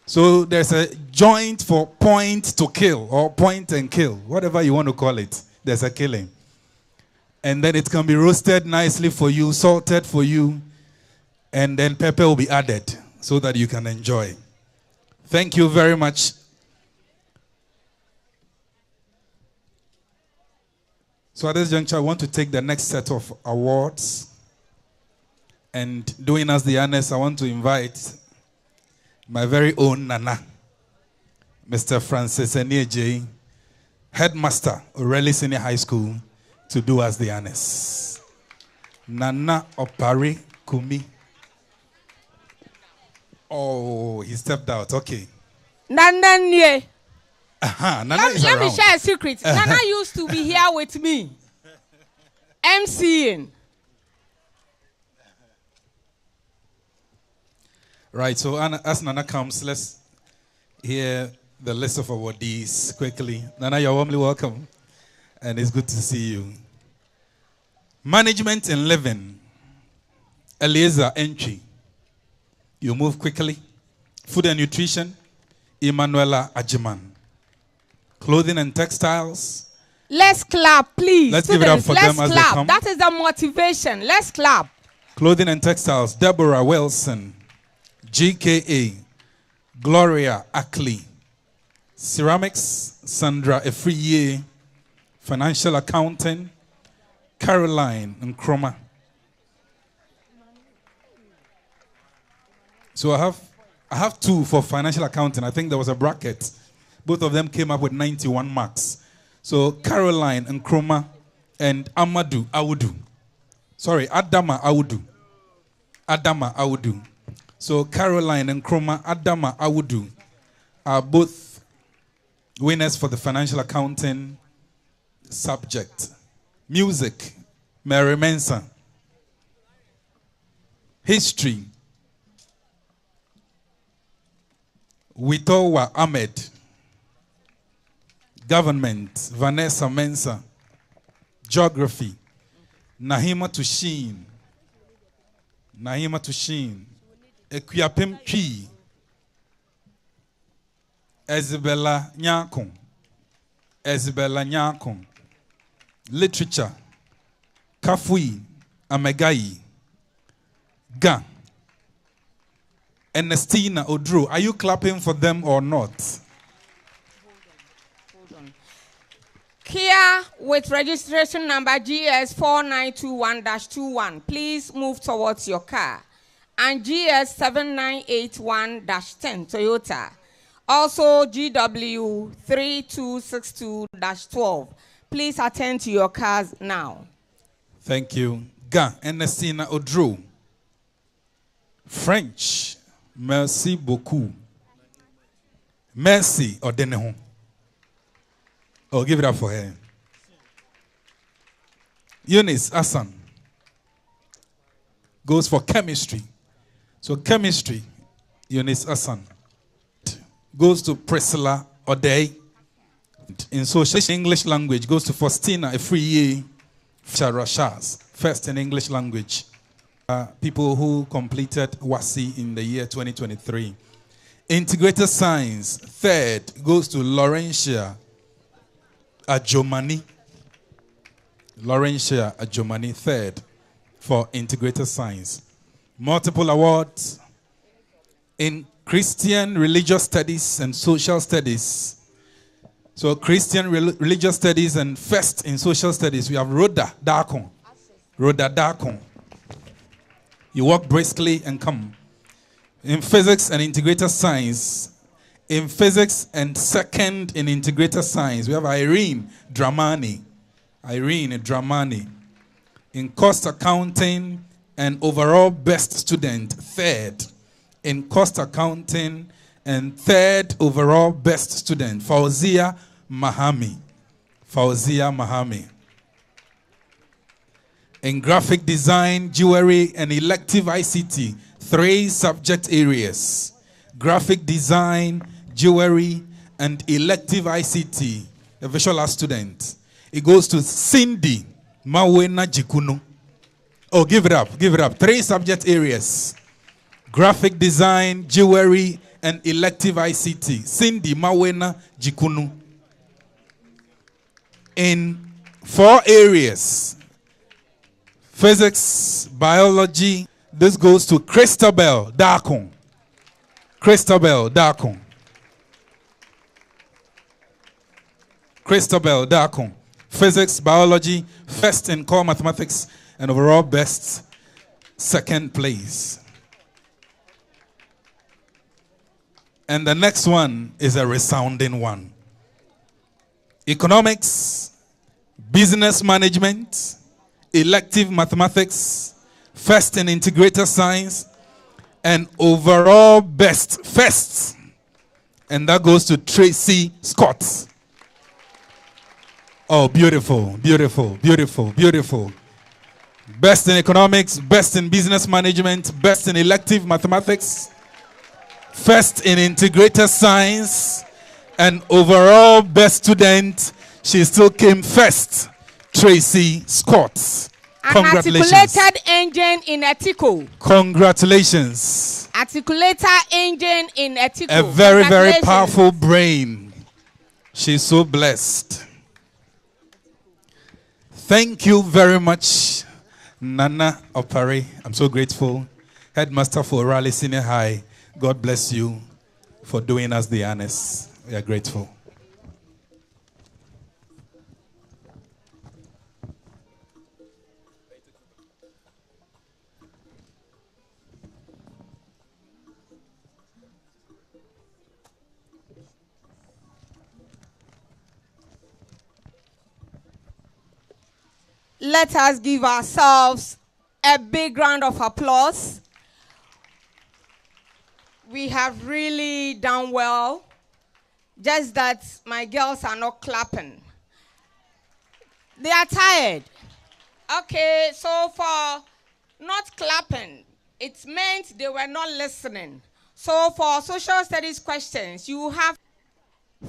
Speaker 2: So there's a joint for point to kill or point and kill, whatever you want to call it. There's a killing. And then it can be roasted nicely for you, salted for you, and then pepper will be added so that you can enjoy. Thank you very much. So at this juncture, I want to take the next set of awards. And doing us the honors, I want to invite my very own Nana, Mr. Francis Enieje, Headmaster, Orelli Senior High School, to do us the honors. Nana Opari Kumi. Oh, he stepped out. Okay.
Speaker 1: Nana Nye.
Speaker 2: Nana is
Speaker 1: Let me
Speaker 2: around.
Speaker 1: share a secret. Nana used to be here with me, MCing.
Speaker 2: Right, so as Nana comes, let's hear the list of awardees quickly. Nana, you're warmly welcome, and it's good to see you. Management in Living, Eliezer Entry. You move quickly. Food and Nutrition, Emanuela Ajiman. Clothing and Textiles.
Speaker 1: Let's clap, please.
Speaker 2: Let's
Speaker 1: Students,
Speaker 2: give it up for
Speaker 1: let's
Speaker 2: them as
Speaker 1: clap.
Speaker 2: they come.
Speaker 1: That is the motivation. Let's clap.
Speaker 2: Clothing and Textiles, Deborah Wilson. GKA, Gloria Ackley. Ceramics, Sandra Efriye. Financial Accounting, Caroline Nkrumah. So I have two for financial accounting. I think there was a bracket. Both of them came up with 91 marks. So Caroline Nkrumah and Amadou Awudu. Sorry, Adama Awudu. Adama Awudu. So Caroline Nkrumah, Adama Awudu are both winners for the financial accounting subject. Music, Mary Mensah. History, Witowa Ahmed. Government, Vanessa Mensah. Geography, Nahima Tushin. Nahima Tushin. Ekuapem Chi. Isabella Nyakon. Isabella Nyakon. Literature, Kafui Amegai. Ga. Ernestina Odro. Are you clapping for them or not?
Speaker 1: Kia with registration number GS 4921-21. Please move towards your car. And GS 7981-10 Toyota. Also GW 3262-12. Please attend to your cars now.
Speaker 2: Thank you. Ga Ernestina Odro. French, merci beaucoup. Merci Odeneho. Oh, give it up for her. Eunice Hassan goes for chemistry. So chemistry, Eunice Hassan goes to Priscilla Odey. In social English language goes to Faustina Efriye Charashas, first in English language. People who completed WASI in the year 2023. Integrated science, third, goes to Laurentia Ajomani. Laurentia Ajomani, third, for integrated science. Multiple awards in Christian religious studies and social studies. So Christian religious studies and first in social studies, we have Rhoda Darkon. Rhoda Darkon. You walk briskly and come. In physics and integrated science, in physics and second in integrated science, we have Irene Dramani. Irene Dramani. In cost accounting and overall best student, third. In cost accounting and third overall best student, Fauzia Mahami. Fauzia Mahami. In graphic design, jewelry, and elective ICT, 3 subject areas. Graphic design, jewelry, and elective ICT, a visual art student. It goes to Cindy Mawena Jikuno. Oh, give it up, give it up. 3 subject areas. Graphic design, jewelry, and elective ICT. Cindy Mawena Jikuno. In 4 areas. Physics, biology. This goes to Christabel Darkon. Christabel Darkon. Christabel Darkon. Physics, biology, first in core mathematics, and overall best, second place. And the next one is a resounding one. Economics, business management, elective mathematics, first in integrated science, and overall best first. And that goes to Tracy Scott. Oh, beautiful, beautiful, beautiful, beautiful. Best in economics, best in business management, best in elective mathematics, first in integrated science, and overall best student. She still came first. Tracy Scott. Congratulations.
Speaker 1: An articulated engine in Ethical.
Speaker 2: Congratulations.
Speaker 1: Articulator engine in Ethical.
Speaker 2: A very, very powerful brain. She's so blessed. Thank you very much, Nana Opare. I'm so grateful. Headmaster for Raleigh Senior High. God bless you for doing us the honors. We are grateful.
Speaker 1: Let us give ourselves a big round of applause. We have really done well. Just that my girls are not clapping. They are tired. Okay, so for not clapping, it meant they were not listening. So for social studies questions, you have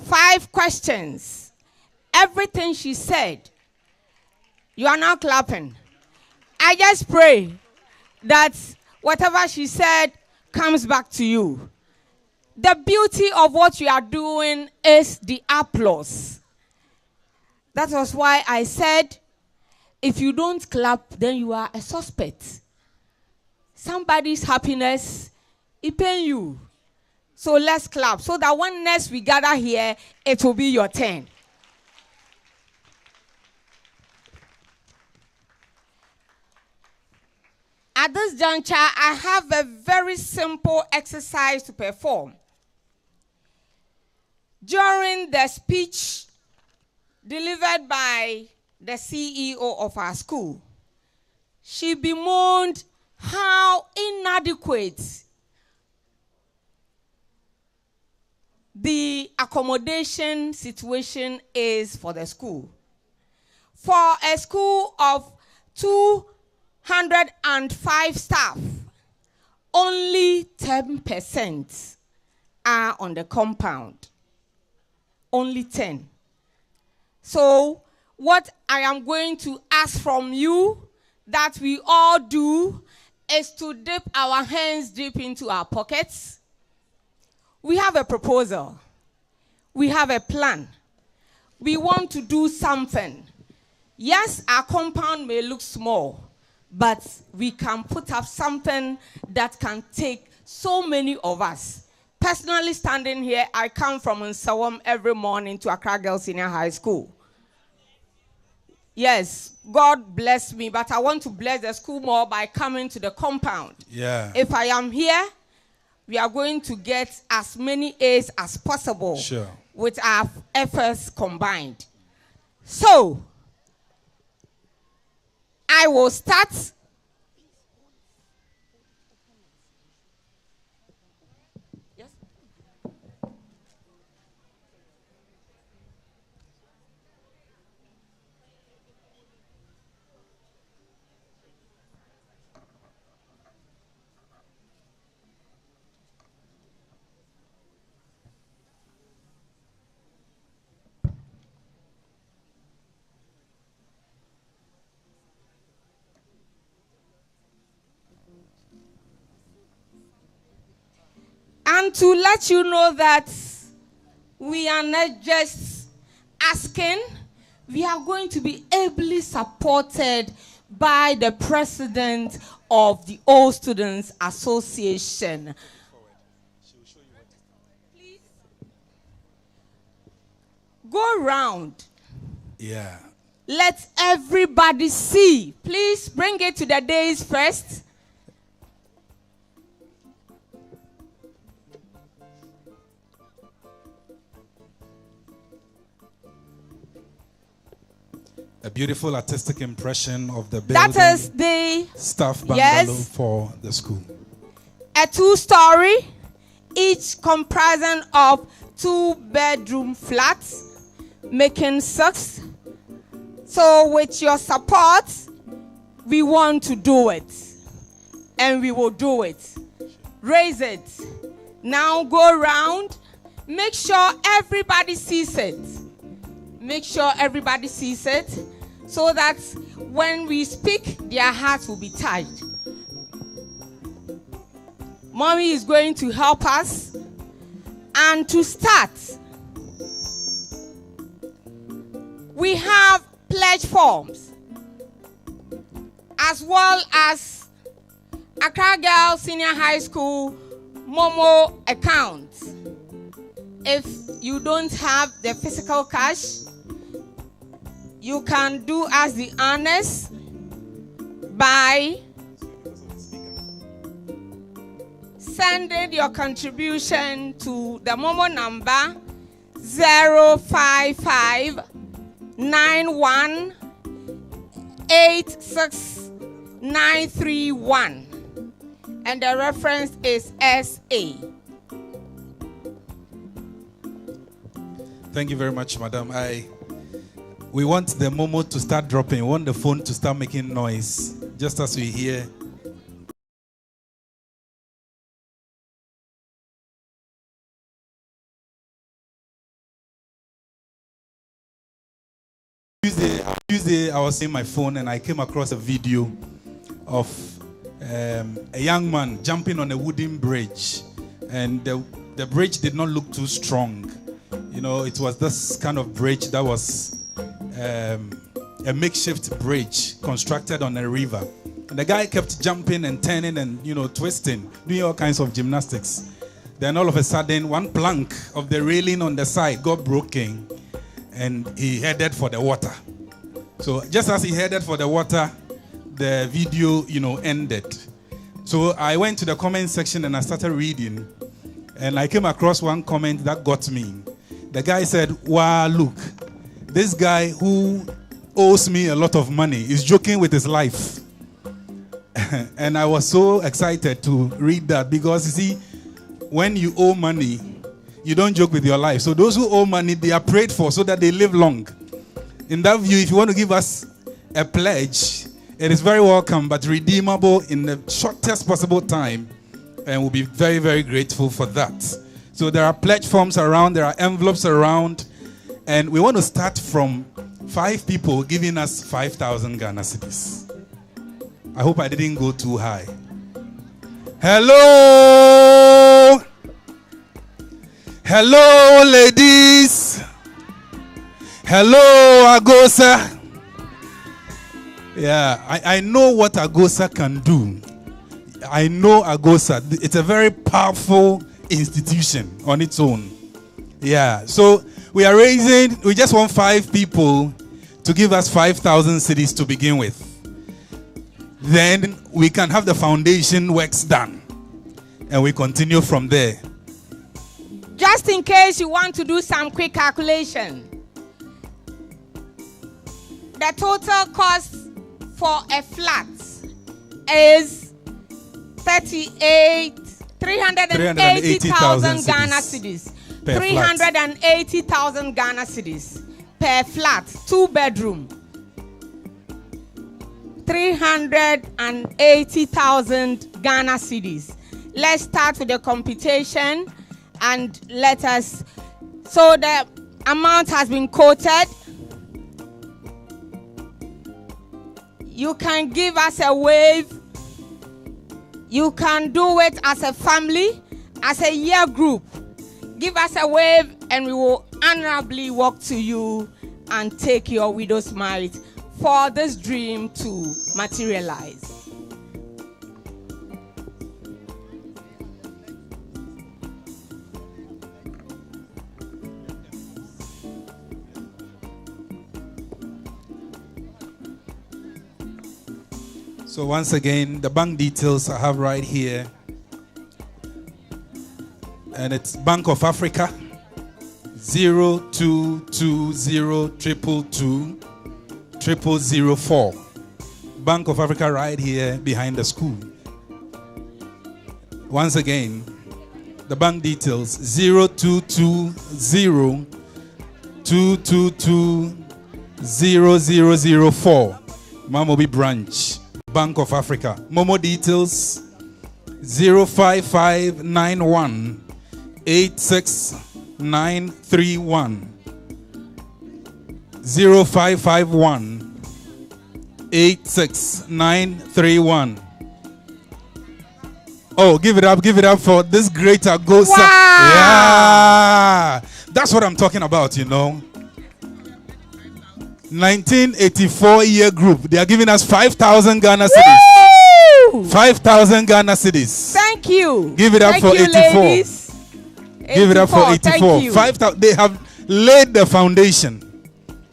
Speaker 1: 5 questions. Everything she said, you are now clapping. I just pray that whatever she said comes back to you. The beauty of what you are doing is the applause. That was why I said, if you don't clap, then you are a suspect. Somebody's happiness, it pains you. So let's clap, so that when next we gather here, it will be your turn. At this juncture, I have a very simple exercise to perform. During the speech delivered by the CEO of our school, she bemoaned how inadequate the accommodation situation is for the school. For a school of 205 staff, only 10% are on the compound. Only 10. So what I am going to ask from you that we all do is to dip our hands deep into our pockets. We have a proposal. We have a plan. We want to do something. Yes, our compound may look small, but we can put up something that can take so many of us. Personally standing here, I come from Nsawam every morning to Accra Girls Senior High School. Yes, God bless me, but I want to bless the school more by coming to the compound.
Speaker 2: Yeah.
Speaker 1: If I am here, we are going to get as many A's as possible.
Speaker 2: Sure.
Speaker 1: With our efforts combined. So, I will start. And to let you know that we are not just asking, we are going to be ably supported by the president of the All Students Association. Please go round.
Speaker 2: Yeah.
Speaker 1: Let everybody see. Please bring it to the dais first.
Speaker 2: a beautiful artistic impression of the building.
Speaker 1: That is the
Speaker 2: staff bungalow,
Speaker 1: yes,
Speaker 2: for the school.
Speaker 1: A 2-story, each comprising of 2-bedroom flats, making 6. So with your support, we want to do it. And we will do it. Raise it. Now go around. Make sure everybody sees it. Make sure everybody sees it so that when we speak, their hearts will be touched. Mommy is going to help us. And to start, we have pledge forms as well as Accra Girls Senior High School Momo account. If you don't have the physical cash, you can do us the honors by sending your contribution to the Momo number 0559186931, and the reference is SA.
Speaker 2: Thank you very much, Madam. We want the Momo to start dropping. We want the phone to start making noise, just as we hear. Tuesday, I was seeing my phone and I came across a video of a young man jumping on a wooden bridge, and the bridge did not look too strong. You know, it was this kind of bridge that was a makeshift bridge constructed on a river. And the guy kept jumping and turning and, you know, twisting, doing all kinds of gymnastics. Then all of a sudden, one plank of the railing on the side got broken and he headed for the water. So just as he headed for the water, the video, you know, ended. So I went to the comment section and I started reading, and I came across one comment that got me. The guy said, "Wow, look, this guy who owes me a lot of money is joking with his life." And I was so excited to read that, because you see, when you owe money, you don't joke with your life. So those who owe money, they are prayed for so that they live long. In that view, if you want to give us a pledge, it is very welcome, but redeemable in the shortest possible time, and we'll be very, very grateful for that. So there are pledge forms around, there are envelopes around, and we want to start from 5 people giving us 5,000 Ghana cedis. I hope I didn't go too high. Hello! Hello, ladies! Hello, Agosa! Yeah, I know what Agosa can do. I know Agosa. It's a very powerful institution on its own. Yeah, so we just want 5 people to give us 5,000 cedis to begin with. Then we can have the foundation works done, and we continue from there.
Speaker 1: Just in case you want to do some quick calculation, the total cost for a flat is 380,000 Ghana cedis. 380,000 Ghana cedis per flat, 2-bedroom. 380,000 Ghana cedis. Let's start with the computation and let us. So the amount has been quoted. You can give us a wave. You can do it as a family, as a year group. Give us a wave and we will honorably walk to you and take your widow's mite for this dream to materialize.
Speaker 2: So once again, the bank details I have right here. And it's Bank of Africa, 022022 0004. Bank of Africa right here behind the school. Once again, the bank details 0220 222 0004. Mamobi branch, Bank of Africa. Momo details 05591 86931. 0551 86931. Oh, give it up for this great Agosa.
Speaker 1: Wow.
Speaker 2: Yeah, that's what I'm talking about, you know. 1984 year group. They are giving us 5,000 Ghana cedis. 5,000 Ghana cedis.
Speaker 1: Thank you.
Speaker 2: Give it up
Speaker 1: Thank
Speaker 2: for
Speaker 1: you,
Speaker 2: 84.
Speaker 1: Ladies.
Speaker 2: Give it up for 84. 5,000. They have laid the foundation.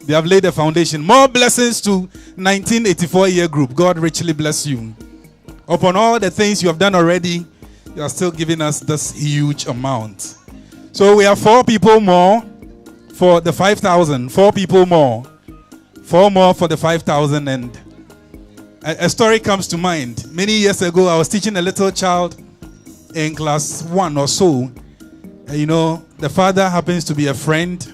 Speaker 2: They have laid the foundation. More blessings to 1984 year group. God richly bless you. Upon all the things you have done already, you are still giving us this huge amount. So we have 4 people more for the 5,000. 4 people more. 4 more for the 5,000. And a story comes to mind. Many years ago, I was teaching a little child in class 1 or so. You know, the father happens to be a friend.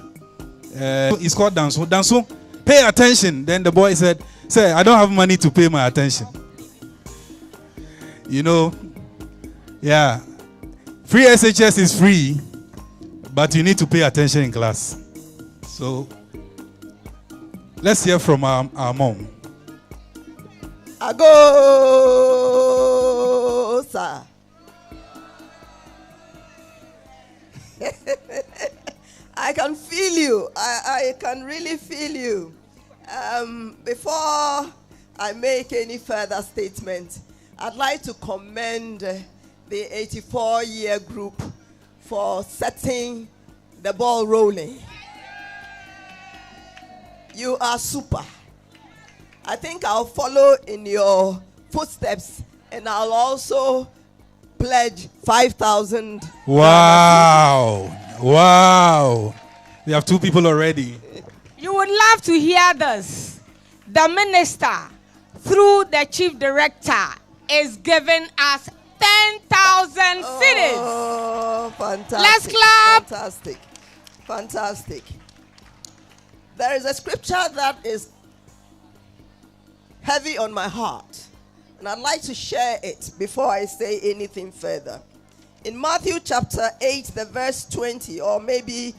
Speaker 2: He's called Danso. Danso, pay attention. Then the boy said, "Sir, I don't have money to pay my attention." You know, yeah. Free SHS is free, but you need to pay attention in class. So, let's hear from our mom.
Speaker 13: Agosa. I can feel you. I can really feel you. Before I make any further statement, I'd like to commend the 84-year group for setting the ball rolling. You are super. I think I'll follow in your footsteps, and I'll also pledge 5,000.
Speaker 2: Wow. Wow. We have 2 people already.
Speaker 1: You would love to hear this. The minister, through the chief director, is giving us 10,000 cedis.
Speaker 13: Oh, fantastic.
Speaker 1: Let's clap.
Speaker 13: Fantastic. Fantastic. There is a scripture that is heavy on my heart, and I'd like to share it before I say anything further. In Matthew chapter 8, the verse 20, or maybe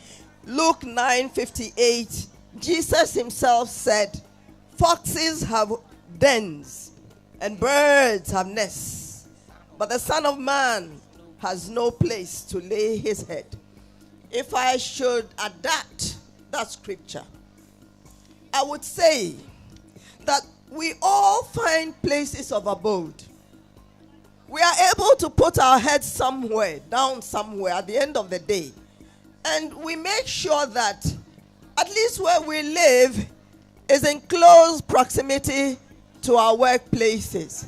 Speaker 13: Luke 9:58, Jesus himself said, "Foxes have dens and birds have nests, but the Son of Man has no place to lay his head." If I should adapt that scripture, I would say that we all find places of abode. We are able to put our heads somewhere, down somewhere at the end of the day. And we make sure that at least where we live is in close proximity to our workplaces.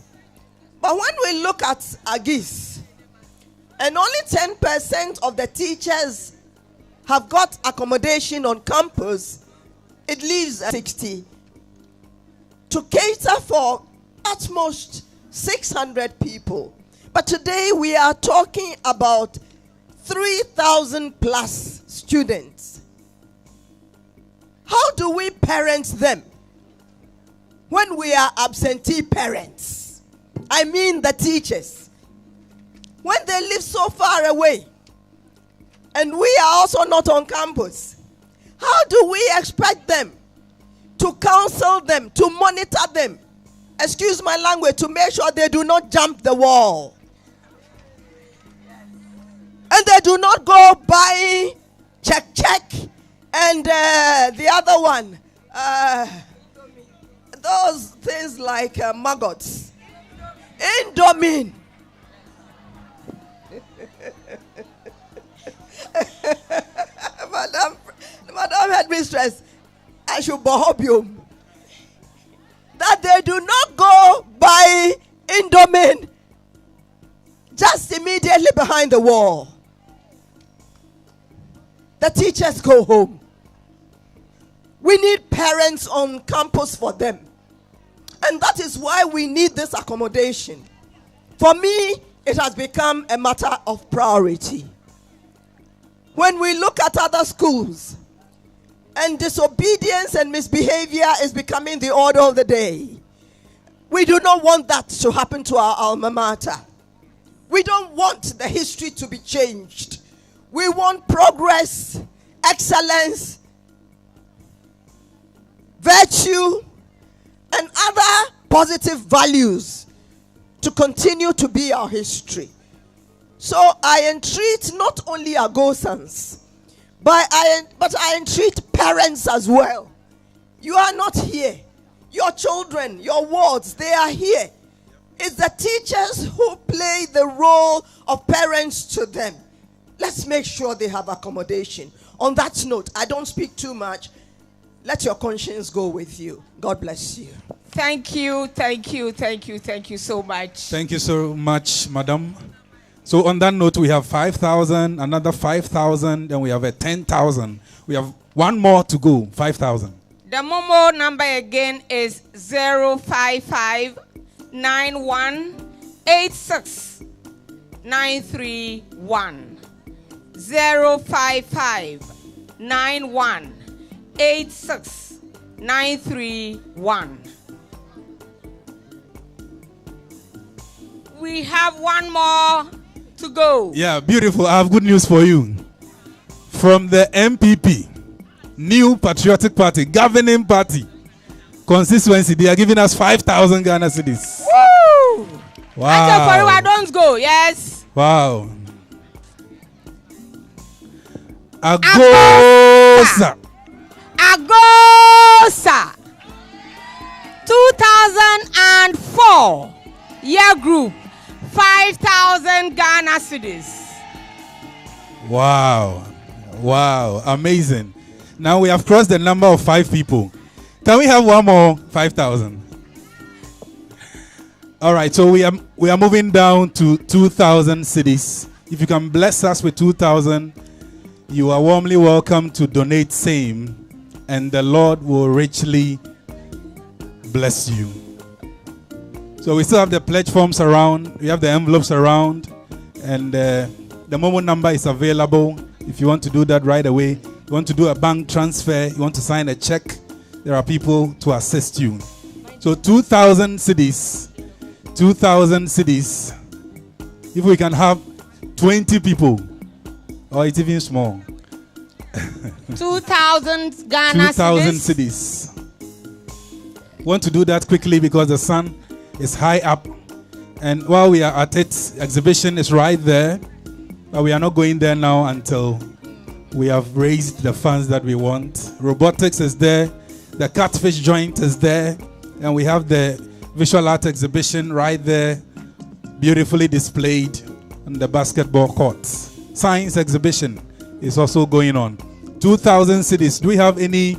Speaker 13: But when we look at AGSHS, and only 10% of the teachers have got accommodation on campus, it leaves 60 to cater for at most 600 people. But today we are talking about 3,000 plus students. How do we parent them when we are absentee parents? I mean the teachers. When they live so far away and we are also not on campus, how do we expect them to counsel them, to monitor them, excuse my language, to make sure they do not jump the wall? And they do not go buy check, and the other one, those things like maggots. Indomine. Madam Headmistress, I should behob you that they do not go buy Indomine just immediately behind the wall. The teachers go home. We need parents on campus for them. And that is why we need this accommodation. For me, it has become a matter of priority. When we look at other schools, and disobedience and misbehavior is becoming the order of the day, we do not want that to happen to our alma mater. We don't want the history to be changed. We want progress, excellence, virtue, and other positive values to continue to be our history. So I entreat not only Agosans, but I entreat parents as well. You are not here. Your children, your wards, they are here. It's the teachers who play the role of parents to them. Let's make sure they have accommodation. On that note, I don't speak too much. Let your conscience go with you. God bless you.
Speaker 1: Thank you so much.
Speaker 2: Thank you so much, madam. So on that note, we have 5,000, another 5,000, and we have a 10,000. We have one more to go, 5,000.
Speaker 1: The Momo number again is 055 9186 931. 055 9186 931. We have one more to go.
Speaker 2: Yeah, beautiful. I have good news for you. From the MPP, New Patriotic Party, governing party, constituency, they are giving us 5,000 Ghana cedis.
Speaker 1: Woo!
Speaker 2: Wow.
Speaker 1: Don't go. Yes.
Speaker 2: Wow. Agosa.
Speaker 1: Agosa. 2004 year group, 5,000 Ghana cedis.
Speaker 2: Wow. Wow. Amazing. Now we have crossed the number of 5 people. Can we have one more 5,000? All right. So we are moving down to 2,000 cedis. If you can bless us with 2,000, you are warmly welcome to donate same, and the Lord will richly bless you. So we still have the pledge forms around. We have the envelopes around, and the Momo number is available if you want to do that right away. You want to do a bank transfer, you want to sign a check, there are people to assist you. So 2,000 cedis. 2,000 cedis. If we can have 20 people, or it's even small.
Speaker 1: 2,000 Ghana
Speaker 2: 2,000 cedis. Want to do that quickly because the sun is high up, and while we are at it, exhibition is right there, but we are not going there now until we have raised the funds that we want. Robotics is there, the catfish joint is there, and we have the visual art exhibition right there, beautifully displayed on the basketball courts. Science exhibition is also going on. 2,000 cedis. Do we have any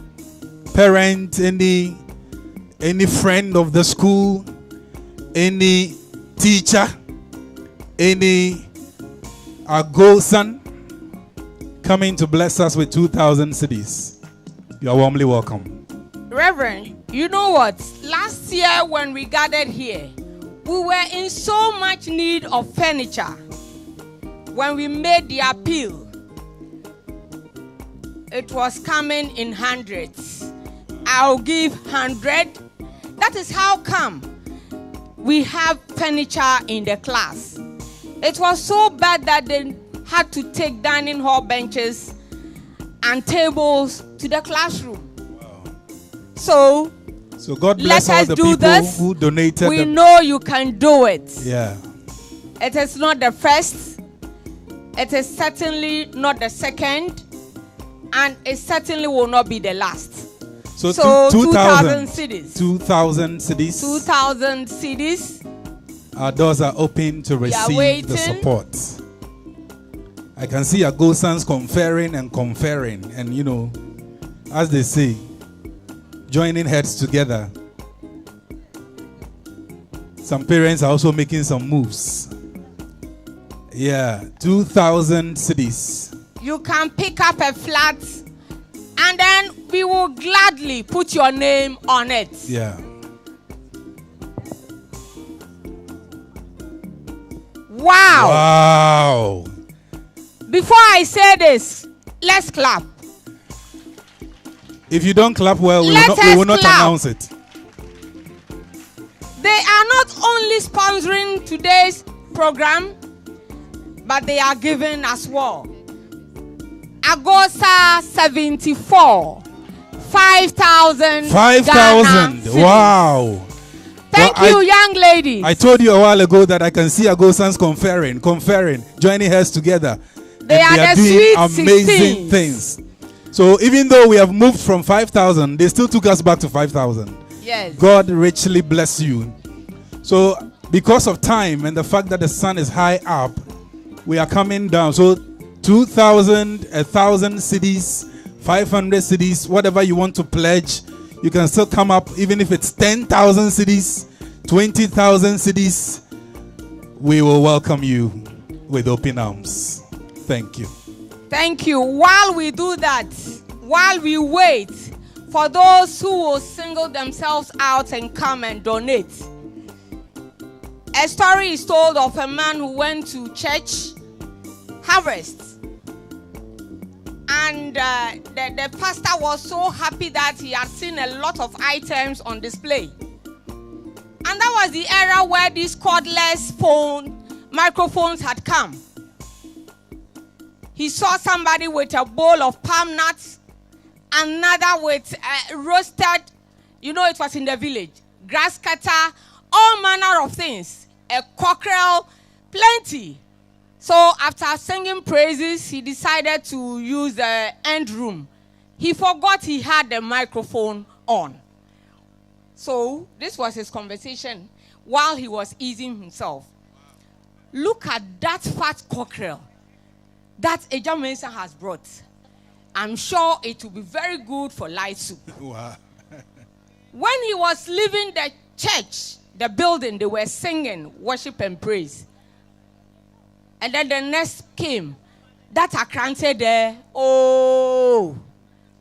Speaker 2: parent, any friend of the school, any teacher, any Agosan coming to bless us with 2,000 cedis? You are warmly welcome.
Speaker 1: Reverend, you know what? Last year when we gathered here, we were in so much need of furniture. When we made the appeal, it was coming in hundreds. I'll give 100. That is how come we have furniture in the class. It was so bad that they had to take dining hall benches and tables to the classroom.
Speaker 2: Wow.
Speaker 1: So
Speaker 2: God bless all the people who donated.
Speaker 1: We know you can do it.
Speaker 2: Yeah.
Speaker 1: It is not the first. It is certainly not the second. And it certainly will not be the last.
Speaker 2: So
Speaker 1: 2,000 cedis.
Speaker 2: 2,000 cedis.
Speaker 1: 2,000 cedis.
Speaker 2: Our doors are open to receive the support. I can see Agosans conferring, and you know, as they say, joining heads together. Some parents are also making some moves. Yeah, 2,000 cedis.
Speaker 1: You can pick up a flat, and then we will gladly put your name on it.
Speaker 2: Yeah.
Speaker 1: Wow.
Speaker 2: Wow.
Speaker 1: Before I say this, let's clap.
Speaker 2: If you don't clap well, we will not announce it.
Speaker 1: They are not only sponsoring today's program, but they are giving as well. Agosa 74. 5,000.
Speaker 2: 5,000. Wow.
Speaker 1: Thank you, young ladies.
Speaker 2: I told you a while ago that I can see Agosans conferring, joining heads together.
Speaker 1: They are
Speaker 2: doing
Speaker 1: sweet
Speaker 2: amazing
Speaker 1: 16s.
Speaker 2: things. So even though we have moved from 5,000, they still took us back to 5,000.
Speaker 1: Yes.
Speaker 2: God richly bless you. So because of time and the fact that the sun is high up, we are coming down. So 2,000, 1,000 cities, 500 cities, whatever you want to pledge, you can still come up. Even if it's 10,000 cities, 20,000 cities, we will welcome you with open arms. Thank you.
Speaker 1: Thank you. While we do that, while we wait for those who will single themselves out and come and donate, a story is told of a man who went to church harvest. And the pastor was so happy that he had seen a lot of items on display. And that was the era where these cordless microphones had come. He saw somebody with a bowl of palm nuts, another with roasted, it was in the village, grass cutter, all manner of things, a cockerel, plenty. So after singing praises, he decided to use the end room. He forgot he had the microphone on. So this was his conversation while he was easing himself. Look at that fat cockerel that Ejah Mensah has brought. I'm sure it will be very good for light soup.
Speaker 2: Wow.
Speaker 1: When he was leaving the church, the building, they were singing worship and praise. And then the next came. That Akrante there,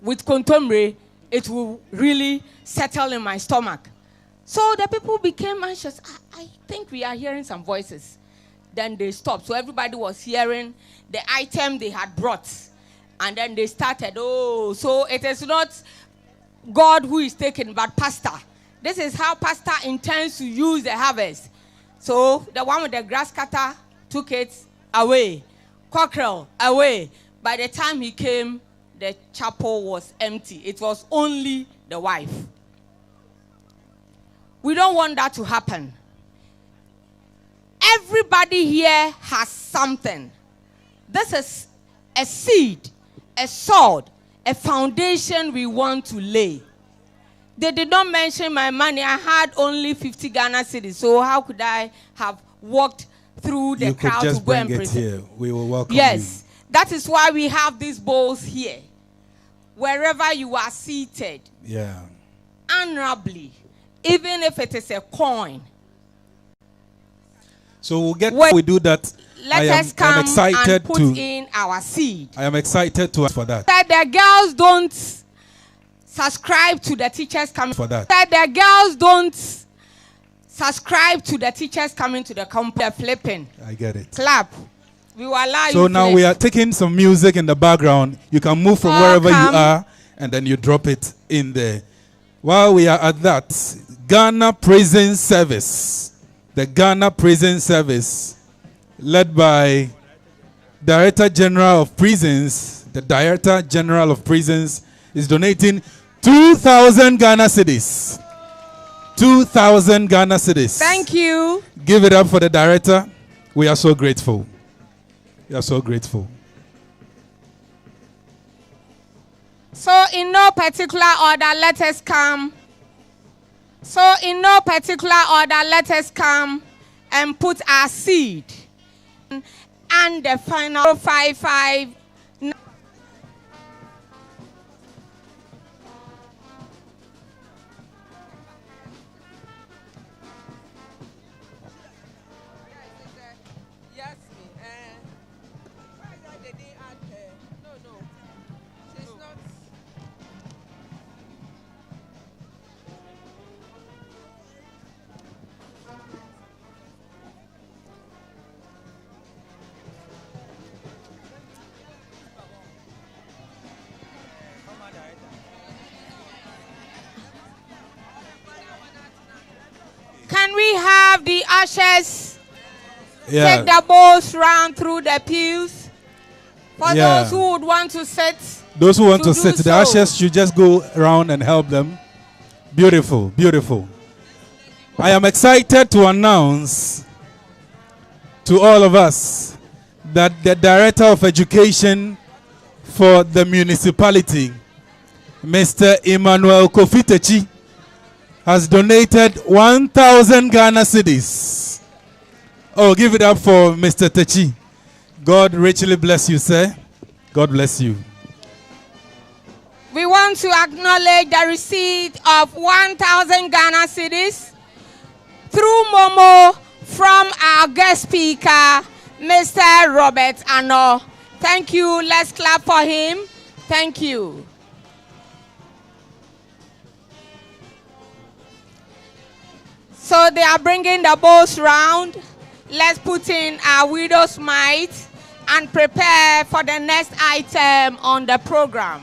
Speaker 1: with contumely, it will really settle in my stomach. So the people became anxious. I think we are hearing some voices. Then they stopped. So everybody was hearing the item they had brought. And then they started, so it is not God who is taken, but pastor. This is how pastor intends to use the harvest. So the one with the grass cutter took it away. Cockerel away. By the time he came, the chapel was empty. It was only the wife. We don't want that to happen. Everybody here has something. This is a seed, a sword, a foundation we want to lay. They did not mention my money. I had only 50 Ghana cedis. So how could I have walked through the crowd to go and present?
Speaker 2: Here. We will welcome you.
Speaker 1: Yes, that is why we have these bowls here. Wherever you are seated, honorably, even if it is a coin.
Speaker 2: So we do that.
Speaker 1: Let us come and put in our seed.
Speaker 2: I am excited for that.
Speaker 1: That the girls don't subscribe to the teachers coming
Speaker 2: for that.
Speaker 1: That the girls don't subscribe to the teachers coming to the company flipping.
Speaker 2: I get it.
Speaker 1: Clap. We will allow you.
Speaker 2: So now we are taking some music in the background. You can move from wherever you are and then you drop it in there. While we are at that, Ghana Prison Service. The Ghana Prison Service, led by Director General of Prisons. The Director General of Prisons is donating 2,000 Ghana cedis. 2,000 Ghana cedis.
Speaker 1: Thank you.
Speaker 2: Give it up for the director. We are so grateful. We are so grateful.
Speaker 1: So in no particular order, let us come. So in no particular order, let us come and put our seed. And the final 55. we have the ushers
Speaker 2: Yeah.
Speaker 1: take the bowls round through the pews? For
Speaker 2: Yeah.
Speaker 1: those who would want to sit.
Speaker 2: Those who want to
Speaker 1: do
Speaker 2: sit, the
Speaker 1: so.
Speaker 2: ushers should just go around and help them. Beautiful, beautiful. I am excited to announce to all of us that the Director of Education for the municipality, Mr. Emmanuel Kofitechi, has donated 1,000 Ghana cedis. Oh, give it up for Mr. Techi. God richly bless you, sir. God bless you.
Speaker 1: We want to acknowledge the receipt of 1,000 Ghana cedis through Momo from our guest speaker, Mr. Robert Ano. Thank you. Let's clap for him. Thank you. So they are bringing the bowls round. Let's put in our widow's mite and prepare for the next item on the program.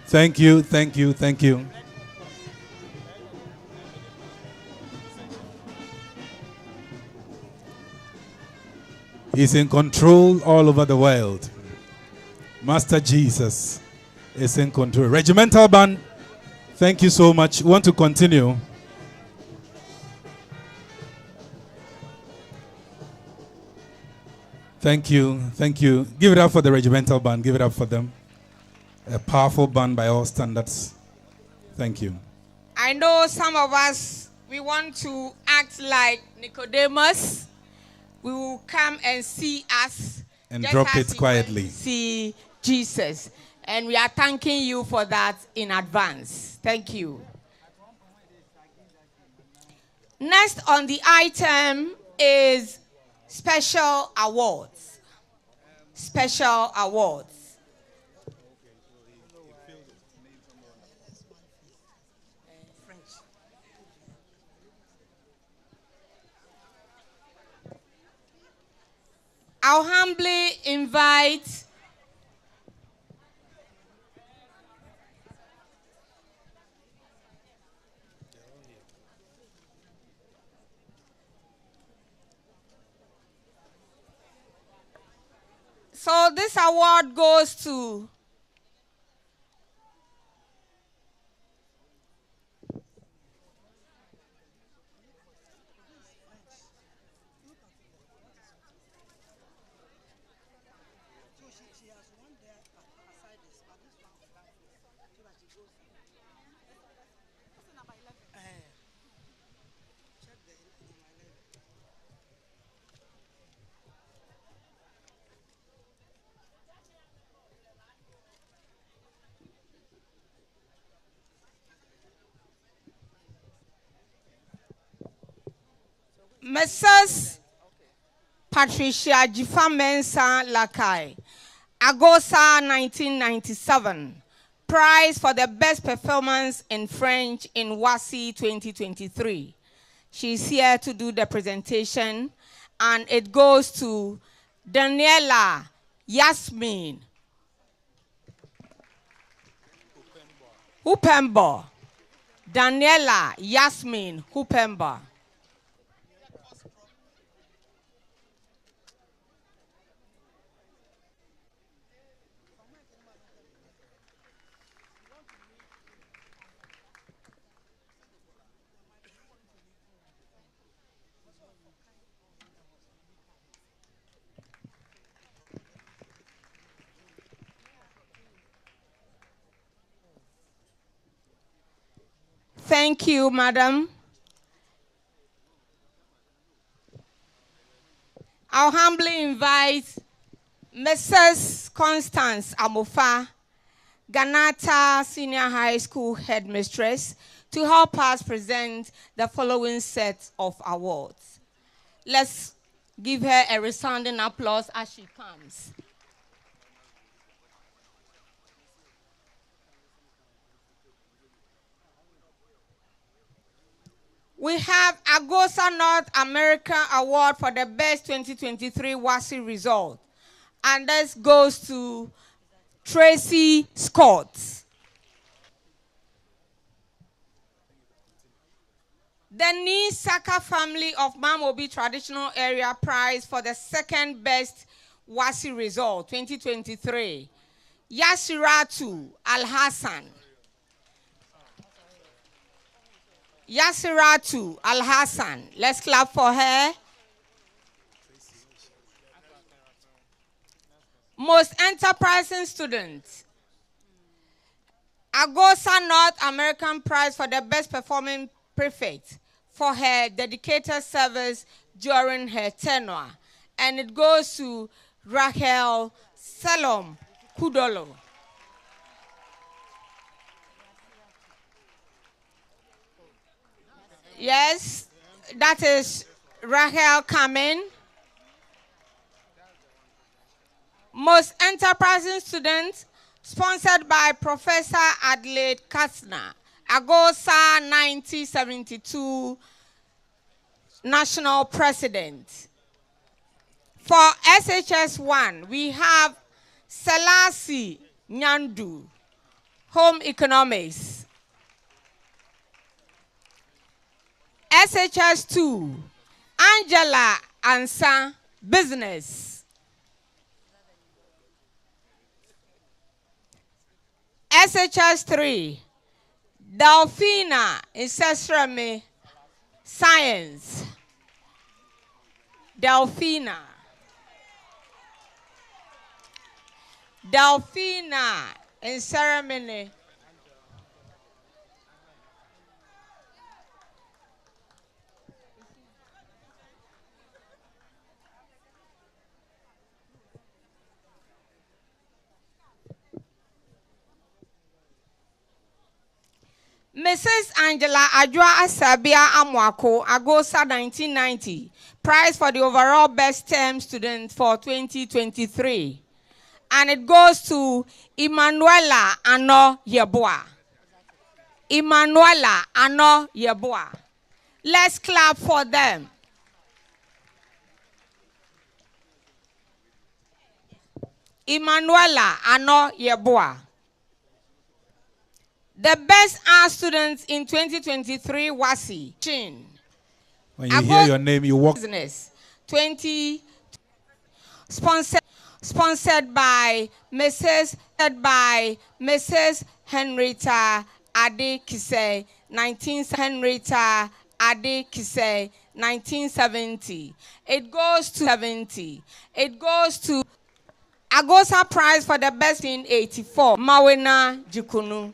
Speaker 2: Thank you, thank you, thank you. He's in control all over the world. Master Jesus is in control. Regimental band, thank you so much. We want to continue. Thank you, thank you. Give it up for the regimental band. Give it up for them. A powerful band by all standards. Thank you.
Speaker 1: I know some of us, we want to act like Nicodemus. We will come and see us.
Speaker 2: And
Speaker 1: just
Speaker 2: drop
Speaker 1: as
Speaker 2: it
Speaker 1: we
Speaker 2: quietly.
Speaker 1: went to see Jesus. And we are thanking you for that in advance. Thank you. Next on the item is special awards. Special awards. I'll humbly invite so this award goes to Mrs. Patricia Jifa-Mensah Lakai, Agosa 1997, prize for the best performance in French in WASI 2023. She's here to do the presentation, and it goes to Daniela Yasmin Hupembo. Daniela Yasmin Hupemba. Thank you, madam. I'll humbly invite Mrs. Constance Amofa Ganata Senior High School Headmistress, to help us present the following set of awards. Let's give her a resounding applause as she comes. We have Agosa North American Award for the best 2023 WASI result. And this goes to Tracy Scott. The Nee Saka family of Mamobi Traditional Area Prize for the second best WASI result, 2023. Yasiratu Al-Hassan. Yasiratu Al-Hassan. Let's clap for her. Most enterprising student. Agosa North American Prize for the best performing prefect for her dedicated service during her tenure. And it goes to Rahel Salom Kudolo. Yes, that is Rahel Kamen. Most enterprising student, sponsored by Professor Adelaide Kastner, Agosa 1972 National President. For SHS 1, we have Selassie Nyandu, Home Economics. SHS 2, Angela Ansa, Business. SHS 3, Delphina Insesrame, Science. Delphina in ceremony. Mrs. Angela Adwa Asabia Amwako, Agosa 1990, prize for the overall best term student for 2023. And it goes to Emanuela Ano Yeboah. Emanuela Ano Yeboah. Let's clap for them. Emanuela Ano Yeboah. The best art students in 2023 WASI. Chin.
Speaker 2: When you hear your name, you walk.
Speaker 1: Business 20 sponsored by Mrs. Henrietta Ade Kise, 1970. It goes to 70. It goes to Agosa Prize for the best in 84. Mawena Jikunu.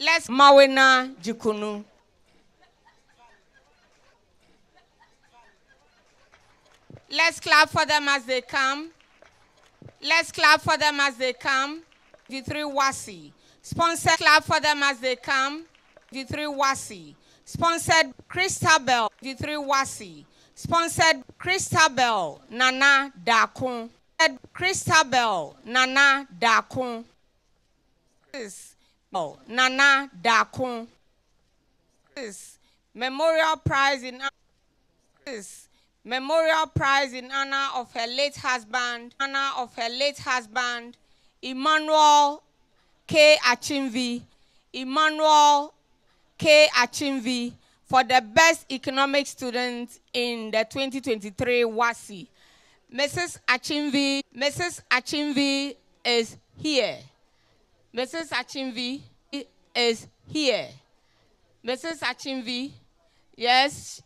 Speaker 1: Let's Mawena Jikunu. Let's clap for them as they come. Let's clap for them as they come. V3 WASI. Sponsored, clap for them as they come. V3 WASI. Sponsored Christabel. V3 WASI. Sponsored Christabel Nana Dakun. Christabel Nana Dakun. Nana Dakun. Memorial prize in honor of her late husband, Emmanuel K. Achimvi. Emmanuel K. Achimvi for the best economic student in the 2023 WASI. Mrs. Achimvi is here. Mrs. Achimvi is here. Mrs. Achimvi, yes.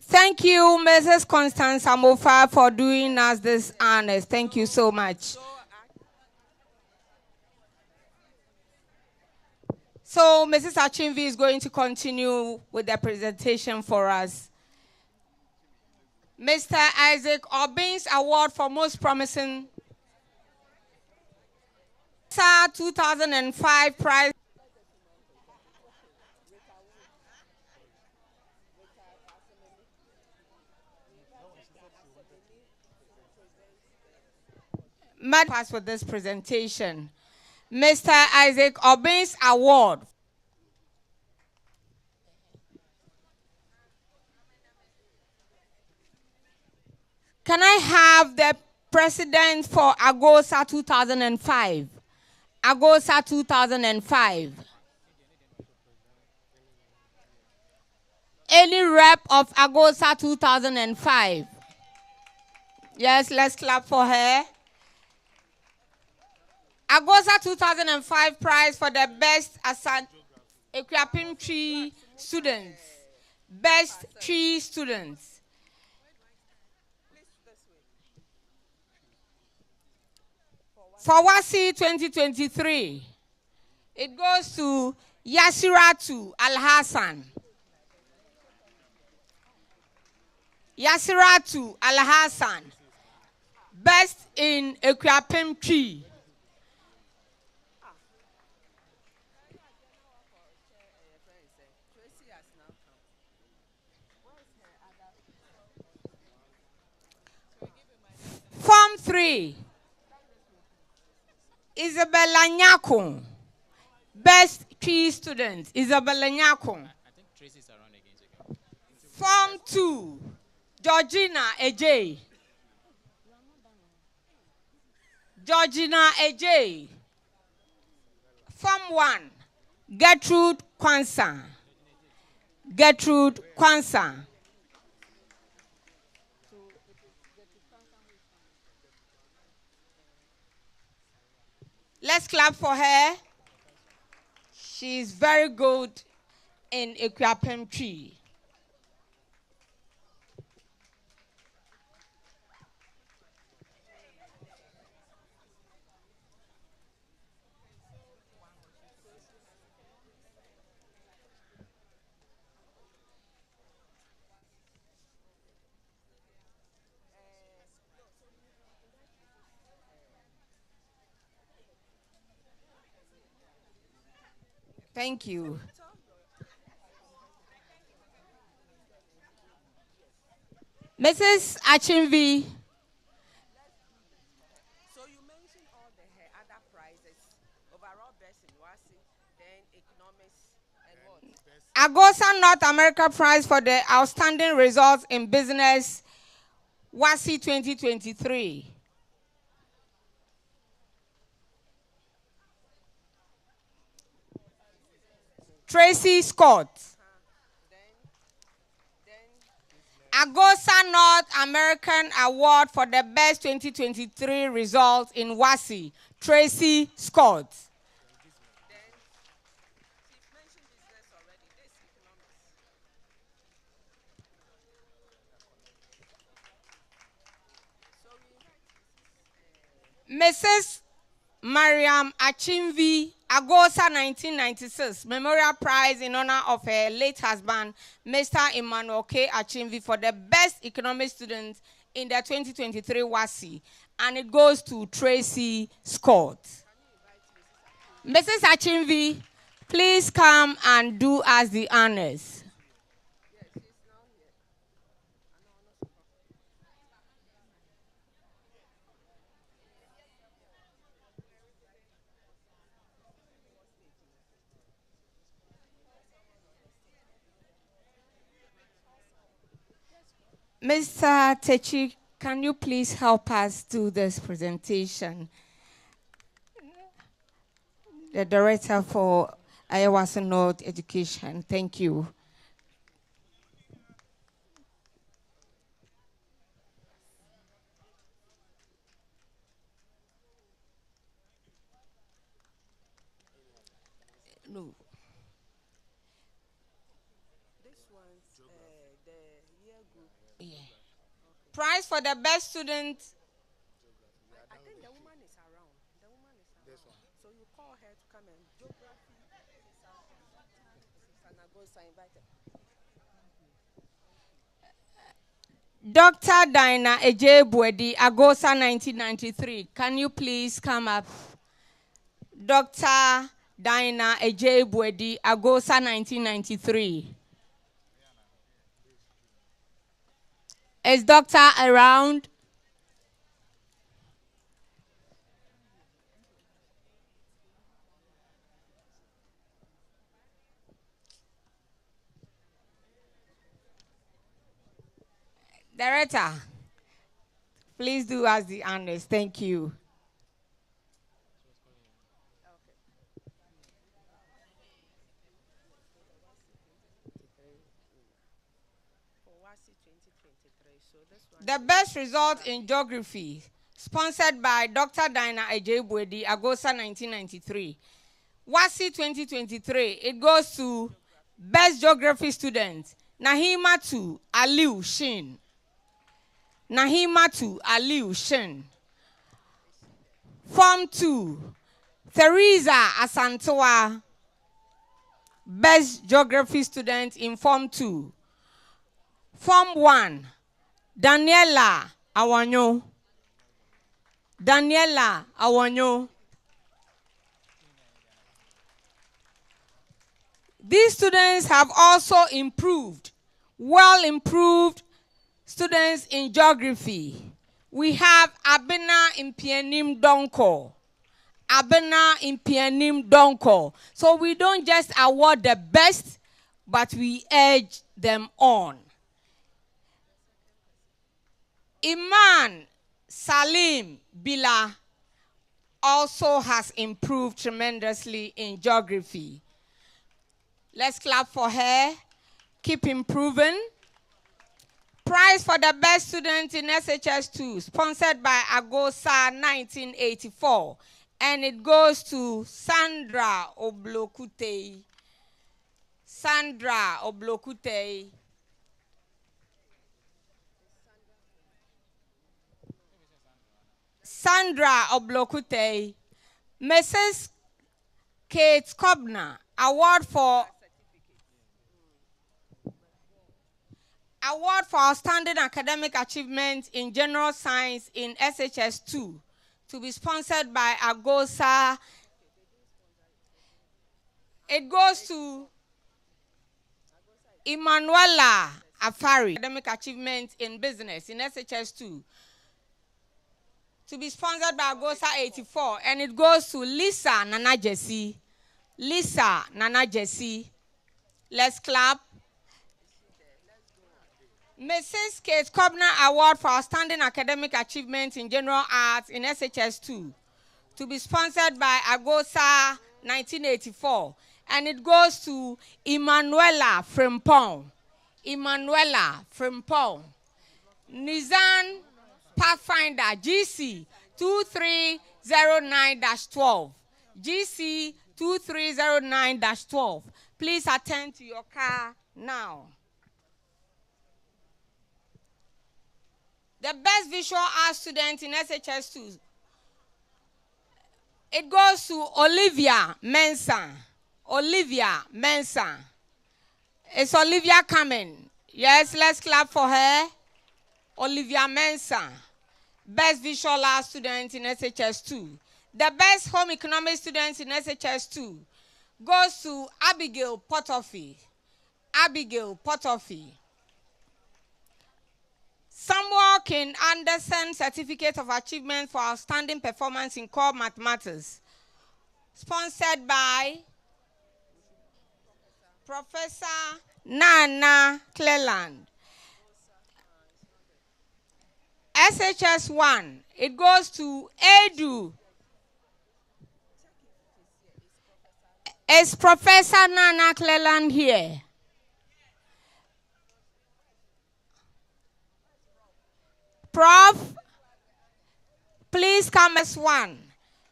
Speaker 1: Thank you, Mrs. Constance Amofa, for doing us this honors. Thank you so much. So, Mrs. Achimvi is going to continue with the presentation for us. Mr. Isaac Obins Award for Most Promising 2005 prize. Pass for this presentation. Mr. Isaac Obins Award. Can I have the president for Agosa 2005? Agosa 2005. Any rep of Agosa 2005? Yes, let's clap for her. Agosa 2005 prize for the best equipping tree students. Best tree students. For WASI 2023, it goes to Yasiratu Al-Hassan. Yasiratu Al-Hassan. Best in equipping tree. Form 3, Isabella Nyako, best tree student, Isabella Nyako.
Speaker 14: I think Tracy's around again.
Speaker 1: Form 2, Georgina Ej. Georgina Ej. Form 1, Gertrude Kwanzaa. Gertrude Kwanzaa. Let's clap for her. She's very good in equipping tree. Thank you. Mrs. Achimvi.
Speaker 4: So you mentioned all the other prizes, overall best in WASI, then economics, and what?
Speaker 1: Agosa North America Prize for the outstanding results in business, WASI 2023. Tracy Scott. Agosa North American Award for the best 2023 results in WASI, Tracy Scott. Mrs. Mariam Achimvi, Agosa 1996, Memorial Prize in honor of her late husband, Mr. Emmanuel K. Achimvi, for the best economic student in the 2023 WASI. And it goes to Tracy Scott. Mrs. Achimvi, please come and do us the honors. Mr. Techi, can you please help us do this presentation? The Director for Ayawaso North Education. Thank you. Yeah. Prize for the best student.
Speaker 4: I think the woman is around. The woman is around. So you call her to come and geography. Agosa invited.
Speaker 1: Dr. Dinah Ejebwedi, Agosa 1993. Can you please come up? Dr. Dinah Ejebwedi, Agosa 1993. Is doctor around? Director, please do us the honors. Thank you. The best result in geography, sponsored by Dr. Dinah Ejebwedi, Agosa 1993. WASI 2023, it goes to Best Geography Student, Nahimatu Aliu Shin. Nahimatu Aliu Shin. Form 2, Theresa Asantoa, Best Geography Student in Form 2. Form 1, Daniela Awanyo. Daniela Awanyo. These students have also improved, well improved students in geography. We have Abena Impianim Donko. Abena Impianim Donko. So we don't just award the best, but we urge them on. Iman Salim Bila also has improved tremendously in geography. Let's clap for her. Keep improving. Prize for the best student in SHS 2, sponsored by Agosa 1984. And it goes to Sandra Oblokute. Sandra Oblokute. Sandra Oblokute. Mrs. Kate Kobner, award for outstanding academic achievement in general science in SHS 2, to be sponsored by Agosa. It goes to Emanuela Afari, academic achievement in business in SHS 2, to be sponsored by Agosa 84, and it goes to Lisa Nana Jesse. Lisa Nana Jesse. Let's clap. Mrs. Kate Kobner Award for Outstanding Academic Achievement in General Arts in SHS 2, to be sponsored by Agosa 1984, and it goes to Emanuela Frimpong. Emanuela Frimpong. Nizan Pathfinder GC 2309-12. GC 2309-12. Please attend to your car now. The best visual arts student in SHS 2. It goes to Olivia Mensah. Olivia Mensah. Is Olivia coming? Yes, let's clap for her. Olivia Mensah. Best visual arts student in SHS 2. The best home economics student in SHS 2 goes to Abigail Potoffi. Abigail Potoffi. Samuel King Anderson Certificate of Achievement for Outstanding Performance in Core Mathematics, sponsored by Professor Nana Cleland. SHS 1, it goes to Edu. Is Professor Nana Cleland here? Prof, please come as one.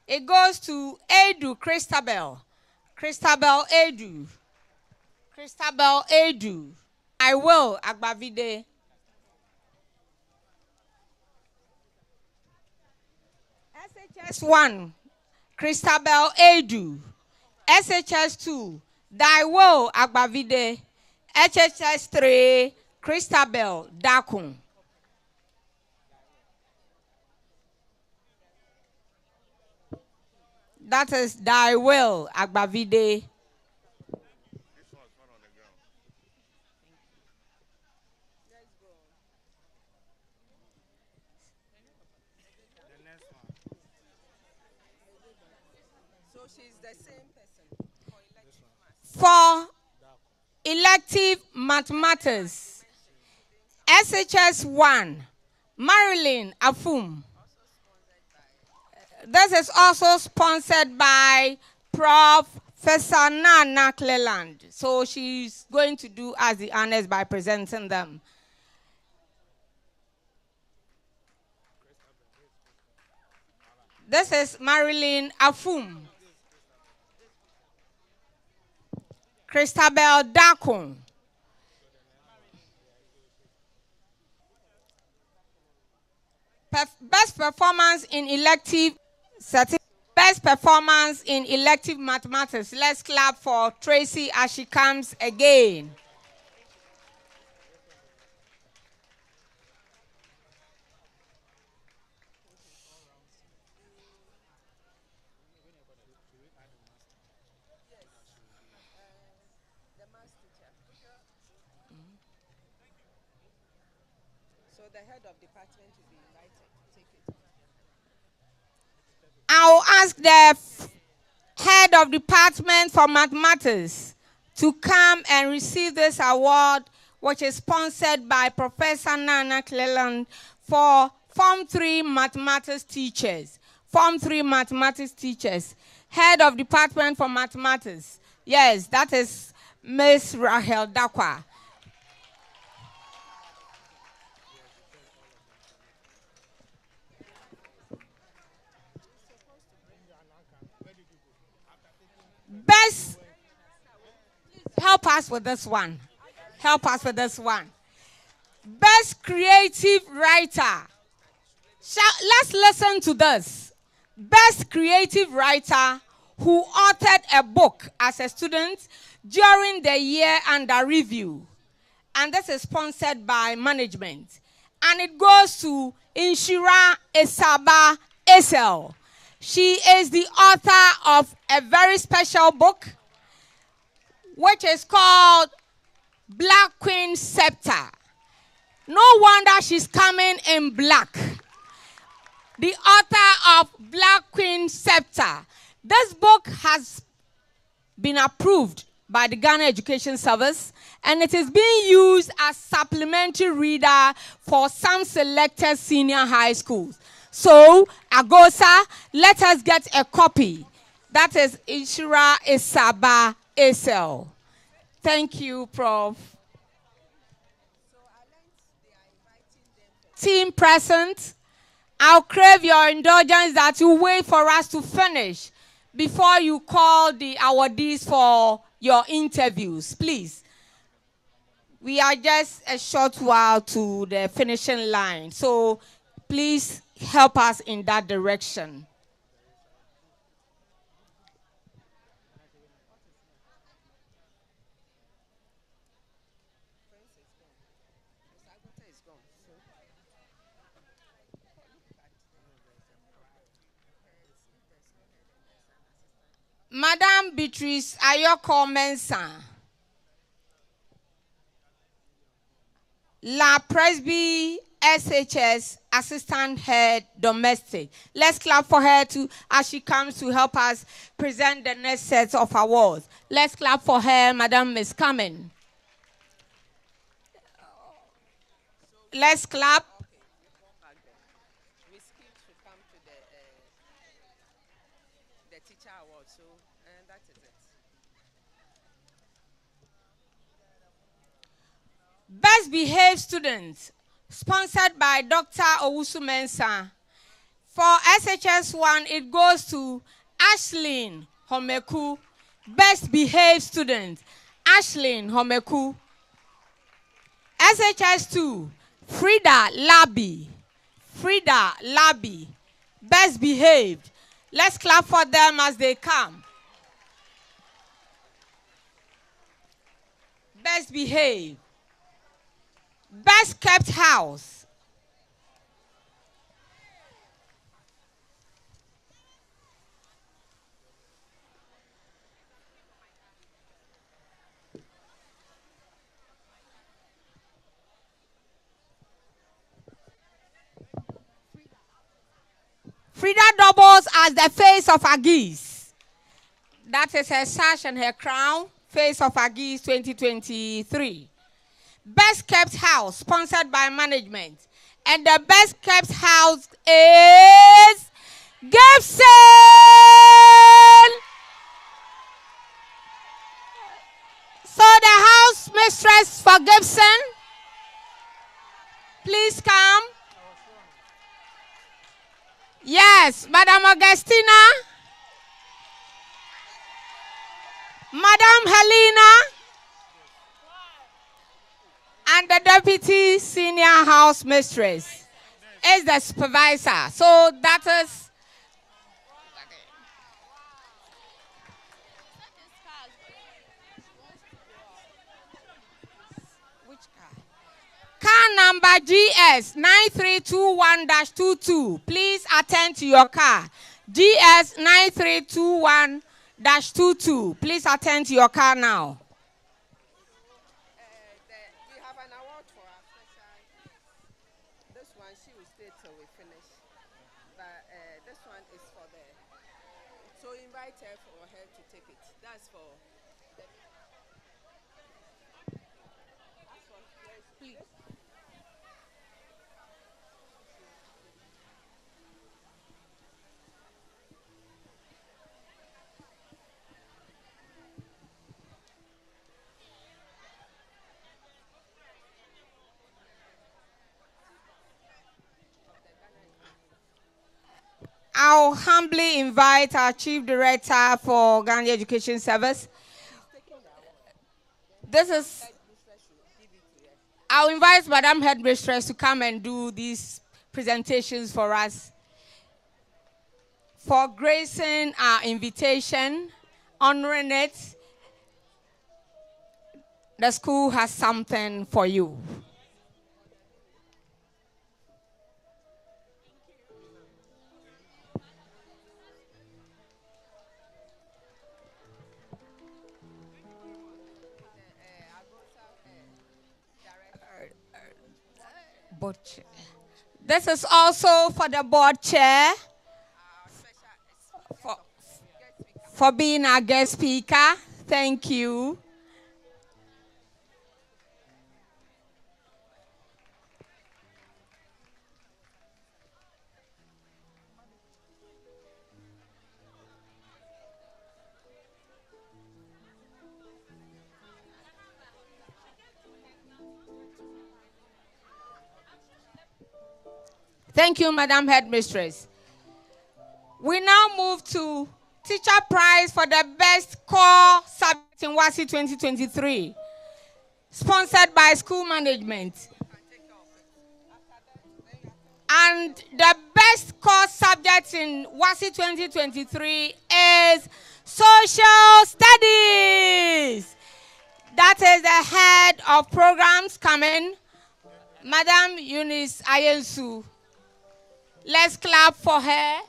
Speaker 1: It goes to Edu Christabel. Christabel Edu. Christabel Edu. I will, Agbavide. SHS 1, Christabel Edu. SHS 2, Daiwo Agbavide. SHS 3, Christabel Dakun. That is Daiwo Agbavide.
Speaker 4: So she's the same person.
Speaker 1: For elective mathematics, SHS 1, Marilyn Afum. This is also sponsored by Professor Nana Cleland. So she's going to do us the honors by presenting them. This is Marilyn Afum. Christabel Dakon. Best performance in elective best performance in elective mathematics. Let's clap for Tracy as she comes again.
Speaker 4: So the head of department will be invited to take it.
Speaker 1: I'll ask the head of department for mathematics to come and receive this award, which is sponsored by Professor Nana Cleland for Form 3 mathematics teachers. Form 3 mathematics teachers. Head of department for mathematics. Yes, that is Miss Rahel Dakwa. Best, help us with this one. Help us with this one. Best creative writer. Let's listen to this. Best creative writer who authored a book as a student during the year under review. And this is sponsored by management. And it goes to Inshira Esaba Esel. She is the author of a very special book, which is called Black Queen Scepter. No wonder she's coming in black. The author of Black Queen Scepter. This book has been approved by the Ghana Education Service, and it is being used as supplementary reader for some selected senior high schools. So, Agosa, let us get a copy. That is Inshira Esaba Esel. Thank you, Prof. Team present, I'll crave your indulgence that you wait for us to finish before you call the awardees for your interviews, please. We are just a short while to the finishing line, so please help us in that direction. Madam Beatrice Ayoko Mensah, La Presby SHS Assistant Head Domestic. Let's clap for her too as she comes to help us present the next set of awards. Let's clap for her, Madam Miss Carmen. Let's clap. Best Behaved Student, sponsored by Dr. Owusu Mensah. For SHS 1, it goes to Ashlyn Homeku. Best Behaved Student, Ashlyn Homeku. SHS 2, Frida Labi. Frida Labi. Best behaved. Let's clap for them as they come. Best behaved. Best kept house. Frida doubles as the face of Agis. That is her sash and her crown, face of Agis 2023. Best kept house, sponsored by management. And the best kept house is Gibson! So the house mistress for Gibson, please come. Yes, Madam Augustina, Madam Helena, and the deputy senior house mistress is the supervisor. So that is car number GS 9321-22. Please attend to your car. GS 9321-22. Please attend to your car now.
Speaker 11: We have an award for our special. This one, she will stay till we finish. But this one is for the. So invite her for her to take it. That's for. Please.
Speaker 1: I'll humbly invite our Chief Director for Ghana Education Service. I'll invite Madam Headmistress to come and do these presentations for us. For gracing our invitation, honoring it, the school has something for you. Board chair. This is also for the board chair for being our guest speaker. Thank you. Thank you, Madam Headmistress. We now move to Teacher Prize for the Best Core Subject in WASSCE 2023, sponsored by School Management. And the best core subject in WASSCE 2023 is Social Studies. That is the head of programs coming, Madam Eunice Ayensu. Let's clap for her.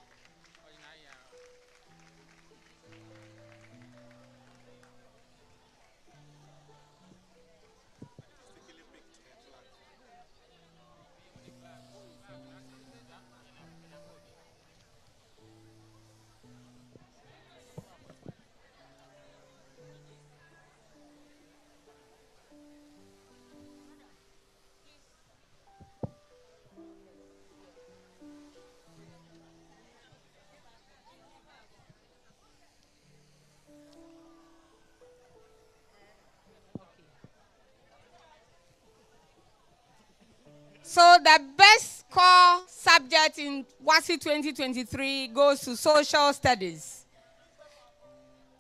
Speaker 1: So the best core subject in WASSCE 2023 goes to Social Studies.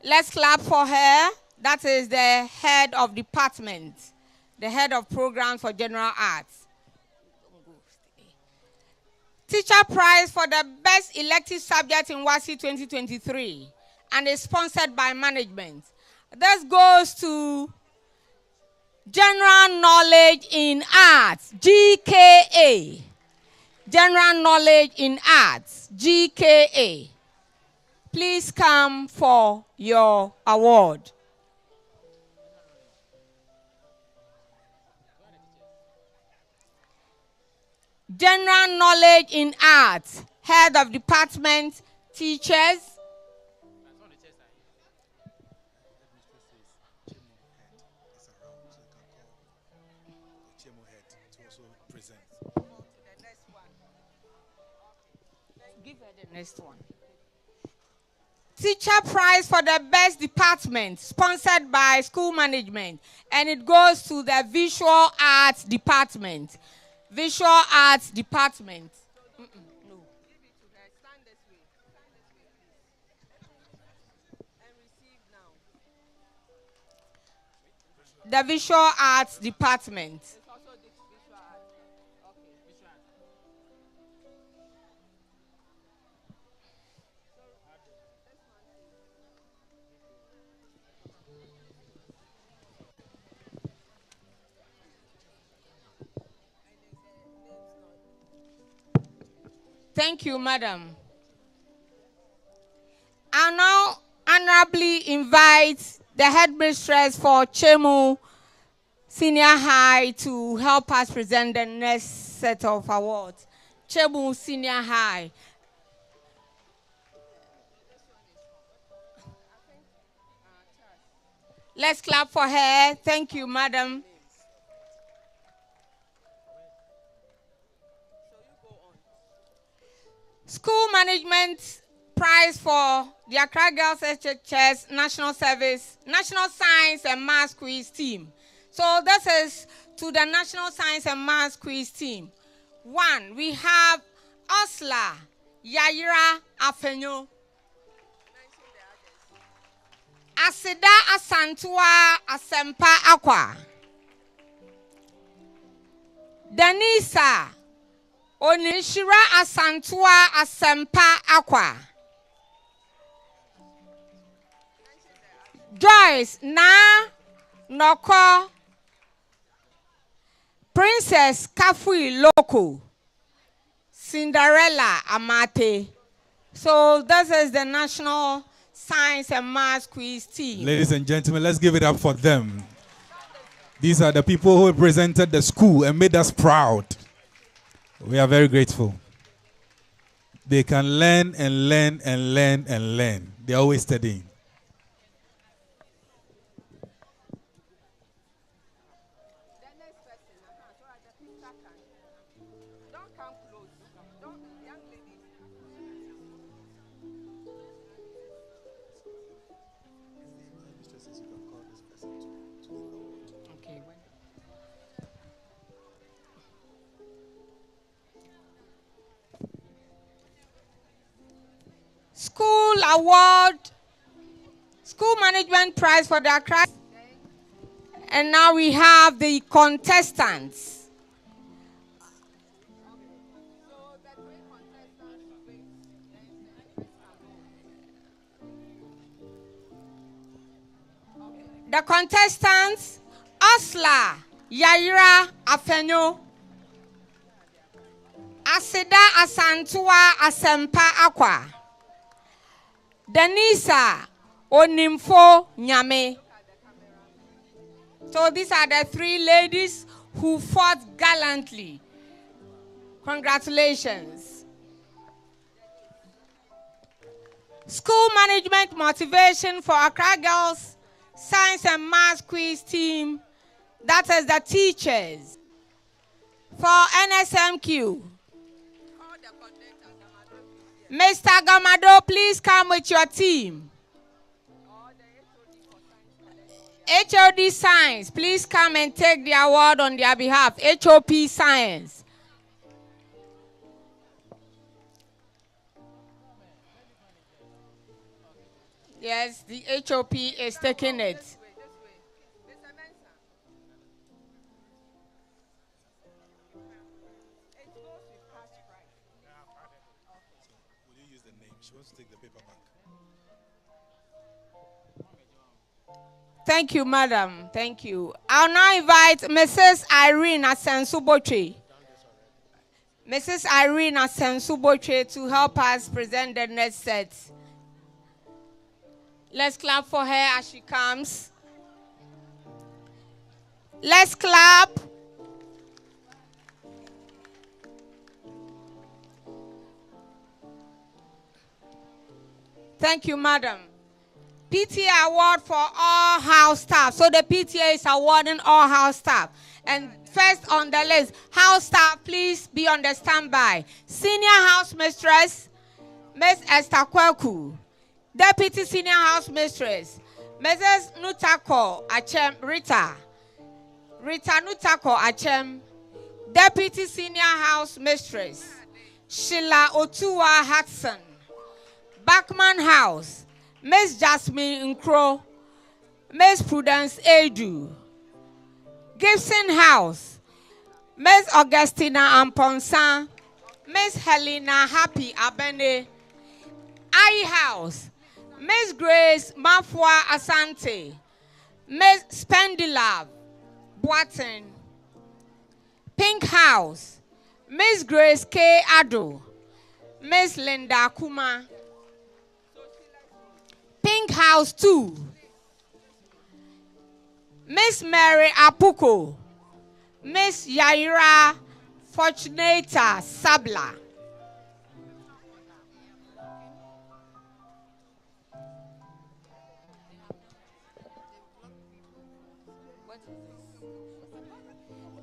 Speaker 1: Let's clap for her. That is the head of department, the head of programs for general arts. Teacher prize for the best elective subject in WASI 2023 and is sponsored by management. This goes to General Knowledge in Arts, GKA. General Knowledge in Arts, GKA. Please come for your award. General Knowledge in Arts, Head of Department, Teachers. Give her the next one. Teacher prize for the best department, sponsored by school management, and it goes to the Visual Arts Department. Visual Arts Department. No. The Visual Arts Department. Thank you, madam. I now honorably invite the headmistress for Chemu Senior High to help us present the next set of awards. Chemu Senior High. Let's clap for her. Thank you, madam. School management prize for the Accra Girls AGSHS National Service, National Science and Maths Quiz team. So this is to the National Science and Maths Quiz team. 1, we have Osla Yaira Afenyo. Asida Asantua Asempa Aqua. Denisa Onishira Asantua Asempa Aqua. Joyce Na Noko Princess Kafui Loco Cinderella Amate. So this is the National Science and Maths Quiz team.
Speaker 2: Ladies and gentlemen, let's give it up for them. These are the people who represented the school and made us proud. We are very grateful. They can learn and learn and learn and learn. They're always studying.
Speaker 1: School award, school management prize for the Accra. And now we have the contestants. The contestants, Osla Yaira Afenyo, Asida Asantua Asempa Aqua, Denisa Onimfo Nyame. So these are the 3 ladies who fought gallantly. Congratulations. School management motivation for Accra Girls Science and Maths Quiz team. That is the teachers. For NSMQ, Mr. Gamado, please come with your team. HOD Science, please come and take the award on their behalf. HOP Science. Yes, the HOP is taking it.
Speaker 2: the name. She wants to take the paper back.
Speaker 1: Thank you, madam. Thank you. I'll now invite Mrs. Irene Asensuboche. Mrs. Irene Asensuboche to help us present the next set. Let's clap for her as she comes. Let's clap. Thank you, madam. PTA award for all house staff. So the PTA is awarding all house staff. And first on the list, house staff, please be on the standby. Senior house mistress, Ms. Esther Kweku. Deputy senior house mistress, Mrs. Nutako Achem Rita. Rita Nutako Achem. Deputy senior house mistress, Sheila Otua Hudson. Backman House, Miss Jasmine Nkro, Miss Prudence Edu. Gibson House, Miss Augustina Amponsan, Miss Helena Happy Abene. I House, Miss Grace Mafua Asante, Miss Spendilab Boaten. Pink House, Miss Grace K. Ado, Miss Linda Kuma. Pink House 2, Miss Mary Apuko, Miss Yaira Fortunata Sabla.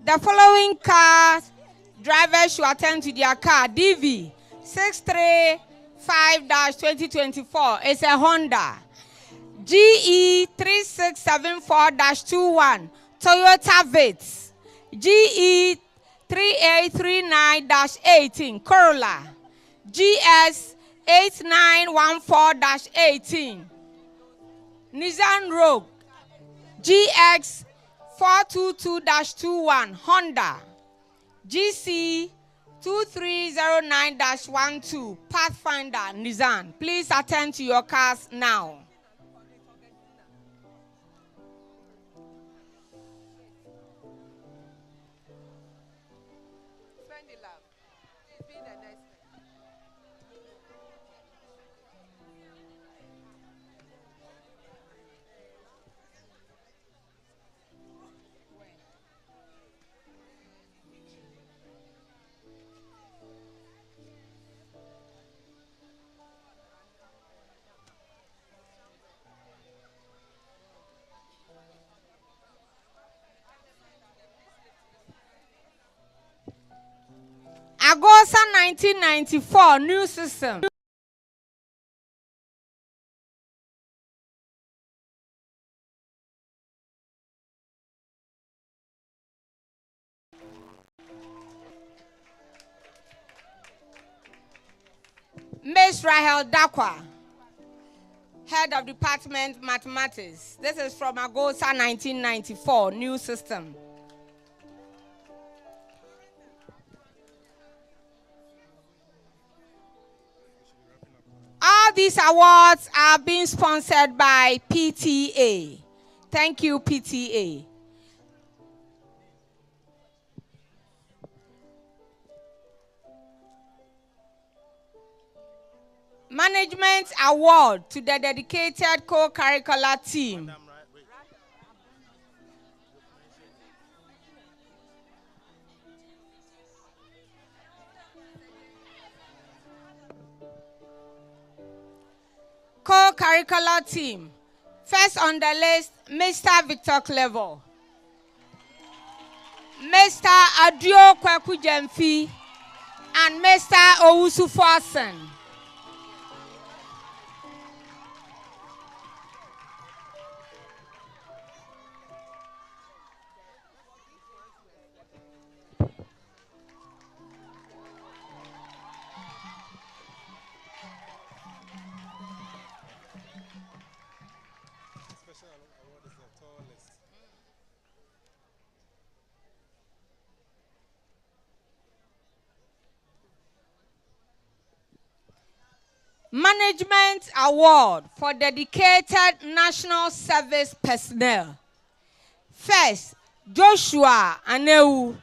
Speaker 1: The following car drivers should attend to their car. DV 635-2024 is a Honda. GE 3674-21 Toyota Vitz. GE 3839-18 Corolla. GS 8914-18 Nissan Rogue. GX 422-21 Honda. GC 2309-12 Pathfinder Nissan. Please attend to your cars now. Agosa 1994 new system. Miss Rahel Dakwa, Head of Department Mathematics. This is from Agosa 1994 new system. All these awards are being sponsored by PTA. Thank you, PTA. Management Award to the dedicated co-curricular team. Co-curricular team. First on the list, Mr. Victor Clevo, Mr. Adio Kwaku Jemfi, and Mr. Owusu Forsen. Management Award for dedicated national service personnel. First, Joshua Aneu,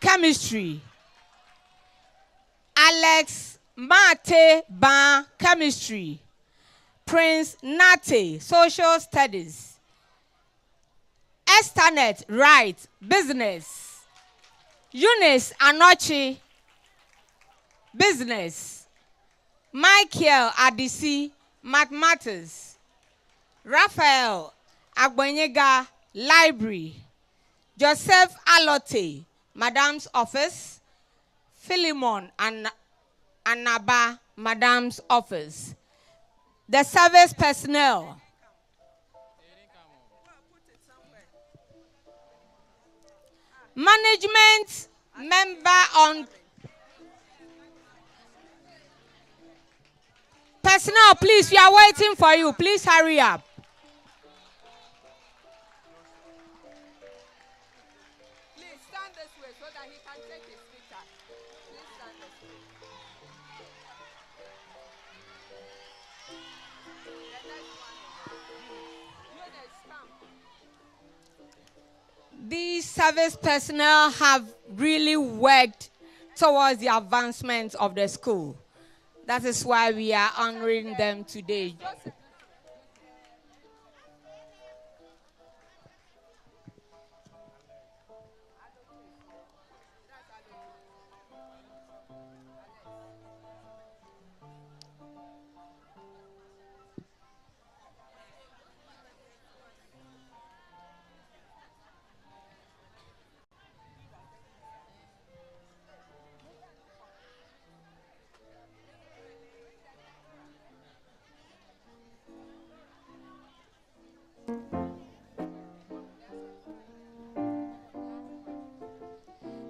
Speaker 1: chemistry. Alex Mate Ban, chemistry. Prince Nate, social studies. Estanet Wright, business. Eunice Anochi, business. Michael Adisi, mathematics. Raphael Agbenyega, library. Joseph Alote, madam's office. Philemon Anaba, madam's office. The service personnel. Management member on personnel, please, we are waiting for you. Please hurry up.
Speaker 4: Please stand this way so that he can take his picture. Please stand this way. The next one. Eunice, come.
Speaker 1: These service personnel have really worked towards the advancement of the school. That is why we are honoring them today.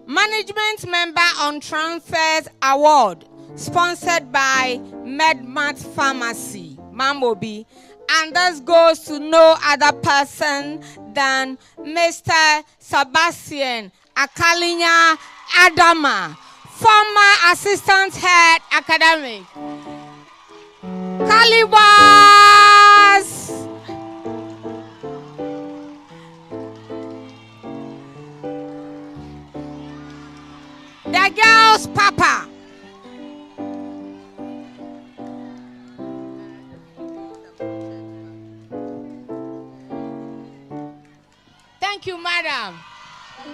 Speaker 1: Management Member on Transfers Award, sponsored by MedMart Pharmacy, Mamobi. And this goes to no other person than Mr. Sebastian Akalinya Adama, former Assistant Head Academic. Calibas! The girl's papa. Thank you, madam.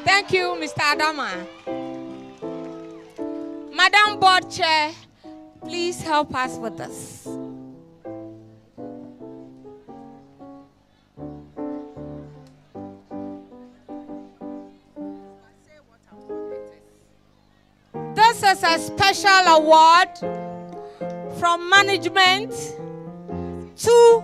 Speaker 1: Thank you, Mr. Adama. Madam Board Chair, please help us with this. This is a special award from management to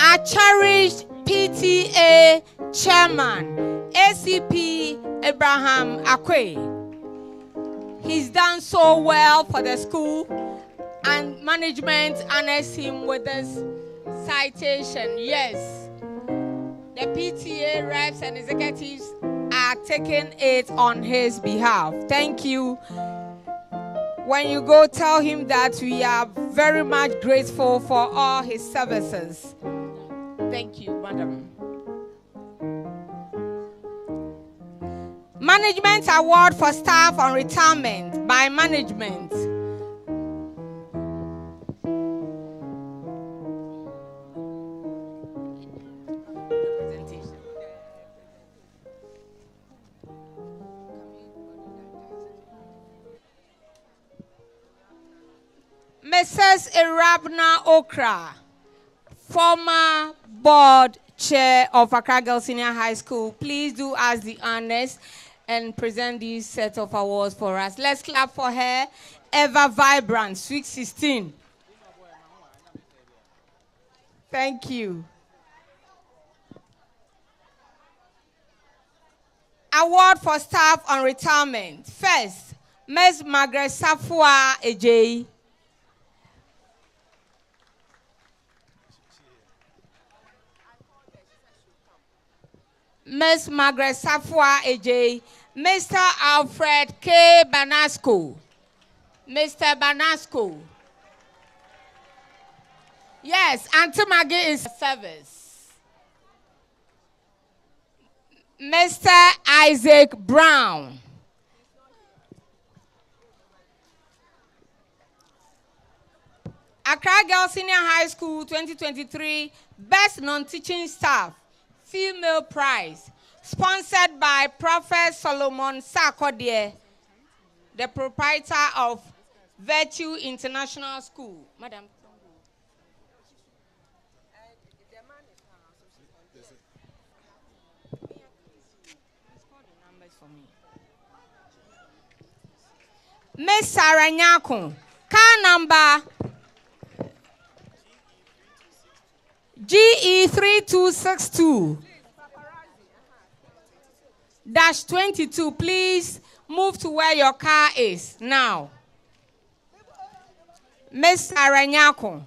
Speaker 1: our cherished PTA chairman, ACP Abraham Akwe. He's done so well for the school, and management honors him with this citation. Yes, the PTA reps and executives are taking it on his behalf. Thank you. When you go, tell him that we are very much grateful for all his services. Thank you, madam. Management Award for Staff on Retirement by Management. Mrs. Irabna Okra, former board chair of Accra Girls Senior High School, please do us the honors and present these set of awards for us. Let's clap for her. Ever Vibrant, Sweet 16. Thank you. Award for Staff on Retirement. First, Ms. Margaret Safua Ejei. Miss Margaret Safwa AJ, Mr. Alfred K. Banasco. Mr. Banasco. Yes, Auntie Maggie is service. Mr. Isaac Brown. Accra Girls Senior High School 2023 Best Non-Teaching Staff Female Prize, sponsored by Prophet Solomon Sarkodie, the proprietor of Virtue International School. Madam. Miss Sarah Nyako, car number GE3262-22, please move to where your car is now. Miss Aranyako.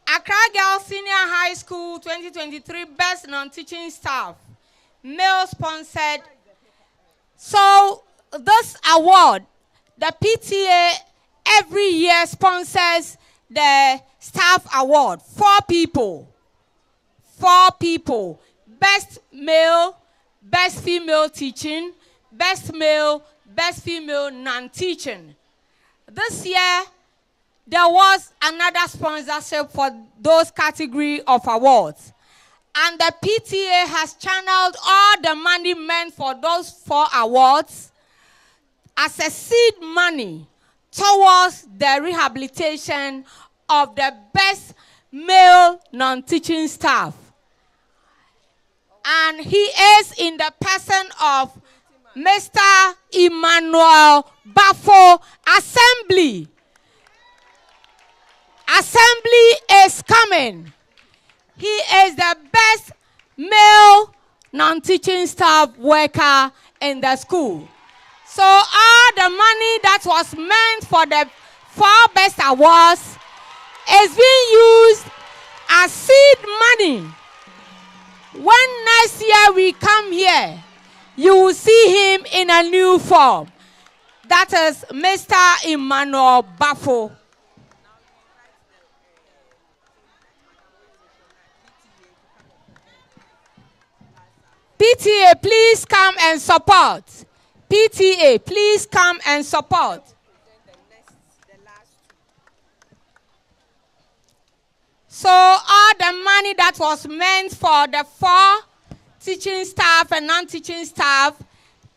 Speaker 1: Accra Girls Senior High School 2023 Best Non-Teaching Staff, male sponsored. So this award, the PTA every year sponsors the staff award. 4 people. 4 people. Best male, best female teaching, best male, best female non-teaching. This year, there was another sponsorship for those category of awards. And the PTA has channeled all the money meant for those 4 awards as a seed money towards the rehabilitation of the best male non-teaching staff. And he is in the person of Mr. Emmanuel Bafo. Assembly. Assembly is coming. He is the best male non-teaching staff worker in the school. So all the money that was meant for the 4 best awards is being used as seed money. When next year we come here, you will see him in a new form. That is Mr. Emmanuel Bafo. PTA, please come and support. PTA, please come and support. So all the money that was meant for the 4 teaching staff and non-teaching staff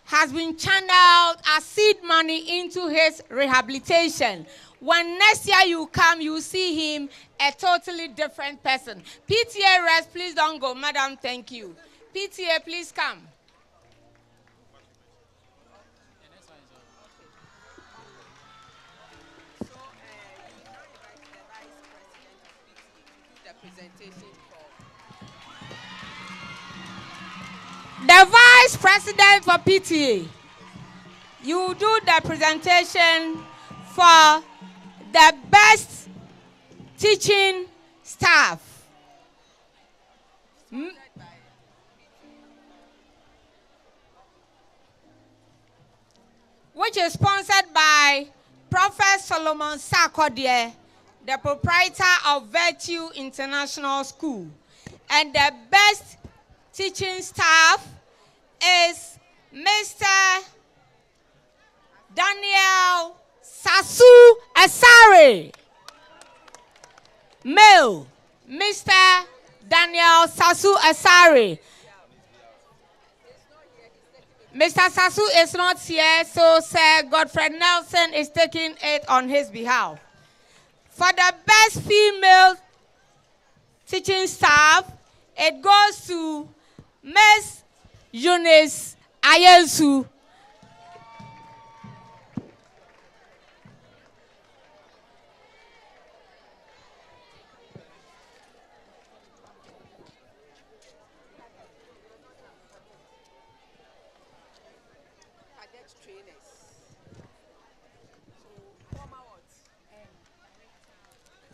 Speaker 1: has been channeled as seed money into his rehabilitation. When next year you come, you see him a totally different person. PTA rest, please don't go. Madam, thank you. PTA, please come. The Vice President for PTA, you do the presentation for the best teaching staff. Which is sponsored by Prophet Solomon Sarkodie, the proprietor of Virtue International School. And the best teaching staff is Mr. Daniel Sasu Asare. Male, Mr. Daniel Sasu Asare. Mr. Sasu is not here, so Sir Godfrey Nelson is taking it on his behalf. For the best female teaching staff, it goes to Miss Eunice Ayensu.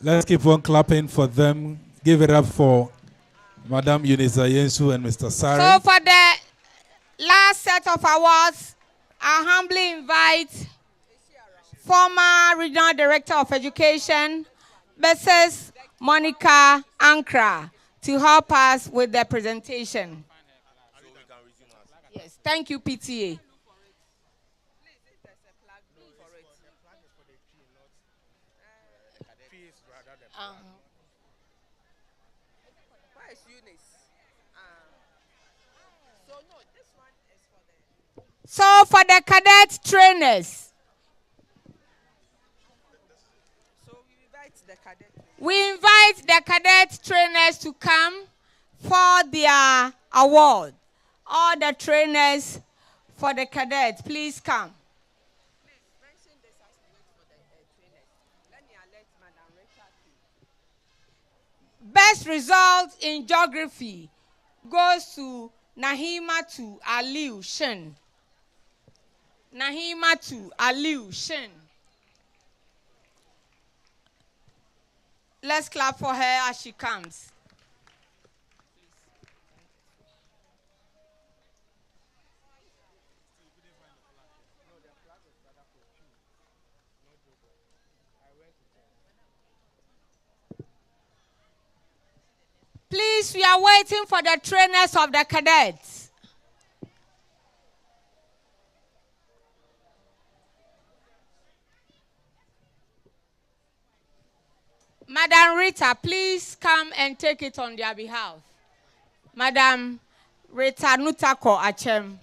Speaker 2: Let's keep on clapping for them. Give it up for Madam Eunice Yensu and Mr. Sari.
Speaker 1: So for the last set of awards, I humbly invite former Regional Director of Education, Mrs. Monica Ankra, to help us with the presentation. Yes, thank you, PTA. So for the cadet trainers, we invite the cadet trainers to come for their award. All the trainers for the cadets, please come. Best result in geography goes to Nahimatu Aliu Shen. Nahimatu Aliu Shen. Let's clap for her as she comes. Please, we are waiting for the trainers of the cadets. Madam Rita, please come and take it on their behalf. Madam Rita Nutako Achem.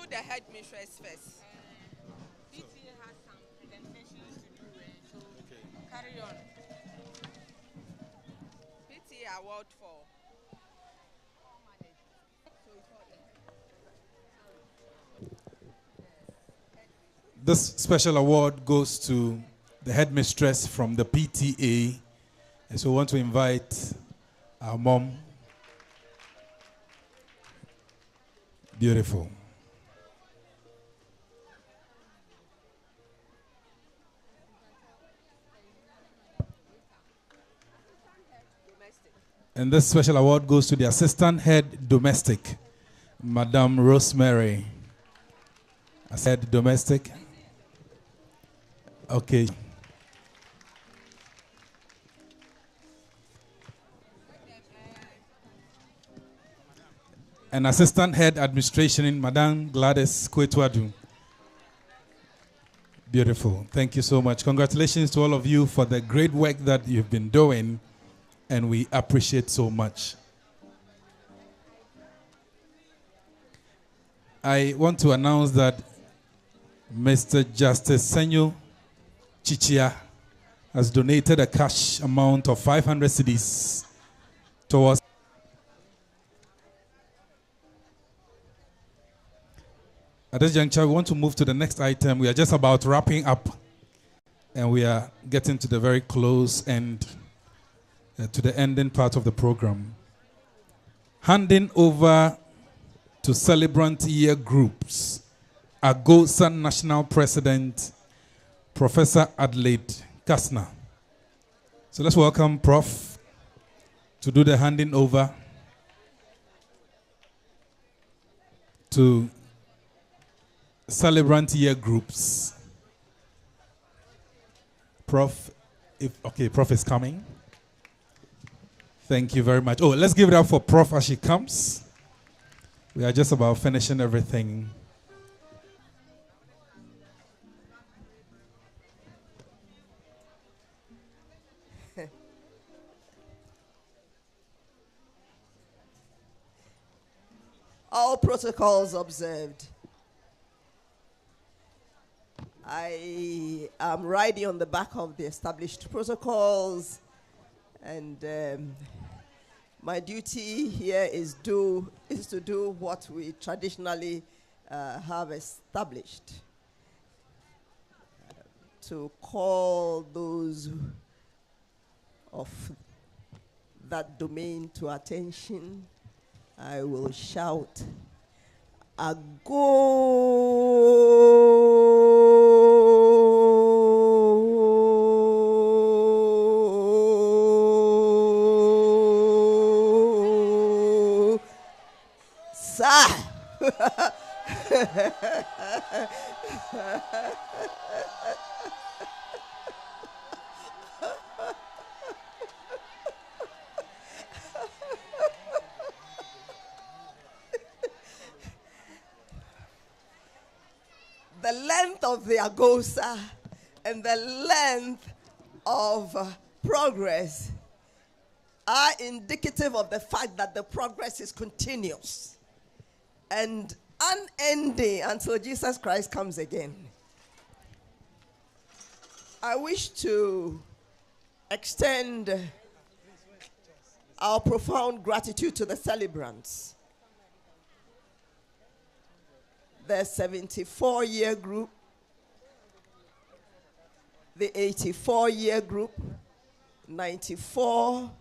Speaker 4: The headmistress first.
Speaker 1: PTA has some presentations to do, so carry on.
Speaker 4: PTA award for.
Speaker 2: This special award goes to the headmistress from the PTA. And so we want to invite our mom. Beautiful. And this special award goes to the Assistant Head Domestic, Madam Rosemary. I said domestic. Okay. And Assistant Head Administration, Madam Gladys Kwetuadu. Beautiful. Thank you so much. Congratulations to all of you for the great work that you've been doing. And we appreciate so much. I want to announce that Mr. Justice Senyo Chichia has donated a cash amount of 500 cedis towards. At this juncture, we want to move to the next item. We are just about wrapping up, and we are getting to the very close end. To the ending part of the program. Handing over to celebrant year groups, Agosa National President, Professor Adelaide Kasna. So let's welcome Prof to do the handing over to celebrant year groups. Prof, Prof is coming. Thank you very much. Oh, let's give it up for Prof as she comes. We are just about finishing everything.
Speaker 13: All protocols observed. I am riding on the back of the established protocols, and my duty here is to do what we traditionally have established. To call those of that domain to attention, I will shout, Agosa. The length of the Agosa and the length of progress are indicative of the fact that the progress is continuous and unending until Jesus Christ comes again. I wish to extend our profound gratitude to the celebrants. The 74-year group, the 84-year group, 94,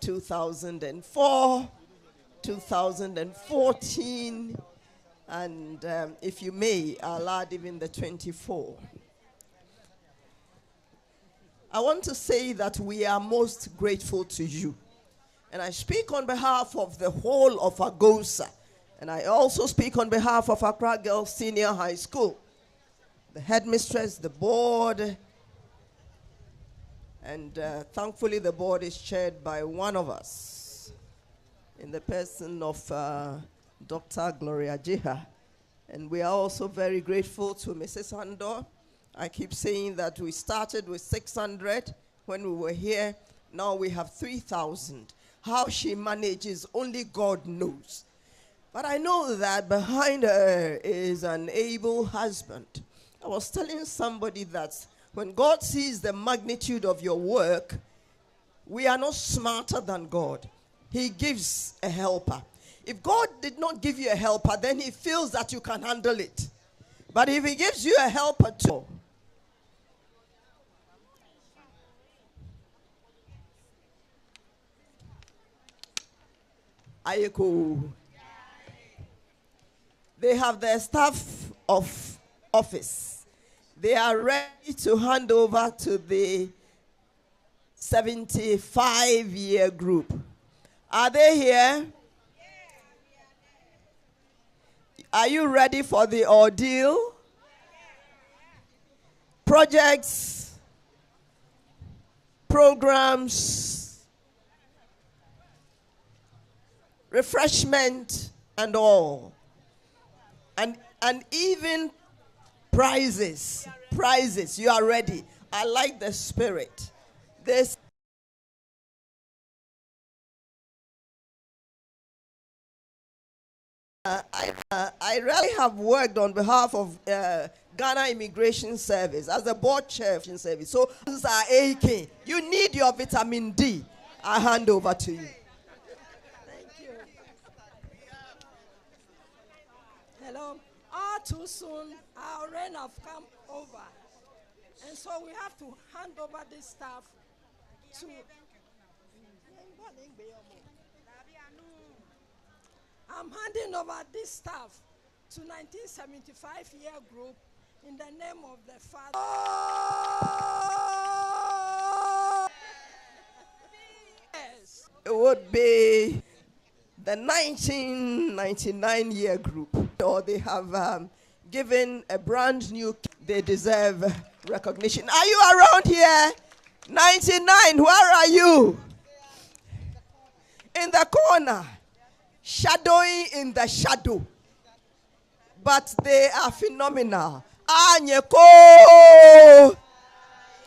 Speaker 13: 2004, 2014, and if you may, I'll add even the 24. I want to say that we are most grateful to you. And I speak on behalf of the whole of Agosa. And I also speak on behalf of Accra Girls Senior High School, the headmistress, the board, and thankfully the board is chaired by one of us in the person of Dr. Gloria Jiha. And we are also very grateful to Mrs. Handor. I keep saying that we started with 600 when we were here. Now we have 3,000. How she manages, only God knows. But I know that behind her is an able husband. I was telling somebody that when God sees the magnitude of your work, we are not smarter than God. He gives a helper. If God did not give you a helper, then he feels that you can handle it. But if he gives you a helper too, Ayeko. They have their staff of office. They are ready to hand over to the 75-year group. Are they here? Are you ready for the ordeal? Projects, programs, refreshment, and all. And even prizes. Prizes. You are ready. I like the spirit. This I really have worked on behalf of Ghana Immigration Service as a board chair of service. So these are AK. You need your vitamin D. I hand over to you.
Speaker 15: Hello. All too soon, our rain have come over. And so we have to hand over this stuff to... I'm handing over this stuff to 1975-year group in the name of the Father. Yes.
Speaker 13: It would be the 1999-year group, or they have given a brand new, they deserve recognition. Are you around here? 99, where are you? In the corner, shadowing in the shadow. But they are phenomenal. Anyeko!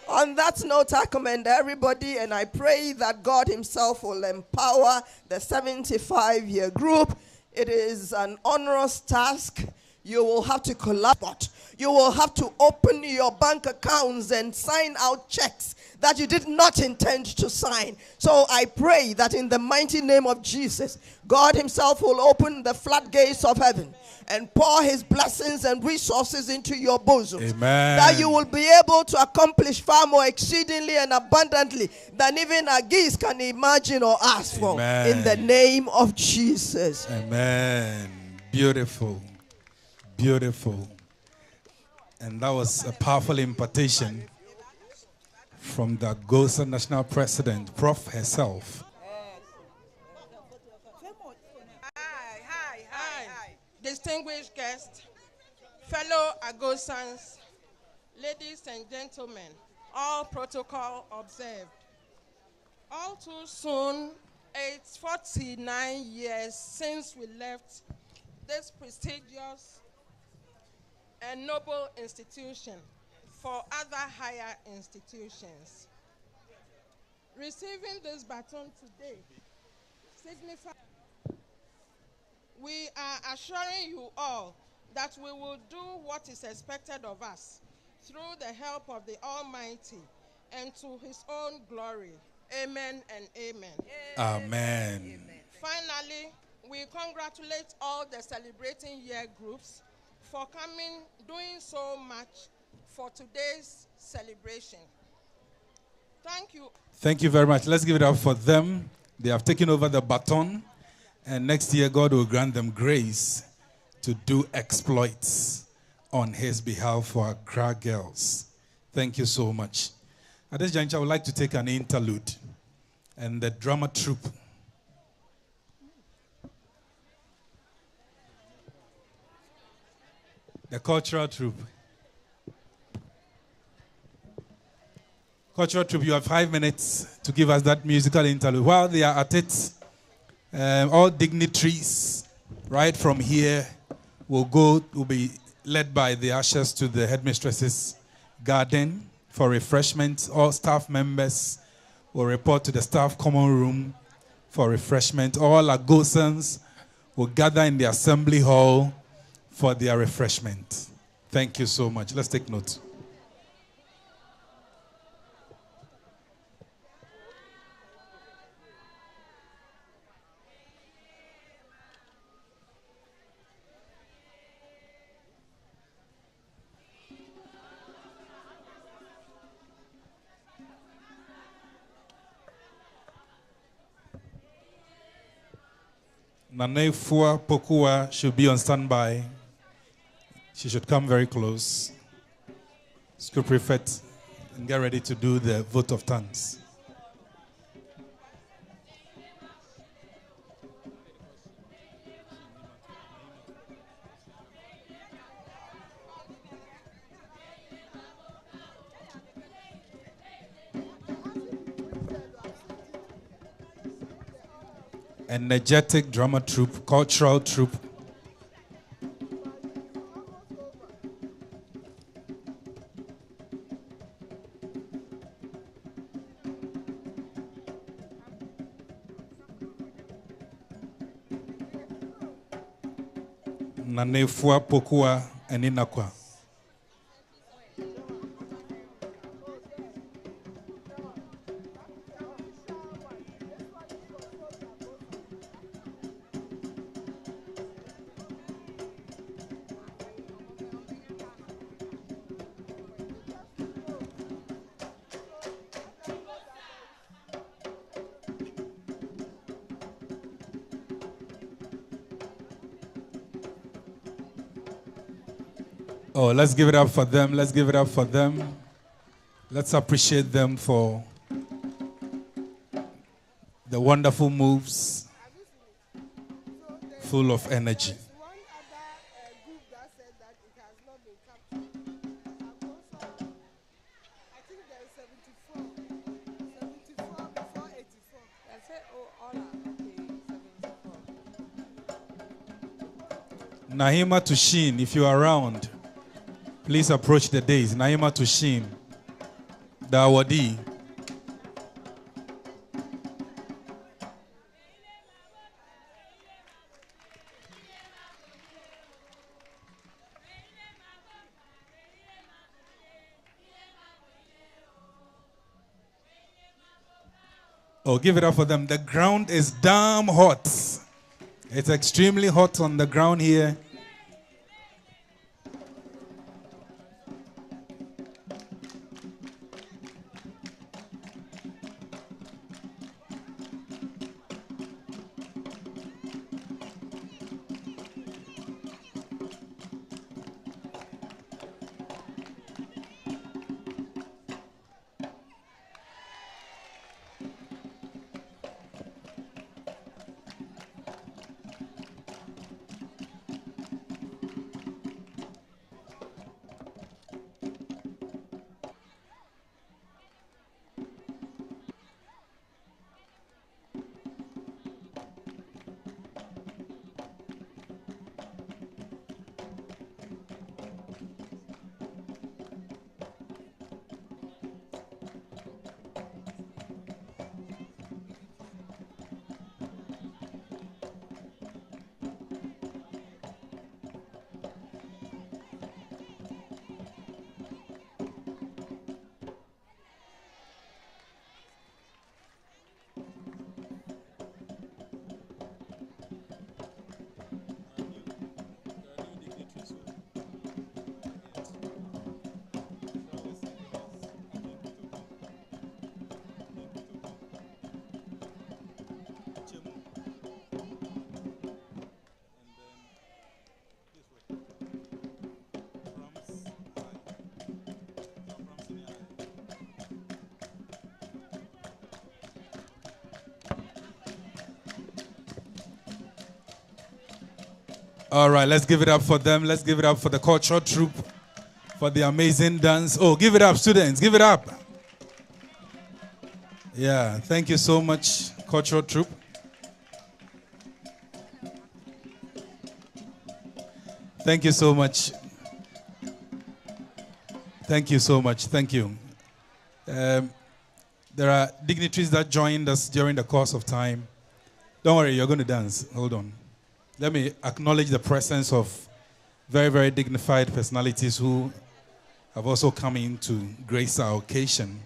Speaker 13: On that note, I commend everybody, and I pray that God himself will empower the 75-year group It is an onerous task. You will have to collaborate. You will have to open your bank accounts and sign out checks that you did not intend to sign. So I pray that in the mighty name of Jesus, God himself will open the floodgates of heaven and pour his blessings and resources into your bosom.
Speaker 2: Amen.
Speaker 13: That you will be able to accomplish far more exceedingly and abundantly than even AGSHS can imagine or ask for.
Speaker 2: Amen.
Speaker 13: In the name of Jesus.
Speaker 2: Amen. Beautiful. Beautiful. And that was a powerful impartation from the Agosa National President, Prof. herself.
Speaker 16: Hi. Distinguished guests, fellow Agosans, ladies and gentlemen, all protocol observed. All too soon, it's 49 years since we left this prestigious and noble institution for other higher institutions. Receiving this baton today signifies we are assuring you all that we will do what is expected of us through the help of the Almighty and to his own glory. Amen and amen.
Speaker 2: Amen.
Speaker 16: Finally, we congratulate all the celebrating year groups for coming, doing so much for today's celebration. Thank you.
Speaker 2: Thank you very much. Let's give it up for them. They have taken over the baton, and next year God will grant them grace to do exploits on his behalf for Accra girls. Thank you so much. At this juncture, I would like to take an interlude, and the drama troupe. The cultural troupe. Cultural troupe, you have 5 minutes to give us that musical interlude. While they are at it, all dignitaries right from here will be led by the ushers to the headmistress's garden for refreshment. All staff members will report to the staff common room for refreshment. All Agosans will gather in the assembly hall for their refreshment. Thank you so much. Let's take note. Nanefua Pokua should be on standby. She should come very close. School prefect, and get ready to do the vote of thanks. Energetic drama troupe, cultural troupe. Nanefua Pokua and Inakwa. Oh, let's give it up for them. Let's give it up for them. Let's appreciate them for the wonderful moves, full of energy. Nahima Tushin, if you are around, please approach the days. Nahima Tushin, Dawadi. Oh, give it up for them. The ground is damn hot. It's extremely hot on the ground here. All right, let's give it up for them. Let's give it up for the cultural troupe for the amazing dance. Oh, give it up, students. Give it up. Yeah, thank you so much, cultural troupe. Thank you so much. Thank you so much. Thank you. There are dignitaries that joined us during the course of time. Don't worry, you're going to dance. Hold on. Let me acknowledge the presence of very, very dignified personalities who have also come in to grace our occasion.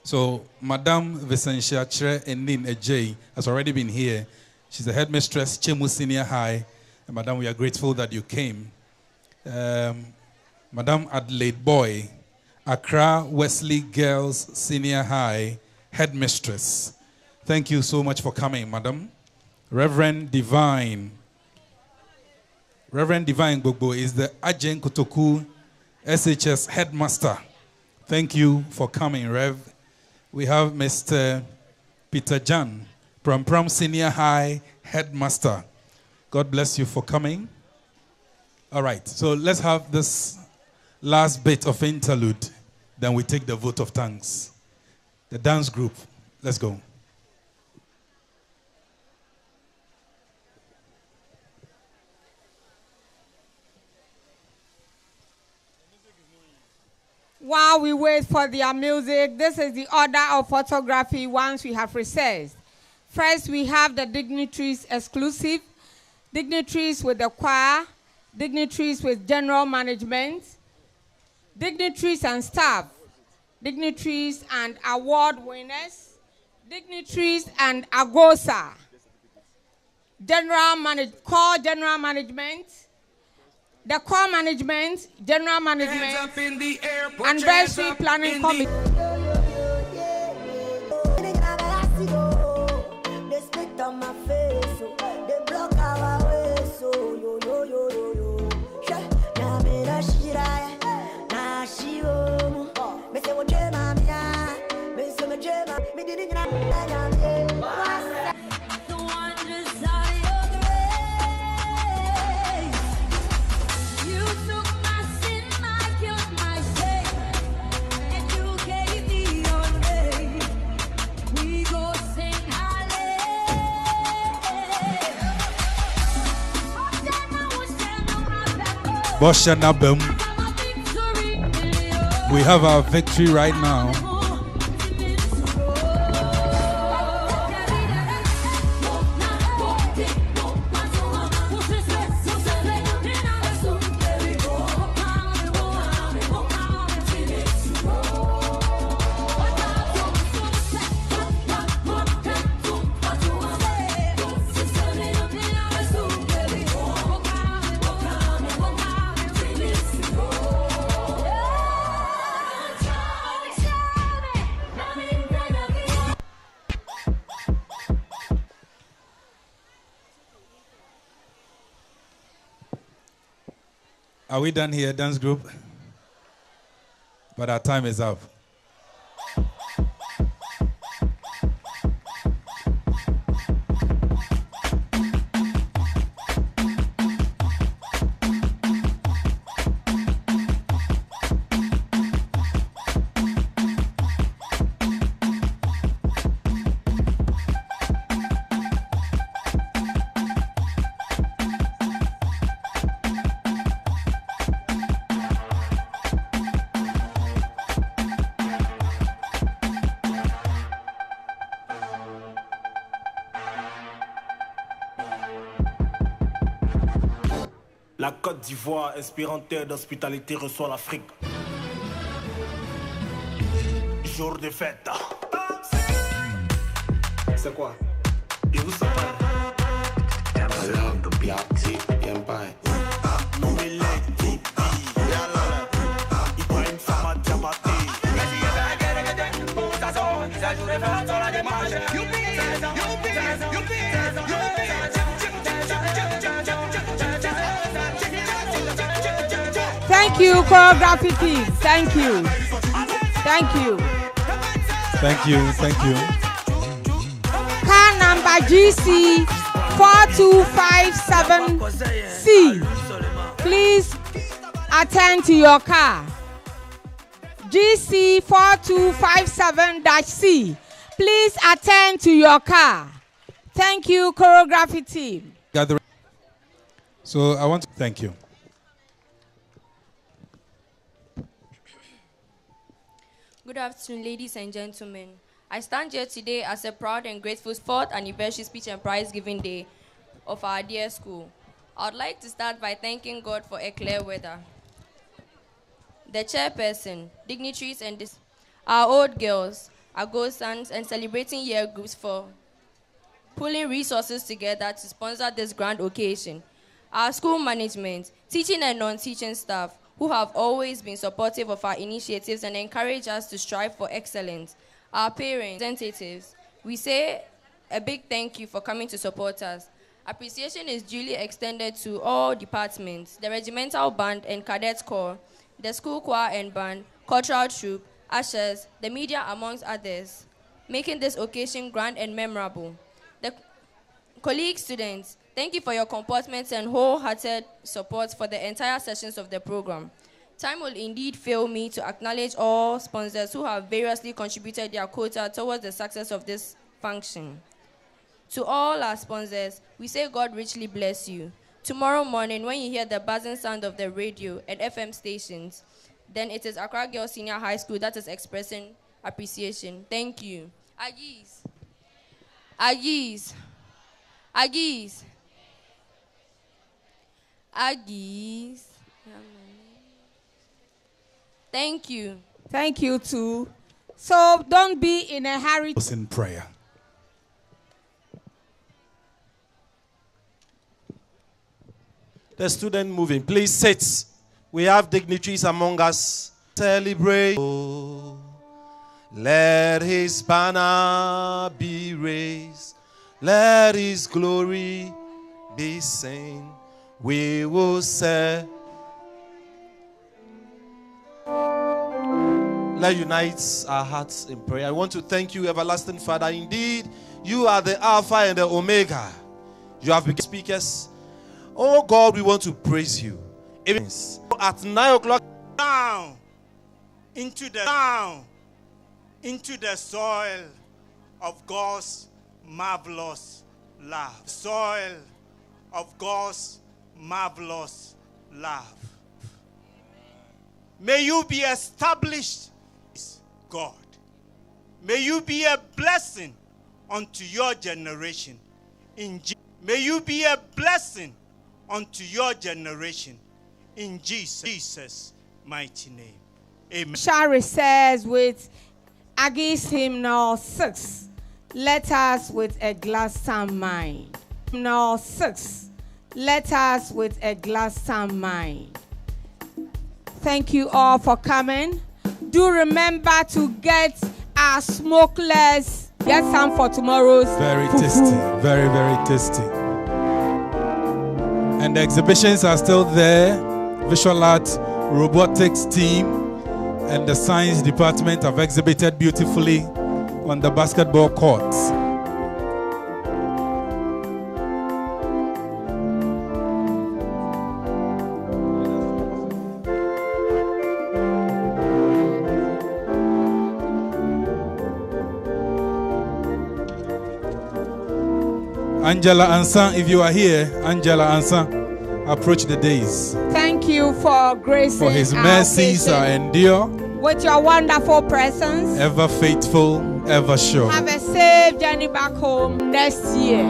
Speaker 2: So, Madame Vicentia Chere Enin Ejay has already been here. She's the headmistress, Chemu Senior High. And Madame, we are grateful that you came. Madame Adelaide Boy, Accra Wesley Girls Senior High headmistress. Thank you so much for coming, Madam. Reverend Divine Gbogbo is the Ajen Kotoku SHS headmaster. Thank you for coming, Rev. We have Mr. Peter Jan, Pram Senior High headmaster. God bless you for coming. All right, so let's have this last bit of interlude. Then we take the vote of thanks. The dance group, let's go.
Speaker 1: While we wait for their music, this is the order of photography once we have recessed. First, we have the dignitaries exclusive, dignitaries with the choir, dignitaries with general management, dignitaries and staff, dignitaries and award winners, dignitaries and Agosa, core general management, the core management, general management, anniversary planning committee.
Speaker 2: We have our victory right now. Are we done here, dance group? But our time is up.
Speaker 17: La Côte d'Ivoire, inspirante terre d'hospitalité, reçoit l'Afrique. Jour de fête. C'est quoi? Et vous savez?
Speaker 1: Thank you, choreography team. Thank you. Thank you.
Speaker 2: Thank you. Thank you.
Speaker 1: Car number GC 4257C. Please attend to your car. GC 4257-C. Please attend to your car. Thank you, choreography team.
Speaker 2: So I want to thank you.
Speaker 18: Good afternoon, ladies and gentlemen. I stand here today as a proud and grateful 4th anniversary speech and prize giving day of our dear school. I would like to start by thanking God for a clear weather. The chairperson, dignitaries, and our old girls, Agosans, and celebrating year groups for pulling resources together to sponsor this grand occasion. Our school management, teaching and non-teaching staff, who have always been supportive of our initiatives and encourage us to strive for excellence. Our parents, representatives, we say a big thank you for coming to support us. Appreciation is duly extended to all departments, the regimental band and cadet corps, the school choir and band, cultural troupe, ushers, the media, amongst others, making this occasion grand and memorable. The colleague students, thank you for your comportment and wholehearted support for the entire sessions of the program. Time will indeed fail me to acknowledge all sponsors who have variously contributed their quota towards the success of this function. To all our sponsors, we say God richly bless you. Tomorrow morning, when you hear the buzzing sound of the radio and FM stations, then it is Accra Girls Senior High School that is expressing appreciation. Thank you. Agis. Agis. Agis. Agis. Thank you.
Speaker 1: Thank you too. So don't be in a hurry.
Speaker 2: In prayer.
Speaker 3: The student moving. Please sit. We have dignitaries among us. Celebrate. Oh, let his banner be raised. Let his glory be seen. We will say. Let's unite our hearts in prayer. I want to thank you, everlasting Father. Indeed, you are the Alpha and the Omega. You have become speakers. Oh God, we want to praise you. Even at 9 o'clock,
Speaker 17: Down into the soil of God's marvelous love. Soil of God's marvelous love. May you be established, God. May you be a blessing unto your generation. May you be a blessing unto your generation. In Jesus' mighty name. Amen.
Speaker 1: Shall recess with Agis hymnal 6. Let us with a gladsome mind. Hymnal 6. Let us with a gladsome mind. Thank you all for coming. Do remember to get our smokeless. Get some for tomorrow's.
Speaker 2: Very tasty. Very, very tasty. And the exhibitions are still there. visual art, robotics team, and the science department have exhibited beautifully on the basketball courts. Angela Ansan, if you are here, Angela Ansan, approach the days.
Speaker 1: Thank you for grace.
Speaker 2: For his mercies are endure.
Speaker 1: With your wonderful presence.
Speaker 2: Ever faithful, ever sure.
Speaker 1: Have a safe journey back home next year.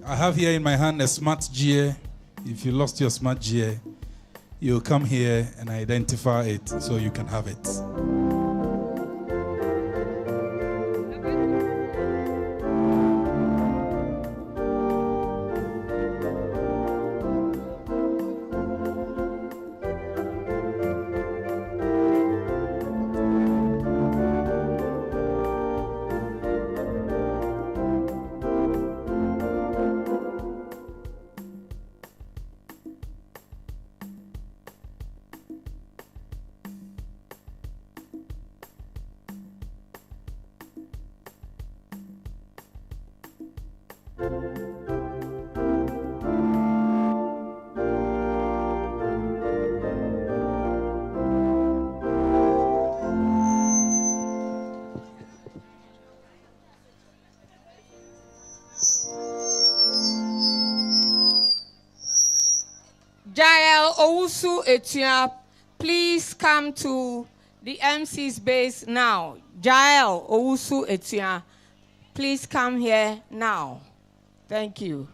Speaker 2: I have here in my hand a smart GA. If you lost your smart GA, you'll come here and identify it so you can have it.
Speaker 1: Jael Owusu Etua, please come to the MC's base now. Jael Owusu Etua, please come here now. Thank you.